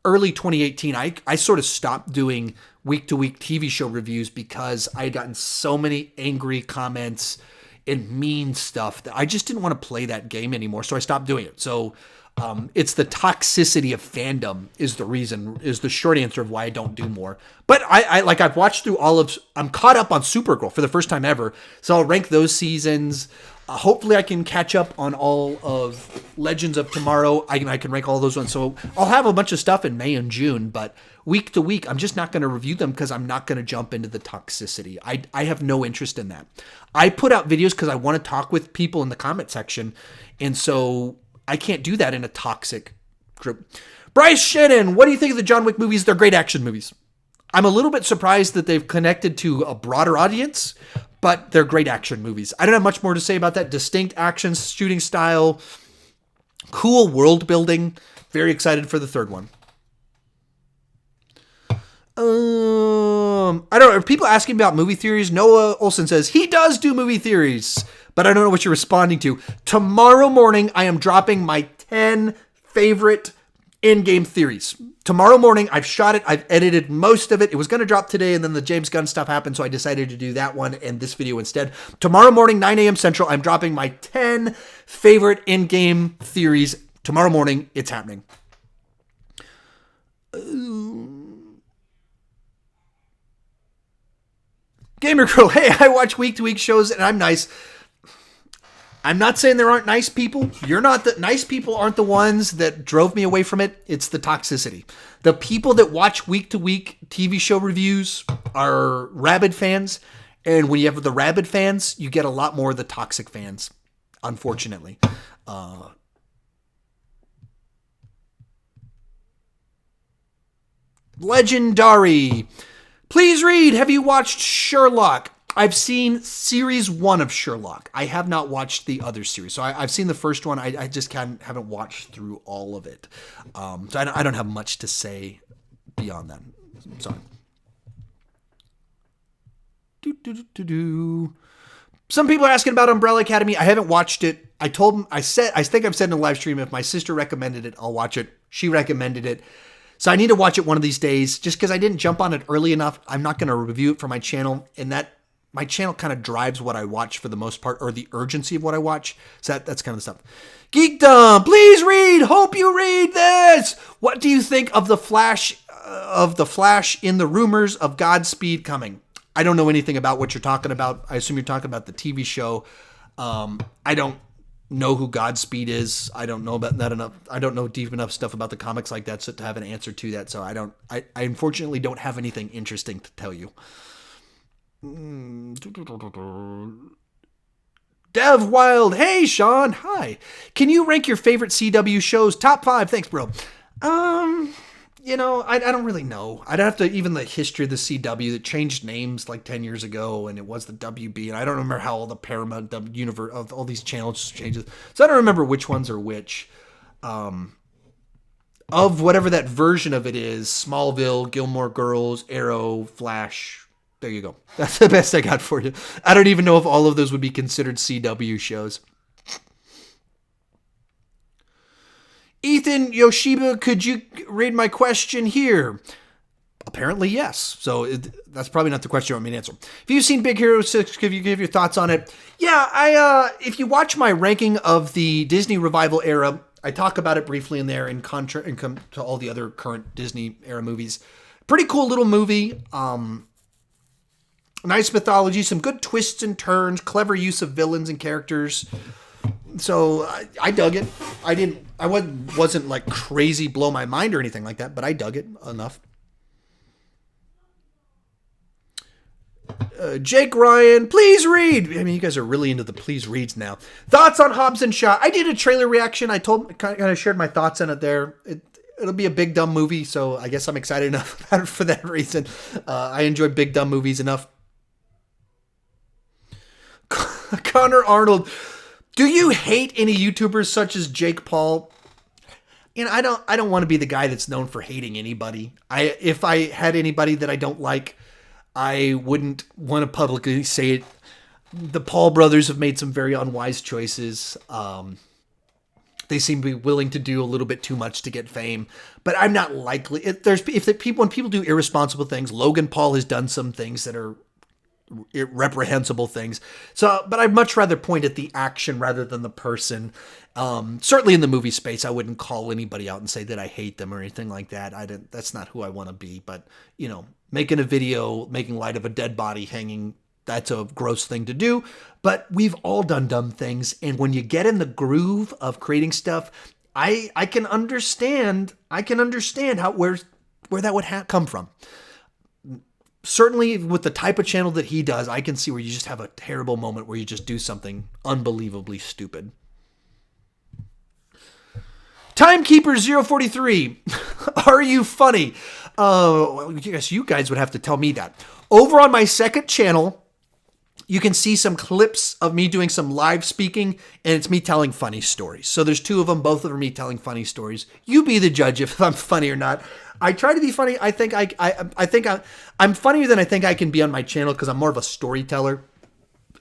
early 2018, I sort of stopped doing week-to-week TV show reviews because I had gotten so many angry comments and mean stuff that I just didn't want to play that game anymore. So I stopped doing it. So it's the toxicity of fandom is the short answer of why I don't do more. But I've watched through I'm caught up on Supergirl for the first time ever. So I'll rank those seasons. Hopefully I can catch up on all of Legends of Tomorrow. I can rank all those ones. So I'll have a bunch of stuff in May and June, but week to week, I'm just not going to review them because I'm not going to jump into the toxicity. I have no interest in that. I put out videos because I want to talk with people in the comment section. And so I can't do that in a toxic group. Bryce Shannon, what do you think of the John Wick movies? They're great action movies. I'm a little bit surprised that they've connected to a broader audience, but they're great action movies. I don't have much more to say about that. Distinct action, shooting style, cool world building. Very excited for the third one. I don't know. Are people asking about movie theories? Noah Olson says he does do movie theories, but I don't know what you're responding to. Tomorrow morning, I am dropping my 10 favorite in-game theories. Tomorrow morning, I've shot it. I've edited most of it. It was going to drop today, and then the James Gunn stuff happened, so I decided to do that one and this video instead. Tomorrow morning, 9 a.m. Central, I'm dropping my 10 favorite in-game theories. Tomorrow morning, it's happening. Gamer Girl, hey, I watch week-to-week shows, and I'm nice. I'm not saying there aren't nice people. Nice people aren't the ones that drove me away from it. It's the toxicity. The people that watch week-to-week TV show reviews are rabid fans. And when you have the rabid fans, you get a lot more of the toxic fans, unfortunately. Legendary. Please read. Have you watched Sherlock? I've seen series 1 of Sherlock. I have not watched the other series. So I've seen the first one. I just haven't watched through all of it. So I don't have much to say beyond that. I'm sorry. Some people are asking about Umbrella Academy. I haven't watched it. I told them, I think I've said in a live stream, if my sister recommended it, I'll watch it. She recommended it. So I need to watch it one of these days. Just because I didn't jump on it early enough, I'm not going to review it for my channel. And that my channel kind of drives what I watch for the most part, or the urgency of what I watch. So that's kind of the stuff. Geekdom, please read. Hope you read this. What do you think of the Flash in the rumors of Godspeed coming? I don't know anything about what you're talking about. I assume you're talking about the TV show. I don't know who Godspeed is. I don't know about that enough. I don't know deep enough stuff about the comics like that to have an answer to that. So I unfortunately don't have anything interesting to tell you. Dev Wild. Hey, Sean. Hi. Can you rank your favorite CW shows? Top 5. Thanks, bro. I don't really know. I'd have to, even the history of the CW that changed names like 10 years ago, and it was the WB, and I don't remember how all the Paramount the universe of all these channels changes. So I don't remember which ones are which. Of whatever that version of it is, Smallville, Gilmore Girls, Arrow, Flash. There you go. That's the best I got for you. I don't even know if all of those would be considered CW shows. Ethan Yoshiba, could you read my question here? Apparently, yes. So that's probably not the question you want me to answer. If you've seen Big Hero 6, give your thoughts on it. Yeah, if you watch my ranking of the Disney revival era, I talk about it briefly in there in contrast to all the other current Disney era movies. Pretty cool little movie. Nice mythology, some good twists and turns, clever use of villains and characters. So I dug it. I wasn't like crazy blow my mind or anything like that, but I dug it enough. Jake Ryan, please read. I mean, you guys are really into the please reads now. Thoughts on Hobbs and Shaw? I did a trailer reaction. I kind of shared my thoughts on it there. It'll be a big dumb movie, so I guess I'm excited enough about it for that reason. I enjoy big dumb movies enough. Connor Arnold, do you hate any YouTubers such as Jake Paul? You know, I don't want to be the guy that's known for hating anybody. If I had anybody that I don't like, I wouldn't want to publicly say it. The Paul brothers have made some very unwise choices. They seem to be willing to do a little bit too much to get fame, but I'm not likely. When people do irresponsible things, Logan Paul has done some things that are reprehensible things. So, but I'd much rather point at the action rather than the person. Certainly in the movie space, I wouldn't call anybody out and say that I hate them or anything like that. That's not who I want to be. But, you know, making a video, making light of a dead body hanging, that's a gross thing to do. But we've all done dumb things. And when you get in the groove of creating stuff, I can understand how where that would come from. Certainly with the type of channel that he does, I can see where you just have a terrible moment where you just do something unbelievably stupid. Timekeeper 043, are you funny? I guess you guys would have to tell me that. Over on my second channel, you can see some clips of me doing some live speaking, and it's me telling funny stories. So there's two of them, both of them are me telling funny stories. You be the judge if I'm funny or not. I try to be funny. I think I'm funnier than I think I can be on my channel because I'm more of a storyteller.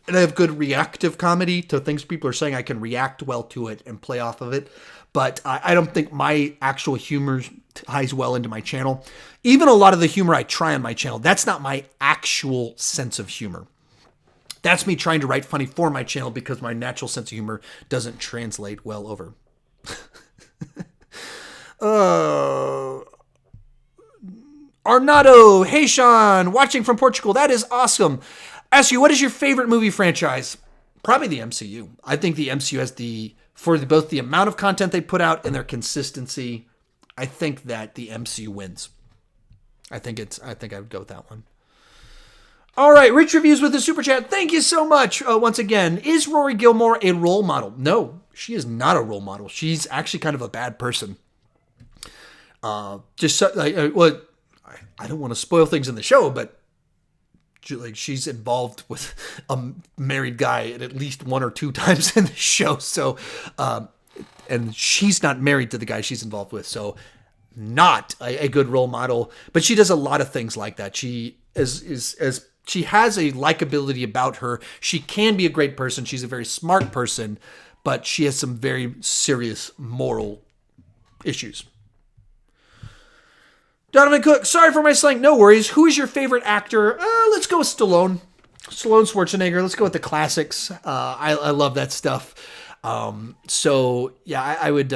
And I have good reactive comedy to things people are saying. I can react well to it and play off of it. But I don't think my actual humor ties well into my channel. Even a lot of the humor I try on my channel, that's not my actual sense of humor. That's me trying to write funny for my channel because my natural sense of humor doesn't translate well over. Arnado, hey Sean, watching from Portugal. That is awesome. Ask you, what is your favorite movie franchise? Probably the MCU. I think the MCU has both the amount of content they put out and their consistency. I think that the MCU wins. I think I would go with that one. All right, Rich Reviews with the Super Chat. Thank you so much once again. Is Rory Gilmore a role model? No, she is not a role model. She's actually kind of a bad person. I don't want to spoil things in the show, but she's involved with a married guy at least one or two times in the show. So, and she's not married to the guy she's involved with. So not a good role model, but she does a lot of things like that. She she has a likability about her. She can be a great person. She's a very smart person, but she has some very serious moral issues. Donovan Cook, sorry for my slang. No worries. Who is your favorite actor? Let's go with Stallone. Stallone, Schwarzenegger. Let's go with the classics. I love that stuff. So yeah, I would,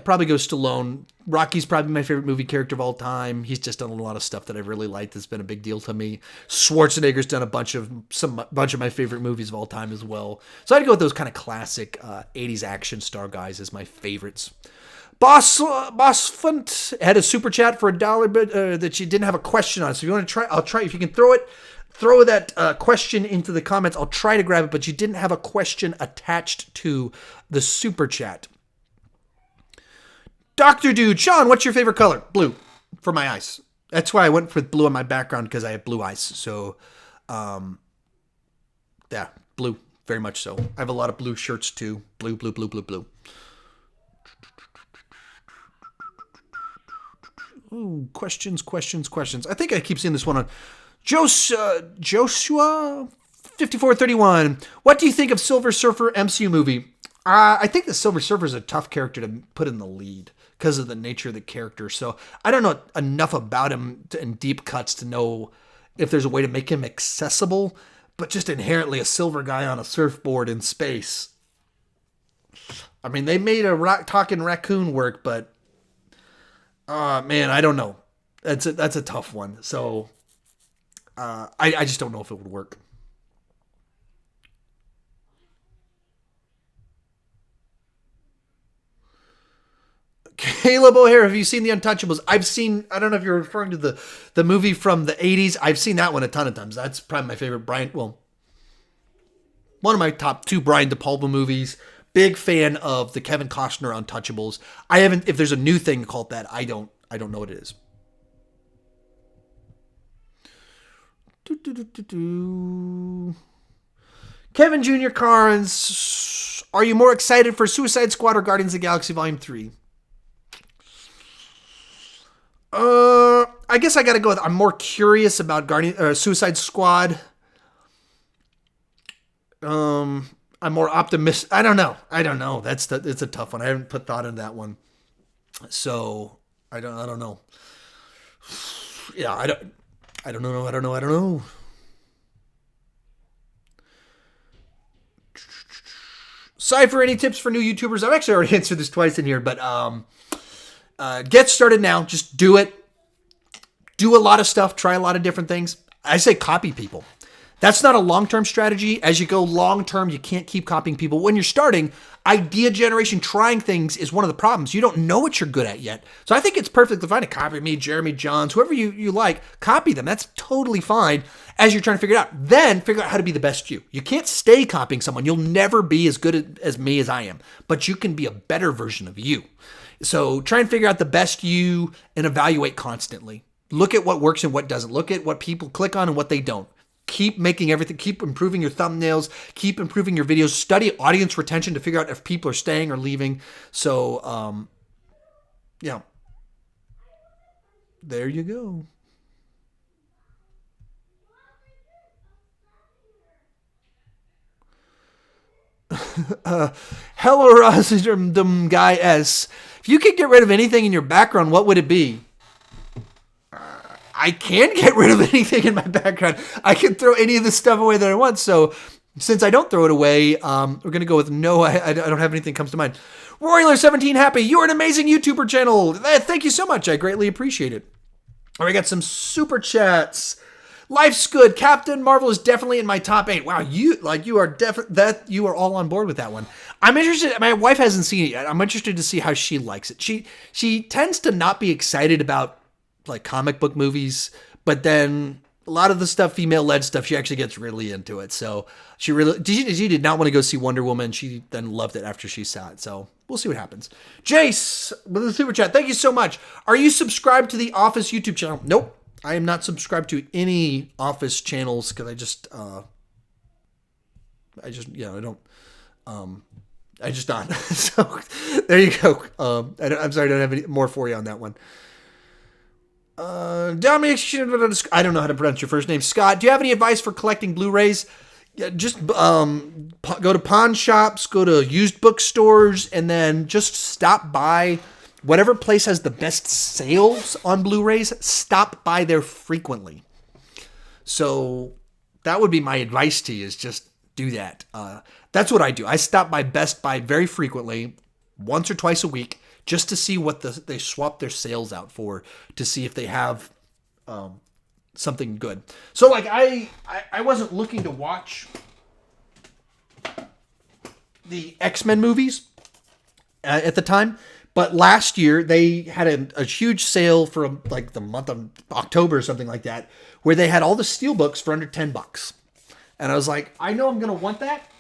probably go Stallone. Rocky's probably my favorite movie character of all time. He's just done a lot of stuff that I've really liked. That's been a big deal to me. Schwarzenegger's done a bunch of my favorite movies of all time as well. So I'd go with those kind of classic 80s action star guys as my favorites. Boss Funt had a super chat for $1, but that she didn't have a question on. So if you want to try, I'll try. If you can throw that question into the comments, I'll try to grab it. But you didn't have a question attached to the super chat. Dr. Dude, Sean, what's your favorite color? Blue, for my eyes. That's why I went with blue on my background, because I have blue eyes. So, yeah, blue, very much so. I have a lot of blue shirts too. Blue, blue, blue, blue, blue. Ooh, questions. I think I keep seeing this one on Joshua 5431. What do you think of Silver Surfer MCU movie? I think the Silver Surfer is a tough character to put in the lead because of the nature of the character. So I don't know enough about him in deep cuts to know if there's a way to make him accessible, but just inherently a silver guy on a surfboard in space. I mean, they made a talking raccoon work, but man, I don't know. That's a tough one. So I just don't know if it would work. Caleb O'Hare, have you seen The Untouchables? I've seen, I don't know if you're referring to the movie from the 80s. I've seen that one a ton of times. That's probably my favorite one of my top 2 Brian De Palma movies. Big fan of the Kevin Costner Untouchables. If there's a new thing called that, I don't know what it is. Kevin Jr. Carnes, are you more excited for Suicide Squad or Guardians of the Galaxy Volume 3? I guess I gotta go with, I'm more curious about Suicide Squad. I'm more optimistic. I don't know. It's a tough one. I haven't put thought into that one. So I don't know. Yeah, I don't know. Cypher, any tips for new YouTubers? I've actually already answered this twice in here, but get started now. Just do it. Do a lot of stuff. Try a lot of different things. I say copy people. That's not a long-term strategy. As you go long-term, you can't keep copying people. When you're starting, idea generation, trying things is one of the problems. You don't know what you're good at yet. So I think it's perfectly fine to copy me, Jeremy Johns, whoever you like, copy them. That's totally fine as you're trying to figure it out. Then figure out how to be the best you. You can't stay copying someone. You'll never be as good as me as I am, but you can be a better version of you. So try and figure out the best you and evaluate constantly. Look at what works and what doesn't. Look at what people click on and what they don't. Keep making everything, keep improving your thumbnails, keep improving your videos, study audience retention to figure out if people are staying or leaving. So, yeah. There you go. Hello, Rossum Guy S. If you could get rid of anything in your background, what would it be? I can't get rid of anything in my background. I can throw any of the stuff away that I want. So since I don't throw it away, we're going to go with no. I don't have anything that comes to mind. Roiler17 Happy, you're an amazing YouTuber channel. Thank you so much. I greatly appreciate it. All right, got some super chats. Life's good. Captain Marvel is definitely in my top 8. Wow, you are all on board with that one. I'm interested. My wife hasn't seen it yet. I'm interested to see how she likes it. She tends to not be excited about like comic book movies, but then a lot of the stuff, female-led stuff, she actually gets really into it. So she did not want to go see Wonder Woman. She then loved it after she saw it. So we'll see what happens. Jace with the super chat. Thank you so much. Are you subscribed to the Office YouTube channel? Nope. I am not subscribed to any Office channels because I just not. So there you go. I'm sorry, I don't have any more for you on that one. Dominic, I don't know how to pronounce your first name. Scott, do you have any advice for collecting Blu-rays? Yeah, just go to pawn shops, go to used bookstores, and then just stop by whatever place has the best sales on Blu-rays. Stop by there frequently. So that would be my advice to you, is just do that. That's what I do. I stop by Best Buy very frequently, once or twice a week, just to see what they swap their sales out for, to see if they have something good. So like I wasn't looking to watch the X-Men movies at the time, but last year they had a huge sale for like the month of October or something like that, where they had all the steelbooks for under $10. And I was like, I know I'm going to want that.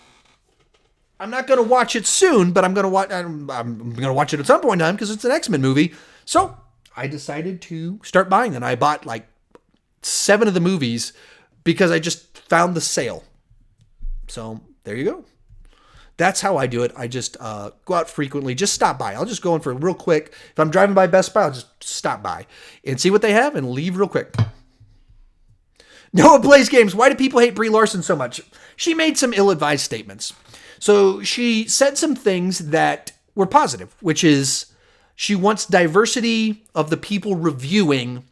I'm not going to watch it soon, but I'm going to watch it at some point in time because it's an X-Men movie. So I decided to start buying them. I bought like 7 of the movies because I just found the sale. So there you go. That's how I do it. I just go out frequently, just stop by. I'll just go in for real quick. If I'm driving by Best Buy, I'll just stop by and see what they have and leave real quick. Noah Plays Games. Why do people hate Brie Larson so much? She made some ill-advised statements. So she said some things that were positive, which is she wants diversity of the people reviewing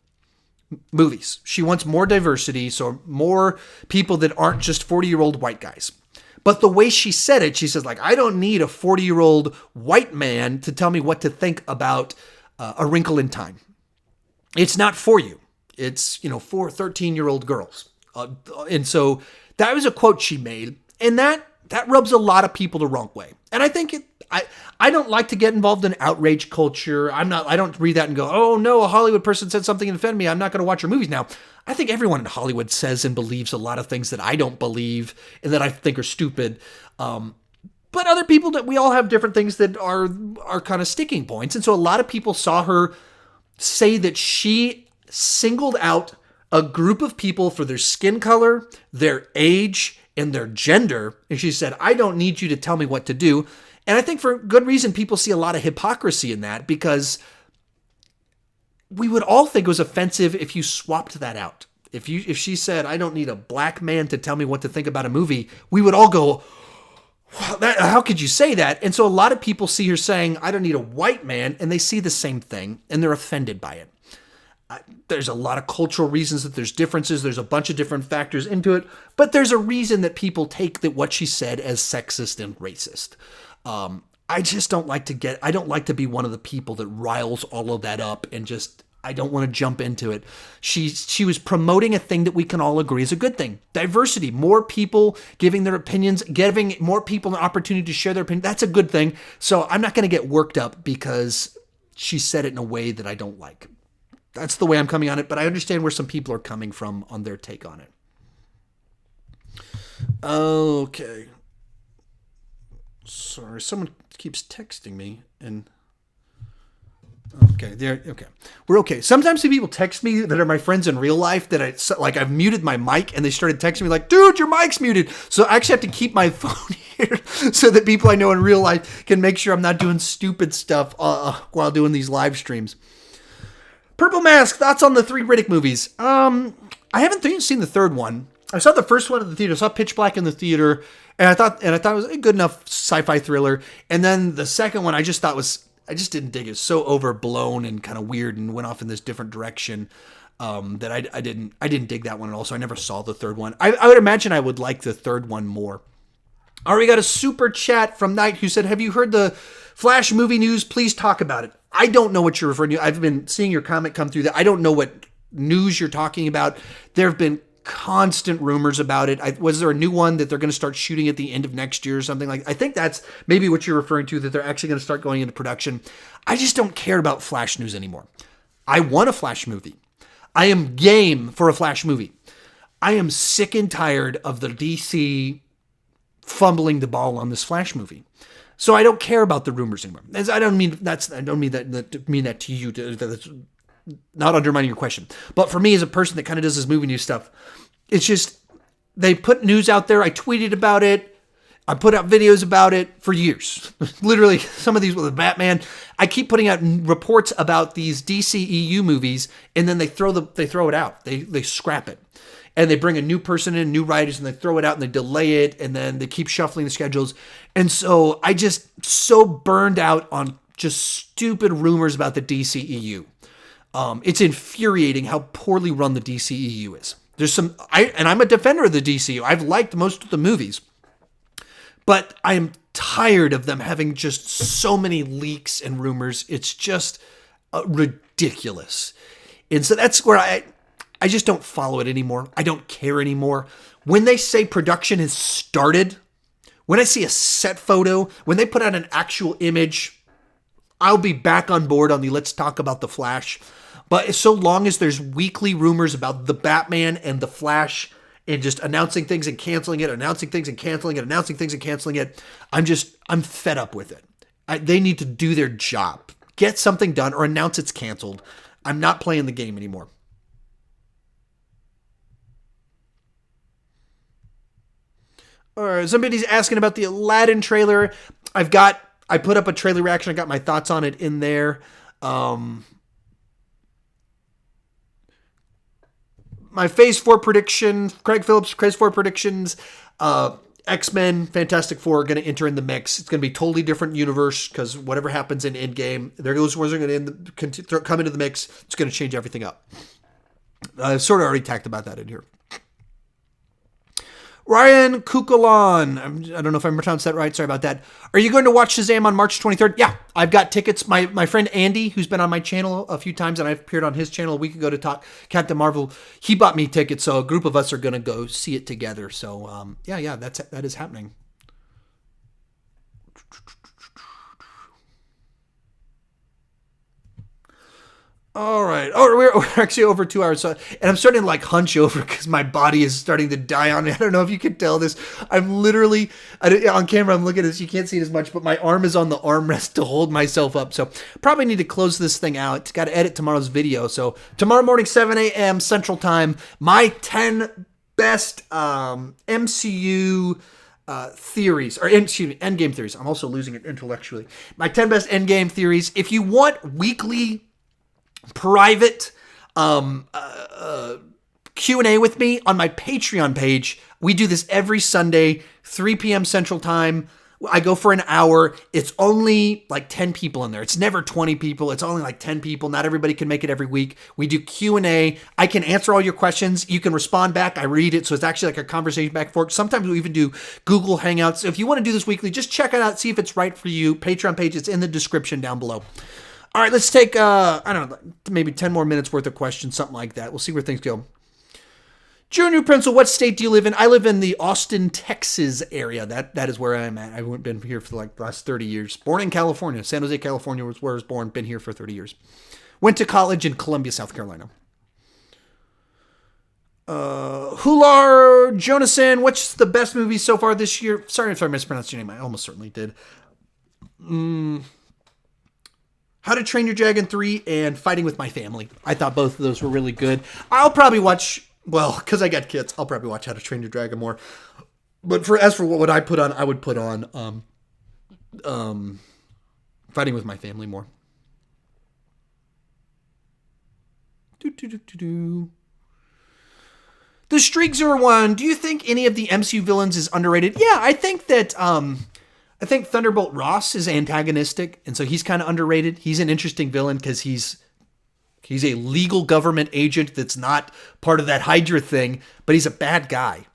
movies. She wants more diversity, so more people that aren't just 40-year-old white guys. But the way she said it, she says, like, I don't need a 40-year-old white man to tell me what to think about A Wrinkle in Time. It's not for you. It's, for 13-year-old girls. And so that was a quote she made, and that rubs a lot of people the wrong way. And I think I don't like to get involved in outrage culture. I don't read that and go, oh no, a Hollywood person said something and offended me, I'm not going to watch your movies now. I think everyone in Hollywood says and believes a lot of things that I don't believe and that I think are stupid. But other people, that we all have different things that are kind of sticking points. And so a lot of people saw her say that she singled out a group of people for their skin color, their age, and their gender. And she said, I don't need you to tell me what to do. And I think for good reason, people see a lot of hypocrisy in that, because we would all think it was offensive if you swapped that out. If she said, I don't need a black man to tell me what to think about a movie, we would all go, wow, how could you say that? And so a lot of people see her saying, I don't need a white man, and they see the same thing, and they're offended by it. There's a lot of cultural reasons that there's differences. There's a bunch of different factors into it, but there's a reason that people take that what she said as sexist and racist. I just don't like to be one of the people that riles all of that up, and I don't want to jump into it. She was promoting a thing that we can all agree is a good thing. Diversity, more people giving their opinions, giving more people an opportunity to share their opinion. That's a good thing. So I'm not going to get worked up because she said it in a way that I don't like. That's the way I'm coming on it, but I understand where some people are coming from on their take on it. Okay. Sorry, someone keeps texting me, and okay. We're okay. Sometimes people text me that are my friends in real life that I've muted my mic, and they started texting me like, dude, your mic's muted. So I actually have to keep my phone here so that people I know in real life can make sure I'm not doing stupid stuff while doing these live streams. Purple Mask, thoughts on the 3 Riddick movies? I haven't seen the third one. I saw the first one at the theater. I saw Pitch Black in the theater, and I thought it was a good enough sci-fi thriller. And then the second one, I just didn't dig it. It was so overblown and kind of weird, and went off in this different direction that I didn't dig that one at all. So I never saw the third one. I would imagine I would like the third one more. All right, we got a super chat from Knight who said, have you heard the Flash movie news? Please talk about it. I don't know what you're referring to. I've been seeing your comment come through that. I don't know what news you're talking about. There have been constant rumors about it. Was there a new one that they're going to start shooting at the end of next year or something like that? I think that's maybe what you're referring to, that they're actually going to start going into production. I just don't care about Flash news anymore. I want a Flash movie. I am game for a Flash movie. I am sick and tired of the DC fumbling the ball on this Flash movie. So I don't care about the rumors anymore. I don't mean that to you. That's not undermining your question. But for me, as a person that kind of does this movie news stuff, it's just, they put news out there. I tweeted about it. I put out videos about it for years. Literally, some of these with Batman. I keep putting out reports about these DCEU movies, and then they throw it out. They scrap it. And they bring a new person in, new writers, and they throw it out and they delay it, and then they keep shuffling the schedules. And so I just so burned out on just stupid rumors about the DCEU. It's infuriating how poorly run the DCEU is. I'm a defender of the DCEU. I've liked most of the movies, but I am tired of them having just so many leaks and rumors. It's just ridiculous. And so that's where I just don't follow it anymore. I don't care anymore. When they say production has started, when I see a set photo, when they put out an actual image, I'll be back on board on the let's talk about the Flash. But so long as there's weekly rumors about the Batman and the Flash and just announcing things and canceling it, announcing things and canceling it, announcing things and canceling it, I'm fed up with it. They need to do their job. Get something done or announce it's canceled. I'm not playing the game anymore. All right, somebody's asking about the Aladdin trailer. I put up a trailer reaction. I got my thoughts on it in there. My Phase 4 prediction, Craig Phillips, Phase 4 predictions. X-Men, Fantastic Four are going to enter in the mix. It's going to be a totally different universe because whatever happens in Endgame, those ones are going to come into the mix. It's going to change everything up. I've sort of already talked about that in here. Ryan Kukulon, I don't know if I'm pronounced that right. Sorry about that. Are you going to watch Shazam on March 23rd? Yeah, I've got tickets. My friend Andy, who's been on my channel a few times, and I've appeared on his channel a week ago to talk Captain Marvel, he bought me tickets, so a group of us are going to go see it together. So, yeah, that is happening. All right. Oh, we're actually over 2 hours. So, and I'm starting to like hunch over because my body is starting to die on me. I don't know if you can tell this. I'm literally, on camera, I'm looking at this. You can't see it as much, but my arm is on the armrest to hold myself up. So probably need to close this thing out. Got to edit tomorrow's video. So tomorrow morning, 7 a.m. Central Time, my 10 best MCU theories, or excuse me, Endgame theories. I'm also losing it intellectually. My 10 best Endgame theories. If you want weekly private Q&A with me on my Patreon page. We do this every Sunday, 3 p.m. Central Time. I go for an hour. It's only like 10 people in there. It's never 20 people. It's only like 10 people. Not everybody can make it every week. We do Q&A. I can answer all your questions. You can respond back. I read it. So it's actually like a conversation back and forth. Sometimes we even do Google Hangouts. So if you want to do this weekly, just check it out. See if it's right for you. Patreon page. It's in the description down below. All right, let's take, I don't know, maybe 10 more minutes worth of questions, something like that. We'll see where things go. Junior Pencil, what state do you live in? I live in the Austin, Texas area. That is where I'm at. I've been here for like the last 30 years. Born in California. San Jose, California was where I was born. Been here for 30 years. Went to college in Columbia, South Carolina. Hular Jonason, what's the best movie so far this year? Sorry if I mispronounced your name. I almost certainly did. How to Train Your Dragon 3 and Fighting with My Family. I thought both of those were really good. I'll probably watch, well, because I got kids, I'll probably watch How to Train Your Dragon more. But as for what would I put on, I would put on Fighting with My Family more. The Streak01, do you think any of the MCU villains is underrated? Yeah, I think that I think Thunderbolt Ross is antagonistic, and so he's kind of underrated. He's an interesting villain because he's a legal government agent that's not part of that Hydra thing, but he's a bad guy.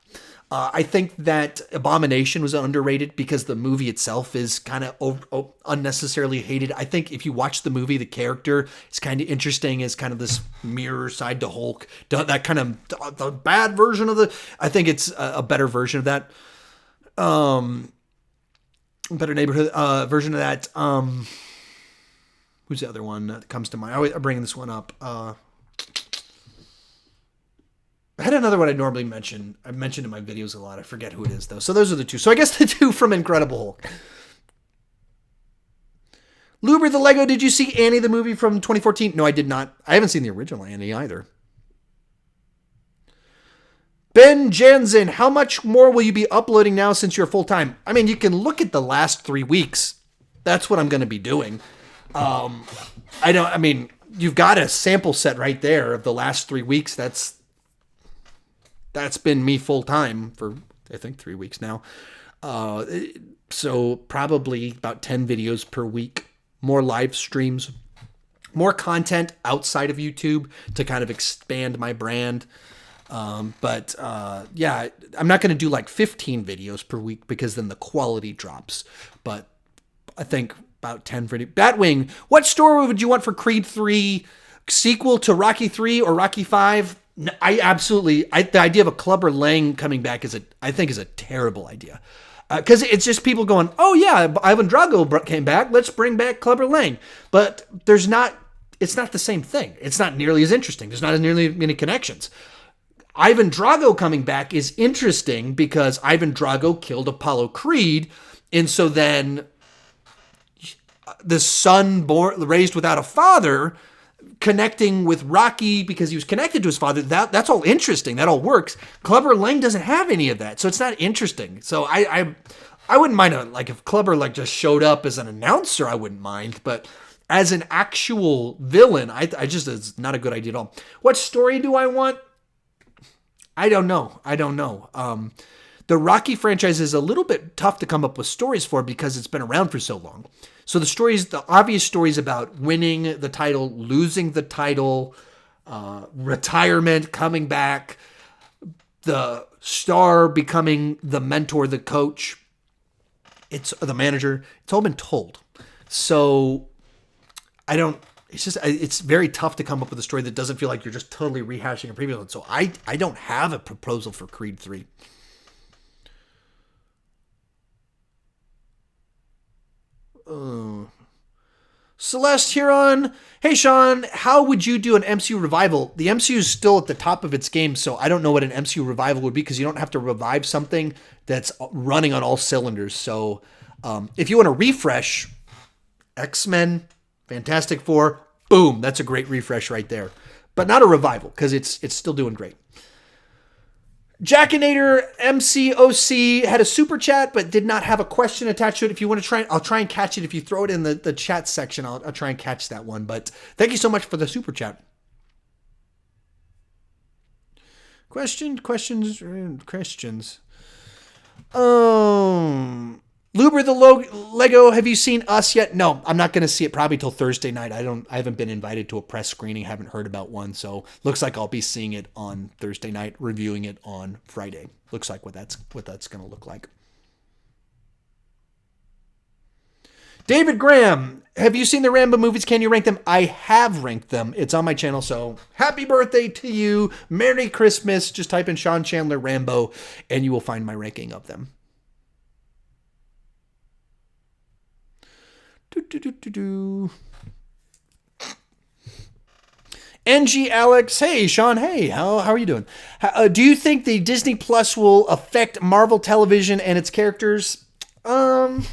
I think that Abomination was underrated because the movie itself is kind of unnecessarily hated. I think if you watch the movie, the character is kind of interesting as kind of this mirror side to Hulk. That kind of the bad version of I think it's a better version of that. Better neighborhood version of that. Who's the other one that comes to mind? I'm bringing this one up. I had another one I normally mention. I've mentioned in my videos a lot. I forget who it is, though. So those are the two. So I guess the two from Incredible Hulk. Luber the Lego, did you see Annie, the movie from 2014? No, I did not. I haven't seen the original Annie either. Ben Jansen, how much more will you be uploading now since you're full-time? I mean, you can look at the last 3 weeks. That's what I'm going to be doing. You've got a sample set right there of the last 3 weeks. That's been me full-time for, I think, 3 weeks now. So probably about 10 videos per week, more live streams, more content outside of YouTube to kind of expand my brand. Yeah, I'm not going to do like 15 videos per week because then the quality drops. But I think about 10 videos. Batwing, what story would you want for Creed 3? Sequel to Rocky 3 or Rocky 5? The idea of a Clubber Lang coming back I think is a terrible idea. Because it's just people going, oh yeah, Ivan Drago came back, let's bring back Clubber Lang. But it's not the same thing. It's not nearly as interesting. There's not as nearly many connections. Ivan Drago coming back is interesting because Ivan Drago killed Apollo Creed, and so then the son raised without a father connecting with Rocky because he was connected to his father. That's all interesting. That all works. Clubber Lang doesn't have any of that, so it's not interesting. So I wouldn't mind if Clubber just showed up as an announcer. I wouldn't mind, but as an actual villain, it's not a good idea at all. What story do I want? I don't know. The Rocky franchise is a little bit tough to come up with stories for because it's been around for so long. So the obvious stories about winning the title, losing the title, retirement, coming back, the star becoming the mentor, the coach, it's the manager. It's all been told. So it's very tough to come up with a story that doesn't feel like you're just totally rehashing a previous one. So I don't have a proposal for Creed 3. Celeste Huron. Hey, Sean, how would you do an MCU revival? The MCU is still at the top of its game, so I don't know what an MCU revival would be because you don't have to revive something that's running on all cylinders. So if you want to refresh, X-Men, Fantastic Four, boom, that's a great refresh right there. But not a revival because it's still doing great. Jackinator MCOC had a super chat but did not have a question attached to it. If you want to try, I'll try and catch it. If you throw it in the chat section, I'll try and catch that one. But thank you so much for the super chat. Questions. Luber the Lego, have you seen Us yet? No, I'm not going to see it probably till Thursday night. I haven't been invited to a press screening, haven't heard about one, so looks like I'll be seeing it on Thursday night, reviewing it on Friday. Looks like what that's going to look like. David Graham, have you seen the Rambo movies? Can you rank them? I have ranked them. It's on my channel, so happy birthday to you. Merry Christmas. Just type in Sean Chandler Rambo, and you will find my ranking of them. NG Alex, hey Sean, hey, how are you doing? Do you think the Disney Plus will affect Marvel Television and its characters? I'm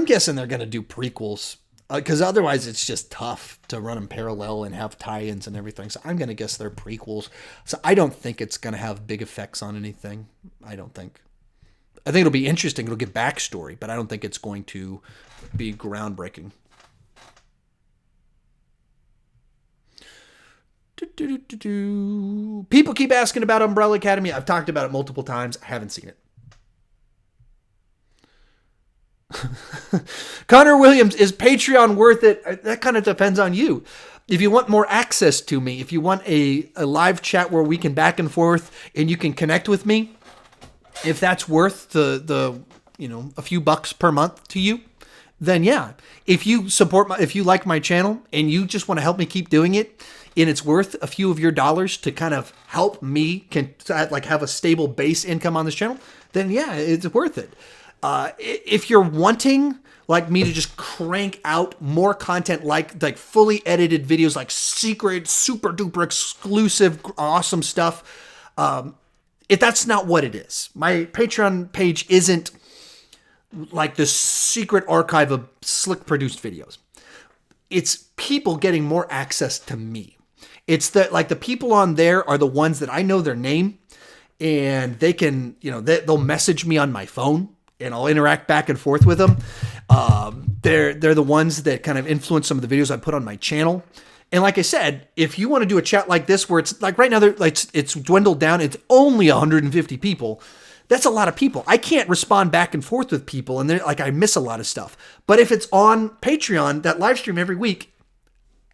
guessing they're going to do prequels because otherwise it's just tough to run them parallel and have tie-ins and everything. So I'm going to guess they're prequels. So I don't think it's going to have big effects on anything. I think it'll be interesting. It'll get backstory, but I don't think it's going to be groundbreaking. People keep asking about Umbrella Academy. I've talked about it multiple times. I haven't seen it. Connor Williams, is Patreon worth it? That kind of depends on you. If you want more access to me, if you want a live chat where we can back and forth and you can connect with me, if that's worth the a few bucks per month to you, then yeah. If you if you like my channel and you just want to help me keep doing it, and it's worth a few of your dollars to kind of help me have a stable base income on this channel, then yeah, it's worth it. If you're wanting like me to just crank out more content like fully edited videos, like secret, super duper exclusive, awesome stuff, if that's not what it is. My Patreon page isn't like this secret archive of slick produced videos. It's people getting more access to me. It's that like the people on there are the ones that I know their name and they can, they'll message me on my phone and I'll interact back and forth with them. They're the ones that kind of influence some of the videos I put on my channel. And like I said, if you want to do a chat like this, where it's like right now, it's dwindled down. It's only 150 people. That's a lot of people. I can't respond back and forth with people. And I miss a lot of stuff. But if it's on Patreon, that live stream every week,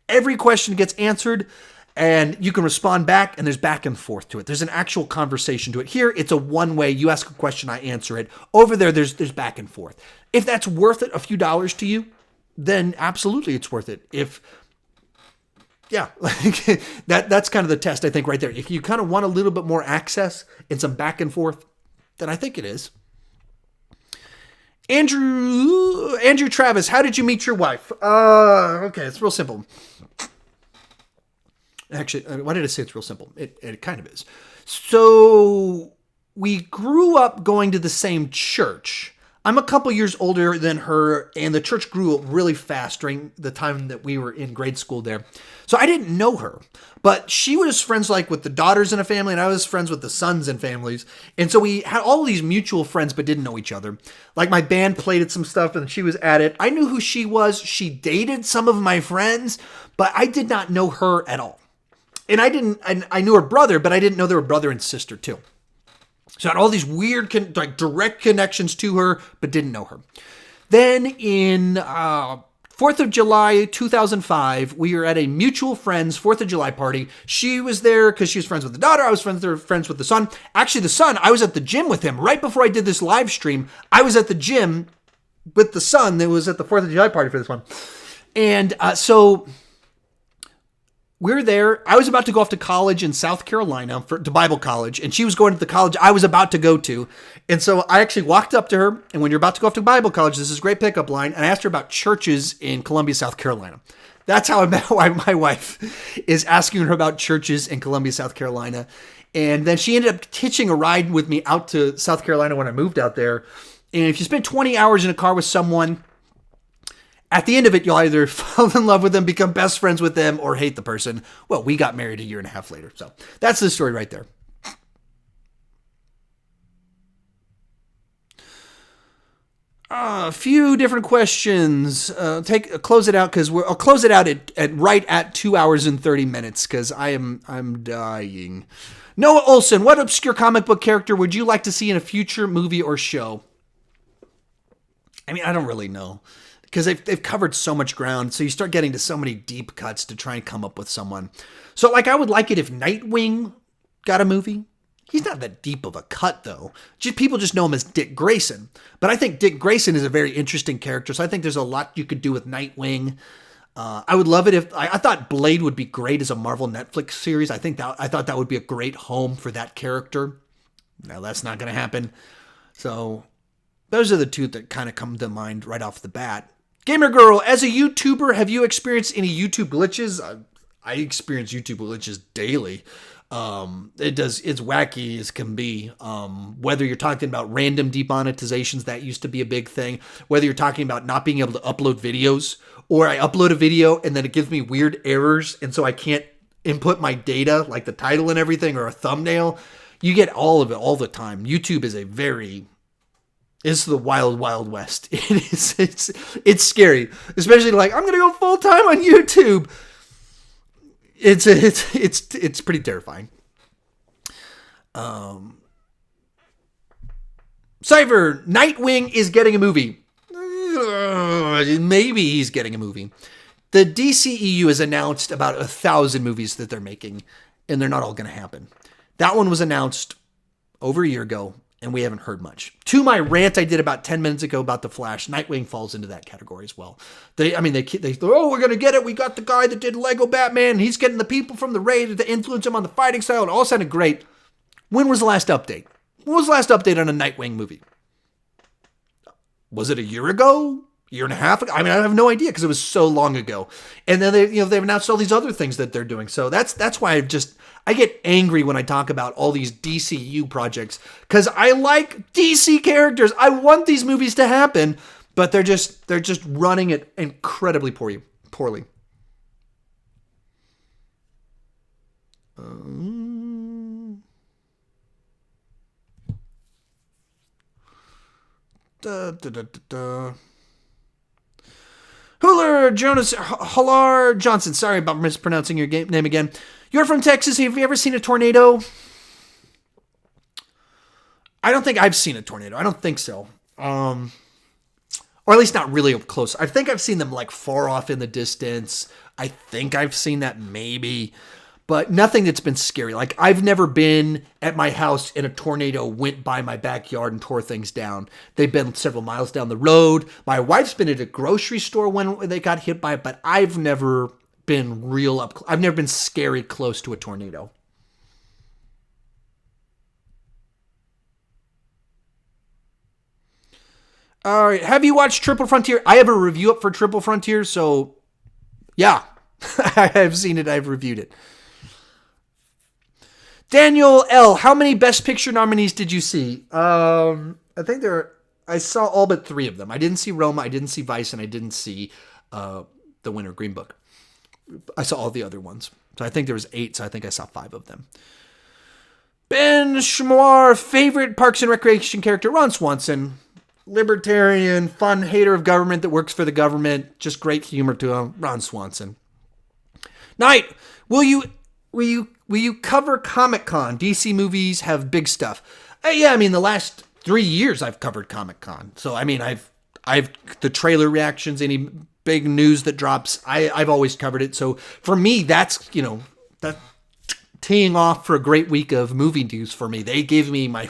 every question gets answered and you can respond back and there's back and forth to it. There's an actual conversation to it. Here, it's a one way. You ask a question, I answer it. Over there, there's back and forth. If that's worth it, a few dollars to you, then absolutely it's worth it. That's kind of the test, I think, right there. If you kind of want a little bit more access and some back and forth, then I think it is. Andrew Travis, how did you meet your wife? Okay, it's real simple. Actually, why did I say it's real simple? It kind of is. So we grew up going to the same church. I'm a couple years older than her, and the church grew up really fast during the time that we were in grade school there. So I didn't know her, but she was friends with the daughters in a family, and I was friends with the sons in families. And so we had all these mutual friends, but didn't know each other. Like my band played at some stuff, and she was at it. I knew who she was. She dated some of my friends, but I did not know her at all. And I knew her brother, but I didn't know they were brother and sister too. So I had all these weird, like direct connections to her, but didn't know her. Then in 4th of July, 2005, we were at a mutual friend's 4th of July party. She was there because she was friends with the daughter. I was friends with the son. Actually, the son, I was at the gym with him. Right before I did this live stream, I was at the gym with the son that was at the 4th of July party for this one. And so we're there. I was about to go off to college in South Carolina to Bible college, and she was going to the college I was about to go to. And so I actually walked up to her, and when you're about to go off to Bible college, this is a great pickup line, and I asked her about churches in Columbia, South Carolina. That's how I met my wife, is asking her about churches in Columbia, South Carolina. And then she ended up hitching a ride with me out to South Carolina when I moved out there. And if you spend 20 hours in a car with someone, at the end of it, you'll either fall in love with them, become best friends with them, or hate the person. Well, we got married a year and a half later. So that's the story right there. A few different questions. Close it out because I'll close it out at 2 hours and 30 minutes because I'm dying. Noah Olson, what obscure comic book character would you like to see in a future movie or show? I mean, I don't really know. Because they've covered so much ground, so you start getting to so many deep cuts to try and come up with someone. So, like, I would like it if Nightwing got a movie. He's not that deep of a cut, though. People just know him as Dick Grayson. But I think Dick Grayson is a very interesting character, so I think there's a lot you could do with Nightwing. I would love it if... I thought Blade would be great as a Marvel Netflix series. I thought that would be a great home for that character. Now, that's not going to happen. So, those are the two that kind of come to mind right off the bat. Gamer Girl, as a YouTuber, have you experienced any YouTube glitches? I experience YouTube glitches daily. It's wacky as can be. Whether you're talking about random demonetizations, that used to be a big thing. Whether you're talking about not being able to upload videos, or I upload a video and then it gives me weird errors, and so I can't input my data, like the title and everything, or a thumbnail. You get all of it all the time. YouTube is it's the wild, wild west. It's scary, especially like I'm gonna go full time on YouTube. It's pretty terrifying. Cyber Nightwing is getting a movie. Maybe he's getting a movie. The DCEU has announced about 1,000 movies that they're making, and they're not all going to happen. That one was announced over a year ago, and we haven't heard much. To my rant I did about 10 minutes ago about The Flash, Nightwing falls into that category as well. They we're going to get it. We got the guy that did Lego Batman. He's getting the people from the Raid to influence him on the fighting style. It all sounded great. When was the last update? When was the last update on a Nightwing movie? Was it a year ago? Year and a half ago? I mean, I have no idea because it was so long ago. And then they've announced all these other things that they're doing. So that's why I get angry when I talk about all these DCU projects because I like DC characters. I want these movies to happen, but they're just running it incredibly poorly. Halar Johnson. Sorry about mispronouncing your name again. You're from Texas. Have you ever seen a tornado? I don't think I've seen a tornado. I don't think so. Or at least not really up close. I think I've seen them like far off in the distance. I think I've seen that maybe. But nothing that's been scary. Like, I've never been at my house and a tornado went by my backyard and tore things down. They've been several miles down the road. My wife's been at a grocery store when they got hit by it, but I've never been I've never been scary close to a tornado. All right. Have you watched Triple Frontier? I have a review up for Triple Frontier, so yeah. I have seen it. I've reviewed it. Daniel L., how many Best Picture nominees did you see? I saw all but 3 of them. I didn't see Roma, I didn't see Vice, and I didn't see the winner, Green Book. I saw all the other ones. So I think there was 8, so I think I saw 5 of them. Ben Schmoir, favorite Parks and Recreation character, Ron Swanson. Libertarian, fun hater of government that works for the government. Just great humor to him, Ron Swanson. Knight, will you cover Comic-Con? DC movies have big stuff. Yeah, I mean, the last 3 years I've covered Comic-Con. So, I mean, I've the trailer reactions, any big news that drops, I've always covered it. So, for me, that's, that teeing off for a great week of movie news for me. They give me my,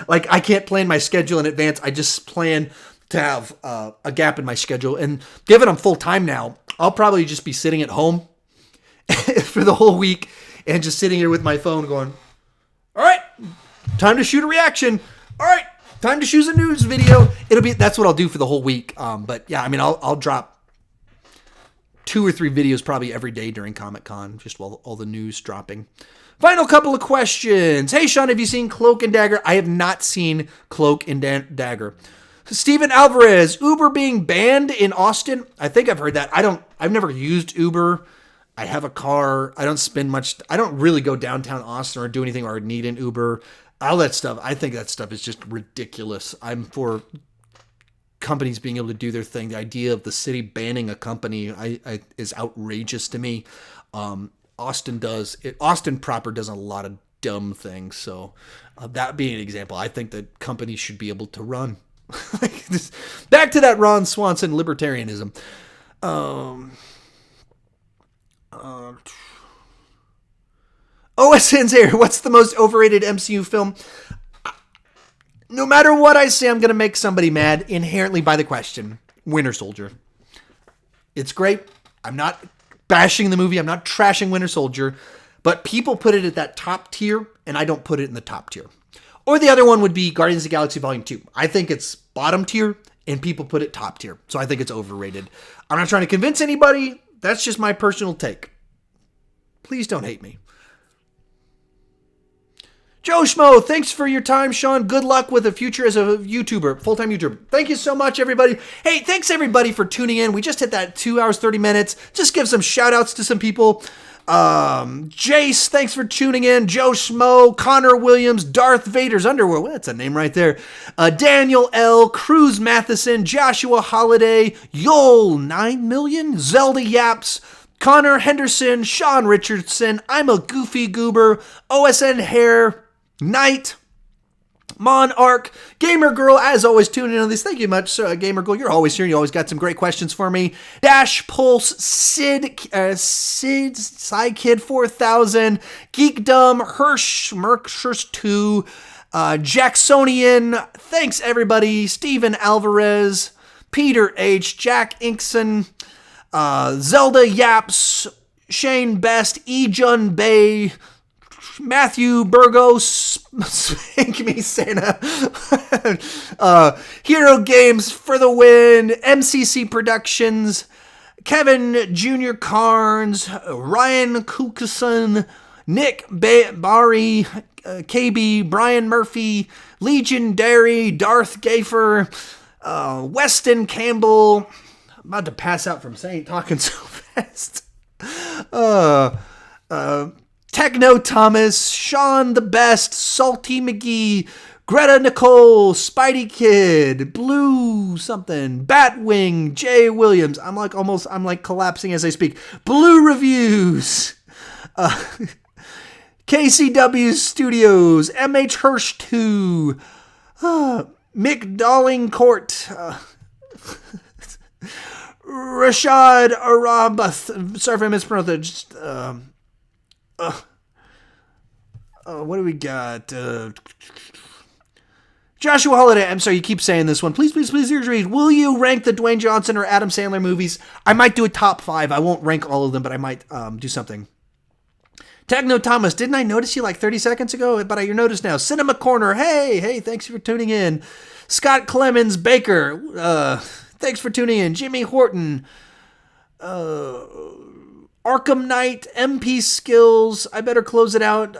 like, I can't plan my schedule in advance. I just plan to have a gap in my schedule. And given I'm full-time now, I'll probably just be sitting at home for the whole week and just sitting here with my phone going, all right, time to shoot a reaction. All right, time to choose a news video. That's what I'll do for the whole week. But yeah, I mean, I'll drop 2 or 3 videos probably every day during Comic-Con, just while all the news dropping. Final couple of questions. Hey, Sean, have you seen Cloak and Dagger? I have not seen Cloak and Dagger. Steven Alvarez, Uber being banned in Austin. I think I've heard that. I've never used Uber. I have a car. I don't really go downtown Austin or do anything or need an Uber. All that stuff. I think that stuff is just ridiculous. I'm for companies being able to do their thing. The idea of the city banning a company is outrageous to me. Austin proper does a lot of dumb things. So that being an example, I think that companies should be able to run. Back to that Ron Swanson libertarianism. OSN's here. What's the most overrated MCU film? No matter what I say, I'm going to make somebody mad inherently by the question. Winter Soldier. It's great. I'm not bashing the movie. I'm not trashing Winter Soldier. But people put it at that top tier, and I don't put it in the top tier. Or the other one would be Guardians of the Galaxy Volume 2. I think it's bottom tier, and people put it top tier. So I think it's overrated. I'm not trying to convince anybody. That's just my personal take. Please don't hate me. Joe Schmo, thanks for your time, Sean. Good luck with the future as a YouTuber, full-time YouTuber. Thank you so much, everybody. Hey, thanks, everybody, for tuning in. We just hit that 2 hours, 30 minutes. Just give some shout-outs to some people. Jace, thanks for tuning in. Joe Schmo, Connor Williams, Darth Vader's Underwear. Well, that's a name right there. Daniel L., Cruz Matheson, Joshua Holiday, Yol, 9 million, Zelda Yaps, Connor Henderson, Sean Richardson, I'm a Goofy Goober, OSN Hair, Knight, Monarch, Gamer Girl, as always, tuning in on this. Thank you much, Gamer Girl. You're always here. You always got some great questions for me. Dash Pulse, Sid, Psykid 4000, Geekdom, Hirsch, Merkshurst 2, Jacksonian. Thanks, everybody. Steven Alvarez, Peter H., Jack Inkson, Zelda Yaps, Shane Best, Ejun Bay, Matthew Burgos, Spank Me Santa, Hero Games for the win, MCC Productions, Kevin Jr. Carnes, Ryan Kukason, Nick Bari, KB, Brian Murphy, Legendary, Darth Gaffer, Weston Campbell. I'm about to pass out from talking so fast. Techno Thomas, Sean the Best, Salty McGee, Greta Nicole, Spidey Kid, Blue something, Batwing, Jay Williams. I'm like collapsing as I speak. Blue Reviews, KCW Studios, MH Hirsch 2, Mick Dallingcourt, Rashad Arabath. Sorry if I mispronounced it. What do we got? Joshua Holiday. I'm sorry, you keep saying this one. Please read. Will you rank the Dwayne Johnson or Adam Sandler movies? I might do a top 5. I won't rank all of them, but I might do something. Techno Thomas. Didn't I notice you like 30 seconds ago? But you're noticed now. Cinema Corner. Hey, thanks for tuning in. Scott Clemens Baker. Thanks for tuning in. Jimmy Horton. Arkham Knight, MP Skills, I better close it out,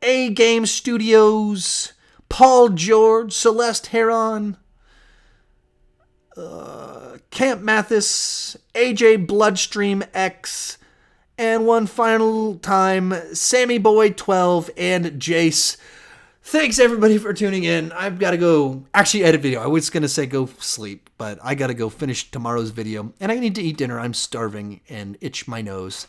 A Game Studios, Paul George, Celeste Heron, Camp Mathis, AJ Bloodstream X, and one final time, Sammy Boy 12 and Jace. Thanks, everybody, for tuning in. I've got to go actually edit video. I was going to say go sleep, but I got to go finish tomorrow's video. And I need to eat dinner. I'm starving and itch my nose.